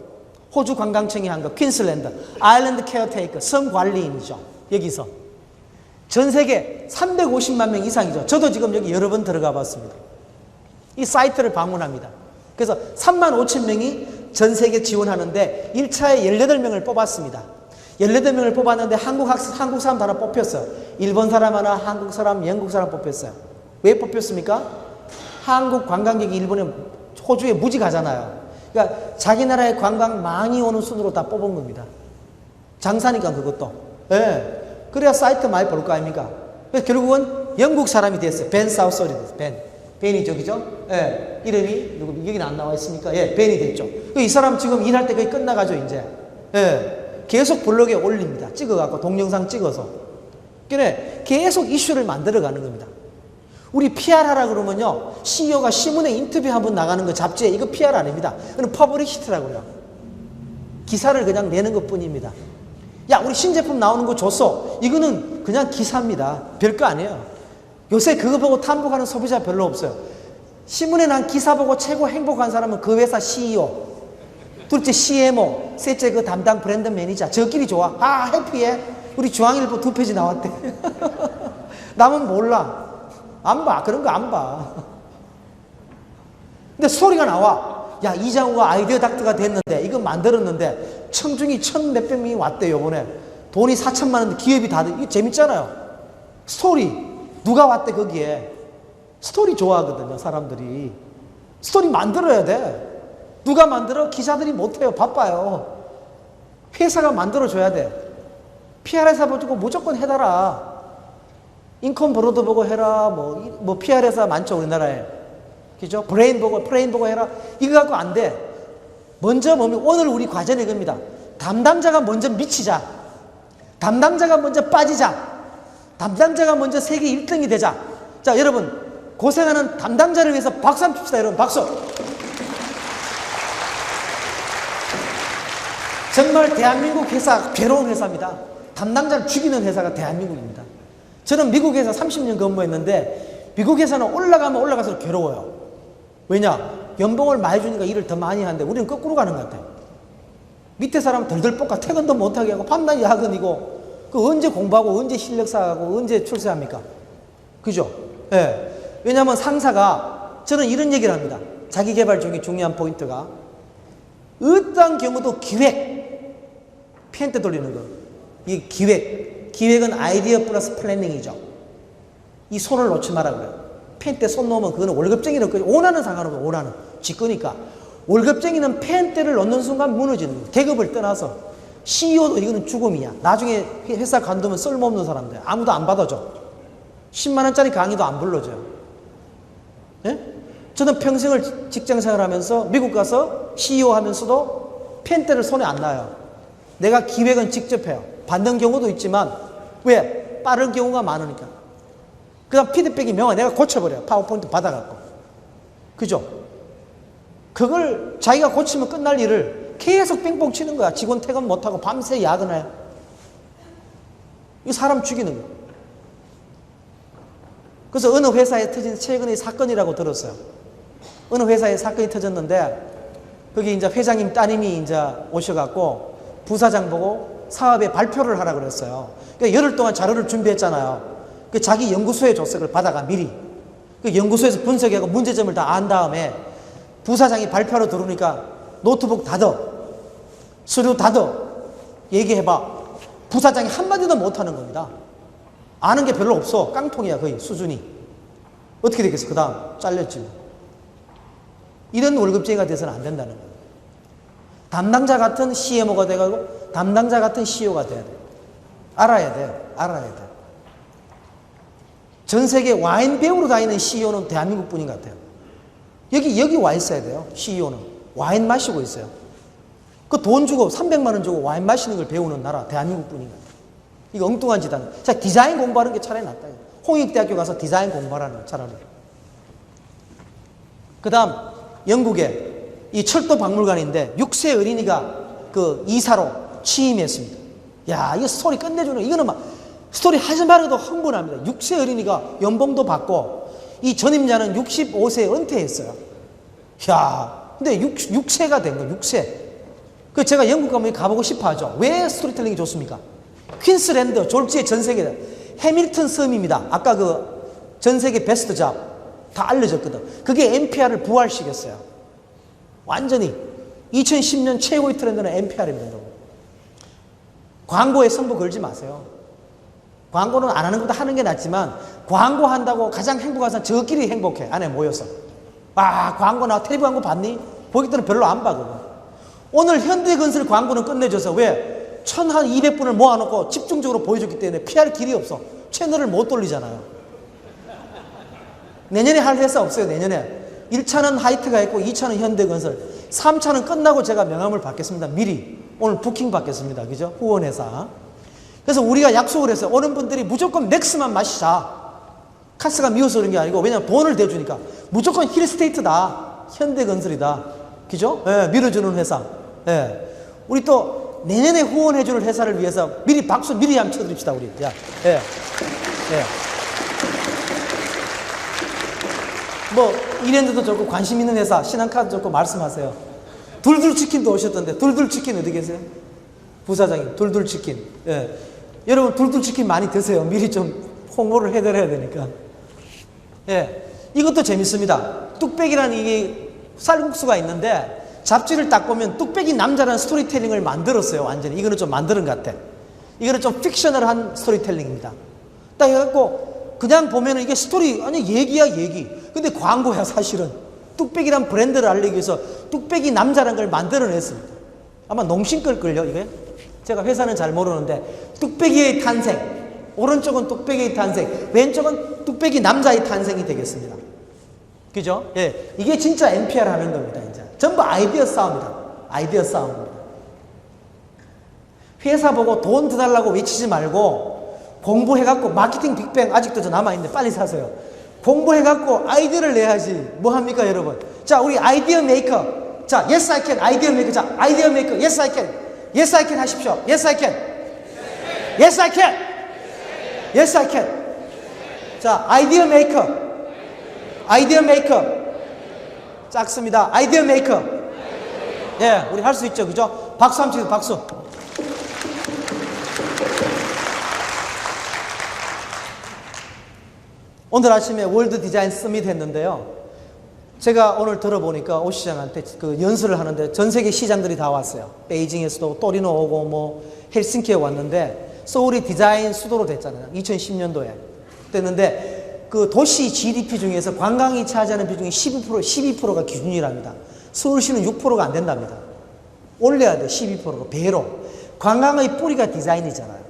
호주 관광청이 한 거, 퀸슬랜드, 아일랜드 케어테이커, 섬 관리인이죠. 여기서. 전 세계 350만 명 이상이죠. 저도 지금 여기 여러 번 들어가 봤습니다. 이 사이트를 방문합니다. 그래서 3만 5천 명이 전 세계 지원하는데 1차에 18명을 뽑았습니다. 18명을 뽑았는데 한국 사람 하나 뽑혔어요. 일본 사람 하나, 한국 사람, 영국 사람 뽑혔어요. 왜 뽑혔습니까? 한국 관광객이 일본에, 호주에 무지 가잖아요. 그러니까 자기 나라에 관광 많이 오는 순으로 다 뽑은 겁니다. 장사니까 그것도. 예. 그래야 사이트 많이 벌 거 아닙니까? 그래서 결국은 영국 사람이 됐어요. 벤 사우스홀이 됐어요. 벤이 저기죠? 예. 이름이, 누구, 여기는 안 나와 있으니까, 예, 벤이 됐죠. 이 사람 지금 일할 때 거의 끝나가죠, 이제. 예. 계속 블로그에 올립니다. 찍어갖고, 동영상 찍어서. 그래, 계속 이슈를 만들어가는 겁니다. 우리 PR 하라 그러면요, CEO가 신문에 인터뷰 한번 나가는 거 잡지에, 이거 PR 아닙니다. 그건 퍼블리시티라고요. 기사를 그냥 내는 것 뿐입니다. 야, 우리 신제품 나오는 거 줬어. 이거는 그냥 기사입니다. 별거 아니에요. 요새 그거 보고 탐복하는 소비자 별로 없어요. 신문에 난 기사 보고 최고 행복한 사람은 그 회사 CEO, 둘째 CMO, 셋째 그 담당 브랜드 매니저. 저끼리 좋아. 아, 해피해. 우리 중앙일보 2페이지 나왔대. 남은 몰라. 안 봐. 그런 거 안 봐. 근데 소리가 나와. 야, 이장우가 아이디어 닥터가 됐는데, 이거 만들었는데, 청중이 1,000몇백 명이 왔대요, 요번에. 돈이 4천만 원인데 기업이 다들, 이거 재밌잖아요. 스토리. 누가 왔대, 거기에. 스토리 좋아하거든요, 사람들이. 스토리 만들어야 돼. 누가 만들어? 기자들이 못해요. 바빠요. 회사가 만들어줘야 돼. PR 회사 보고 무조건 해달라. 인컴 브로드 보고 해라. 뭐 PR 회사 많죠, 우리나라에. 그죠? 프레인 보고 해라. 이거 갖고 안 돼. 먼저 오늘 우리 과제는 이겁니다. 담당자가 먼저 미치자. 담당자가 먼저 빠지자. 담당자가 먼저 세계 1등이 되자. 자, 여러분, 고생하는 담당자를 위해서 박수 한번 칩시다, 여러분. 박수. 정말 대한민국 회사 괴로운 회사입니다. 담당자를 죽이는 회사가 대한민국입니다. 저는 미국 회사 30년 근무했는데 미국 회사는 올라가면 올라가서 괴로워요. 왜냐? 연봉을 많이 주니까 일을 더 많이 하는데 우리는 거꾸로 가는 것 같아요. 밑에 사람 덜덜 볶아 퇴근도 못하게 하고 밤낮 야근이고 그 언제 공부하고 언제 실력 쌓아가고 언제 출세합니까? 그죠? 예. 왜냐하면 상사가 저는 이런 얘기를 합니다. 자기 개발 중에 중요한 포인트가 어떠한 경우도 기획 펜트 돌리는 거. 이 기획은 아이디어 플러스 플래닝이죠. 이 손을 놓지 마라 그래요. 펜 때 손 놓으면 그거는 월급쟁이는 원하는 상관없어. 원하는 직거니까. 월급쟁이는 펜 때를 놓는 순간 무너지는 거예요. 계급을 떠나서 CEO도 이거는 죽음이야. 나중에 회사 관두면 쓸모없는 사람들 아무도 안 받아줘. 10만 원짜리 강의도 안 불러줘요. 예? 저는 평생을 직장생활하면서 미국 가서 CEO 하면서도 펜 때를 손에 안 놔요. 내가 기획은 직접 해요. 받는 경우도 있지만 왜? 빠른 경우가 많으니까. 그 다음 피드백이 명확해. 내가 고쳐버려요. 파워포인트 받아갖고. 그죠? 그걸 자기가 고치면 끝날 일을 계속 빙봉 치는 거야. 직원 퇴근 못하고 밤새 야근해요. 이 사람 죽이는 거야. 그래서 어느 회사에 터진 최근의 사건이라고 들었어요. 어느 회사에 사건이 터졌는데 거기 이제 회장님 따님이 이제 오셔갖고 부사장 보고 사업에 발표를 하라 그랬어요. 그러니까 열흘 동안 자료를 준비했잖아요. 그 자기 연구소에 줬어요. 그걸 받아가 미리. 그 연구소에서 분석하고 문제점을 다 안 다음에 부사장이 발표로 들어오니까 노트북 닫어. 서류 닫어. 얘기해봐. 부사장이 한마디도 못하는 겁니다. 아는 게 별로 없어. 깡통이야 거의 수준이. 어떻게 되겠어? 그 다음 잘렸지. 이런 월급쟁이가 돼서는 안 된다는 거예요. 담당자 같은 CMO가 돼가지고 담당자 같은 CEO가 돼야 돼. 알아야 돼. 알아야 돼. 전 세계 와인 배우러 다니는 CEO는 대한민국 분인 것 같아요. 여기 와 있어야 돼요. CEO는. 와인 마시고 있어요. 그 돈 주고 300만 원 주고 와인 마시는 걸 배우는 나라 대한민국 분인 것 같아요. 이거 엉뚱한 짓 하는. 자, 디자인 공부하는 게 차라리 낫다. 홍익대학교 가서 디자인 공부하라는 거 차라리. 그 다음 영국에 이 철도 박물관인데 6세 어린이가 그 이사로 취임했습니다. 야, 이거 스토리 끝내주는, 이거는 막 스토리 하지 말아도 흥분합니다. 6세 어린이가 연봉도 받고 이 전임자는 65세에 은퇴했어요. 야, 근데 6세가 된 거예요. 6세. 그 제가 영국 가면 가보고 싶어 하죠. 왜 스토리텔링이 좋습니까? 퀸스랜드, 졸지의 전 세계 해밀턴 섬입니다. 아까 그 전 세계 베스트 잡 다 알려졌거든. 그게 NPR을 부활시켰어요. 완전히 2010년 최고의 트렌드는 NPR입니다. 여러분. 광고에 승부 걸지 마세요. 광고는 안 하는 것보다 하는 게 낫지만 광고한다고 가장 행복한 사람 저끼리 행복해. 안에 모여서. 아, 광고 나 텔레비 광고 봤니? 보기 때는 별로 안 봐. 그거. 오늘 현대건설 광고는 끝내줘서 왜? 1200분을 모아놓고 집중적으로 보여줬기 때문에 PR 길이 없어. 채널을 못 돌리잖아요. 내년에 할 회사 없어요. 내년에 1차는 하이트가 있고 2차는 현대건설, 3차는 끝나고 제가 명함을 받겠습니다. 미리 오늘 부킹 받겠습니다. 그죠? 후원회사. 그래서 우리가 약속을 했어요. 오는 분들이 무조건 맥스만 마시자. 카스가 미워서 그런 게 아니고 왜냐면 돈을 대주니까 무조건 힐스테이트다. 현대건설이다. 그죠? 예, 밀어주는 회사. 예. 우리 또 내년에 후원해주는 회사를 위해서 미리 박수 미리 한번 쳐드립시다. 우리. 야. 예. 예. 뭐 이랜드도 좋고 관심 있는 회사 신한카드 좋고 말씀하세요. 둘둘치킨도 오셨던데 둘둘치킨 어디 계세요? 부사장님 둘둘치킨. 예. 여러분 둘둘치킨 많이 드세요. 미리 좀 홍보를 해드려야 되니까. 예. 이것도 재밌습니다. 뚝배기라는 이게 쌀국수가 있는데 잡지를 딱 보면 뚝배기 남자라는 스토리텔링을 만들었어요. 완전히. 이거는 좀 만드는 것 같아. 이거는 좀 픽셔널한 스토리텔링입니다. 딱 해갖고 그냥 보면은 이게 스토리, 아니, 얘기야, 얘기. 근데 광고야, 사실은. 뚝배기란 브랜드를 알리기 위해서 뚝배기 남자라는 걸 만들어냈습니다. 아마 농심걸걸요, 이게? 제가 회사는 잘 모르는데, 뚝배기의 탄생. 오른쪽은 뚝배기의 탄생. 왼쪽은 뚝배기 남자의 탄생이 되겠습니다. 그죠? 예. 이게 진짜 NPR 하는 겁니다, 이제. 전부 아이디어 싸움이다. 아이디어 싸움입니다. 회사 보고 돈 더 달라고 외치지 말고, 공부해갖고 마케팅 빅뱅 아직도 저 남아있는데 빨리 사세요. 공부해갖고 아이디어를 내야지. 뭐합니까 여러분? 자, 우리 아이디어 메이커. 자, yes I can 아이디어 메이커. 자, 아이디어 메이커. yes I can. Yes, I can 하십시오. Yes, I can. Yes, I can. Yes, I can. 자, 아이디어 메이커. 아이디어 메이커. 작습니다. 아이디어 메이커. 예, 우리 할 수 있죠. 그죠? 박수 한번 치세요. 박수. 오늘 아침에 월드 디자인 서밋 했는데요. 제가 오늘 들어보니까 오 시장한테 그 연설을 하는데 전 세계 시장들이 다 왔어요. 베이징에서도 또리노 오고 뭐 헬싱키에 왔는데 서울이 디자인 수도로 됐잖아요. 2010년도에 됐는데 그 도시 GDP 중에서 관광이 차지하는 비중이 12%가 기준이랍니다. 서울시는 6%가 안 된답니다. 올려야 돼. 12%가 배로. 관광의 뿌리가 디자인이잖아요.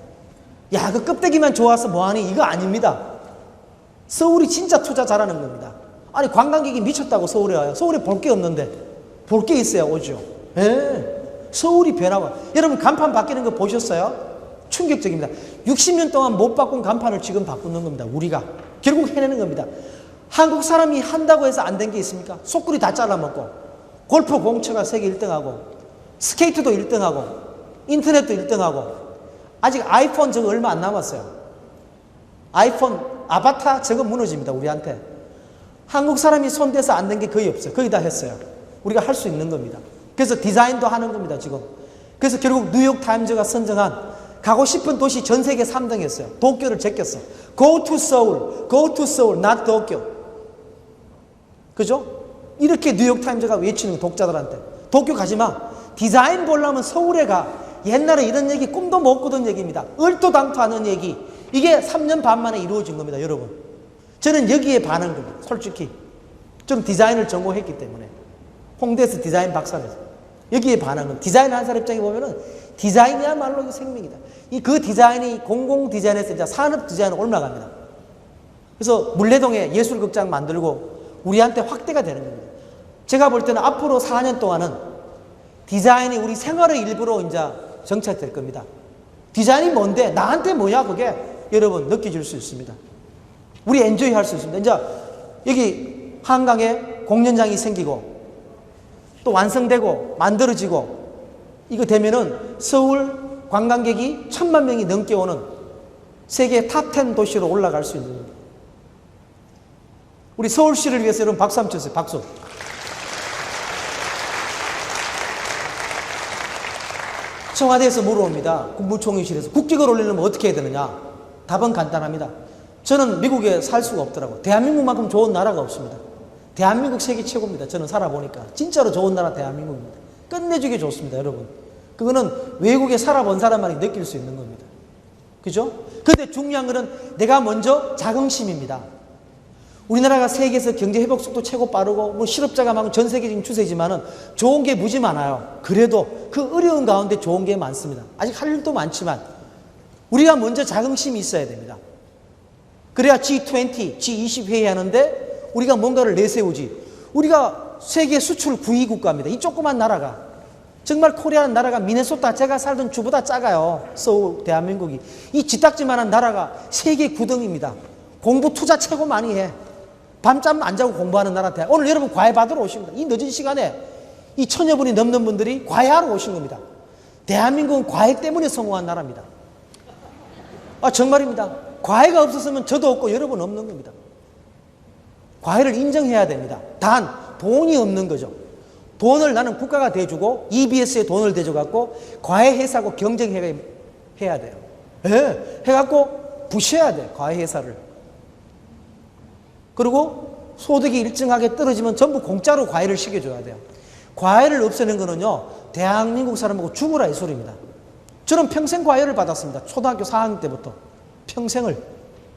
야, 그 껍데기만 좋아서 뭐하니? 이거 아닙니다. 서울이 진짜 투자 잘하는 겁니다. 아니, 관광객이 미쳤다고 서울에 와요. 서울에 볼 게 없는데 볼 게 있어야 오죠. 예. 서울이 변화가. 여러분 간판 바뀌는 거 보셨어요? 충격적입니다. 60년 동안 못 바꾼 간판을 지금 바꾸는 겁니다. 우리가 결국 해내는 겁니다. 한국 사람이 한다고 해서 안 된 게 있습니까? 속구리 다 잘라먹고 골프 공처가 세계 1등하고 스케이트도 1등하고 인터넷도 1등하고 아직 아이폰 저거 얼마 안 남았어요. 아이폰 아바타 저거 무너집니다. 우리한테. 한국 사람이 손대서 안 된 게 거의 없어요. 거의 다 했어요. 우리가 할 수 있는 겁니다. 그래서 디자인도 하는 겁니다. 지금. 그래서 결국 뉴욕타임즈가 선정한 가고 싶은 도시 전 세계 3등 했어요. 도쿄를 제꼈어. Go to Seoul. Go to Seoul. Not 도쿄. 그죠? 이렇게 뉴욕타임즈가 외치는 독자들한테. 도쿄 가지 마. 디자인 보려면 서울에 가. 옛날에 이런 얘기 꿈도 못 꾸던 얘기입니다. 얼토당토하는 얘기. 이게 3년 반 만에 이루어진 겁니다. 여러분. 저는 여기에 반한 겁니다. 솔직히. 좀 디자인을 전공했기 때문에. 홍대에서 디자인 박사를 했어요. 여기에 반한 겁니다. 디자인 한 사람 입장에 보면은 디자인이야말로 생명이다. 그 디자인이 공공 디자인에서 이제 산업 디자인으로 올라갑니다. 그래서 물레동에 예술극장 만들고 우리한테 확대가 되는 겁니다. 제가 볼 때는 앞으로 4년 동안은 디자인이 우리 생활의 일부로 이제 정착될 겁니다. 디자인이 뭔데? 나한테 뭐야 그게? 여러분 느껴질 수 있습니다. 우리 엔조이 할 수 있습니다. 이제 여기 한강에 공연장이 생기고 또 완성되고 만들어지고 이거 되면은 서울 관광객이 1000만 명이 넘게 오는 세계 탑10 도시로 올라갈 수 있는 겁니다. 우리 서울시를 위해서 여러분 박수 한번 쳐주세요. 박수. 청와대에서 물어옵니다. 국무총리실에서 국격을 올리려면 어떻게 해야 되느냐? 답은 간단합니다. 저는 미국에 살 수가 없더라고요. 대한민국만큼 좋은 나라가 없습니다. 대한민국 세계 최고입니다. 저는 살아보니까. 진짜로 좋은 나라 대한민국입니다. 끝내주게 좋습니다. 여러분. 그거는 외국에 살아본 사람만이 느낄 수 있는 겁니다. 그죠? 근데 중요한 거는 내가 먼저 자긍심입니다. 우리나라가 세계에서 경제 회복 속도 최고 빠르고 뭐 실업자가 많고 전 세계적인 추세지만은 좋은 게 무지 많아요. 그래도 그 어려운 가운데 좋은 게 많습니다. 아직 할 일도 많지만 우리가 먼저 자긍심이 있어야 됩니다. 그래야 G20, G20 회의하는데 우리가 뭔가를 내세우지. 우리가 세계 수출 9위 국가입니다. 이 조그만 나라가. 정말 코리아는 나라가 미네소타 제가 살던 주보다 작아요. 서울, 대한민국이. 이 지딱지만한 나라가 세계 9등입니다. 공부 투자 최고 많이 해. 밤잠 안 자고 공부하는 나라 대. 오늘 여러분 과외 받으러 오십니다. 이 늦은 시간에 이 1000여 분이 넘는 분들이 과외하러 오신 겁니다. 대한민국은 과외 때문에 성공한 나라입니다. 아 정말입니다. 과외가 없었으면 저도 없고 여러분 없는 겁니다. 과외를 인정해야 됩니다. 단 돈이 없는 거죠. 돈을 나는 국가가 대주고 EBS에 돈을 대줘갖고 과외 회사하고 경쟁해야 돼요. 예, 해갖고 부셔야 돼. 과외 회사를. 그리고 소득이 일정하게 떨어지면 전부 공짜로 과외를 시켜줘야 돼요. 과외를 없애는 거는요, 대한민국 사람하고 죽으라 이 소리입니다. 저는 평생 과외를 받았습니다. 초등학교 4학년 때부터. 평생을.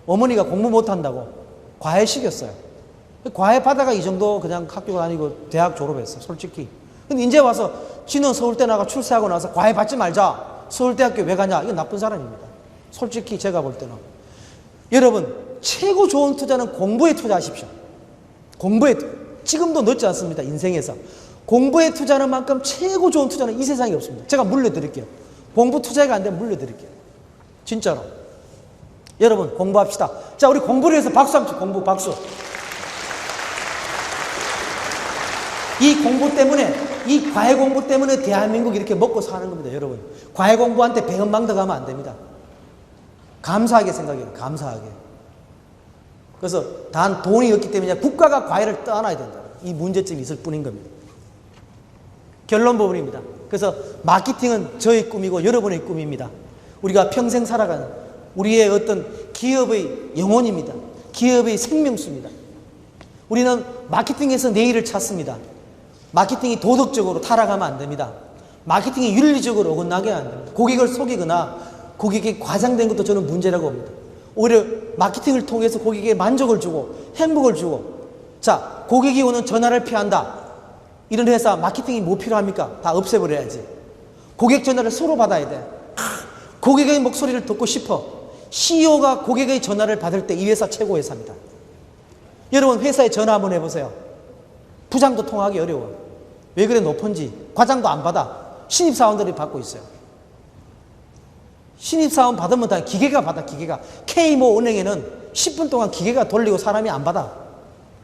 어머니가 공부 못한다고 과외 시켰어요. 과외 받아가 이 정도 그냥 학교 다니고 대학 졸업했어요. 솔직히. 근데 이제 와서 지는 서울대 나가 출세하고 나서 과외 받지 말자. 서울대학교 왜 가냐? 이건 나쁜 사람입니다. 솔직히 제가 볼 때는. 여러분, 최고 좋은 투자는 공부에 투자하십시오. 공부에, 지금도 늦지 않습니다. 인생에서. 공부에 투자하는 만큼 최고 좋은 투자는 이 세상에 없습니다. 제가 물려드릴게요. 공부 투자가 안 되면 물려드릴게요. 진짜로. 여러분, 공부합시다. 자, 우리 공부를 해서 박수 한번 쳐. 공부, 박수. 이 공부 때문에 이 과외 공부 때문에 대한민국이 이렇게 먹고 사는 겁니다, 여러분. 과외 공부한테 배은망덕 가면 안 됩니다. 감사하게 생각해요, 감사하게. 그래서 단 돈이 없기 때문에 국가가 과외를 떠나야 된다. 이 문제점이 있을 뿐인 겁니다. 결론 부분입니다. 그래서 마케팅은 저의 꿈이고 여러분의 꿈입니다. 우리가 평생 살아가는 우리의 어떤 기업의 영혼입니다. 기업의 생명수입니다. 우리는 마케팅에서 내일을 찾습니다. 마케팅이 도덕적으로 타락하면 안 됩니다. 마케팅이 윤리적으로 어긋나게 안 됩니다. 고객을 속이거나 고객이 과장된 것도 저는 문제라고 봅니다. 오히려 마케팅을 통해서 고객에게 만족을 주고 행복을 주고, 자, 고객이 오는 전화를 피한다. 이런 회사 마케팅이 뭐 필요합니까? 다 없애버려야지. 고객 전화를 서로 받아야 돼. 고객의 목소리를 듣고 싶어. CEO가 고객의 전화를 받을 때 이 회사 최고 회사입니다. 여러분 회사에 전화 한번 해보세요. 부장도 통화하기 어려워. 왜 그래 높은지. 과장도 안 받아. 신입사원들이 받고 있어요. 신입사원 받으면 다 기계가 받아. 기계가. K모 은행에는 10분 동안 기계가 돌리고 사람이 안 받아.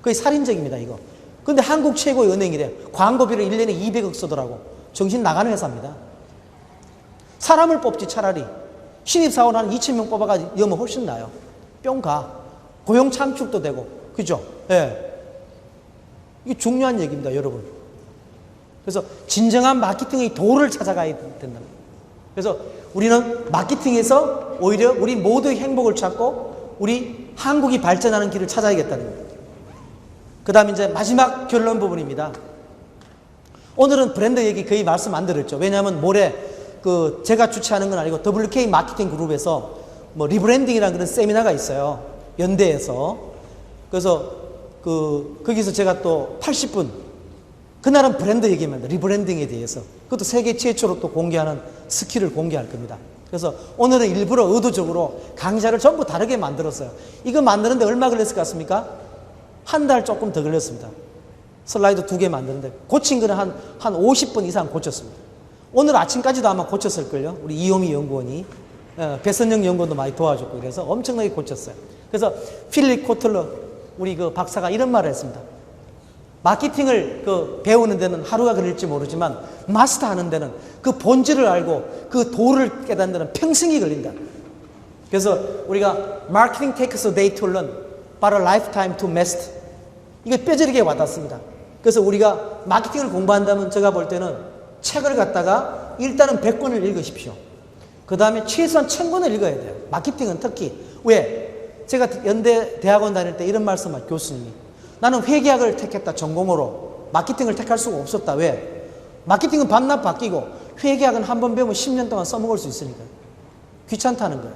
거의 살인적입니다 이거. 근데 한국 최고의 은행이래. 광고비를 1년에 200억 쓰더라고. 정신 나가는 회사입니다. 사람을 뽑지 차라리. 신입사원 한 2,000명 뽑아가지고 여면 훨씬 나아요. 뿅 가. 고용 창출도 되고. 그죠? 예. 이게 중요한 얘기입니다, 여러분. 그래서 진정한 마케팅의 도를 찾아가야 된다. 그래서 우리는 마케팅에서 오히려 우리 모두의 행복을 찾고 우리 한국이 발전하는 길을 찾아야겠다는 거예요. 그 다음에 이제 마지막 결론 부분입니다. 오늘은 브랜드 얘기 거의 말씀 안 드렸죠. 왜냐하면 모레 제가 주최하는 건 아니고 WK 마케팅 그룹에서 뭐 리브랜딩이라는 그런 세미나가 있어요. 연대에서. 그래서 거기서 제가 또 80분, 그날은 브랜드 얘기입니다. 리브랜딩에 대해서. 그것도 세계 최초로 또 공개하는 스킬을 공개할 겁니다. 그래서 오늘은 일부러 의도적으로 강좌를 전부 다르게 만들었어요. 이거 만드는데 얼마 걸렸을 것 같습니까? 한 달 조금 더 걸렸습니다. 슬라이드 2개 만드는데 고친 거는 한 50분 이상 고쳤습니다. 오늘 아침까지도 아마 고쳤을걸요. 우리 이호미 연구원이. 배선영 연구원도 많이 도와줬고 그래서 엄청나게 고쳤어요. 그래서 필립 코틀러 우리 박사가 이런 말을 했습니다. 마케팅을 배우는 데는 하루가 걸릴지 모르지만 마스터하는 데는 그 본질을 알고 그 도를 깨닫는 데는 평생이 걸린다. 그래서 우리가 Marketing takes a day to learn, but a lifetime to master. 이게 뼈저리게 와닿습니다. 그래서 우리가 마케팅을 공부한다면 제가 볼 때는 책을 갖다가 일단은 100권을 읽으십시오. 그 다음에 최소한 1000권을 읽어야 돼요. 마케팅은 특히. 왜? 제가 연대 대학원 다닐 때 이런 말씀을 교수님이. 나는 회계학을 택했다, 전공으로. 마케팅을 택할 수가 없었다. 왜? 마케팅은 밤낮 바뀌고 회계학은 한 번 배우면 10년 동안 써먹을 수 있으니까. 귀찮다는 거예요.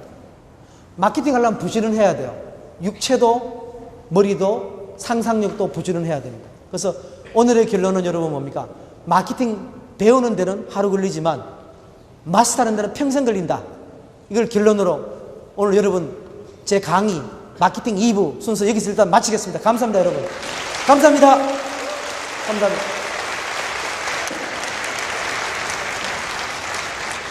마케팅 하려면 부지런해야 돼요. 육체도 머리도 상상력도 부지런해야 됩니다. 그래서 오늘의 결론은 여러분 뭡니까? 마케팅 배우는 데는 하루 걸리지만 마스터하는 데는 평생 걸린다. 이걸 결론으로 오늘 여러분 제 강의 마케팅 2부 순서 여기서 일단 마치겠습니다. 감사합니다, 여러분. 감사합니다. 감사합니다.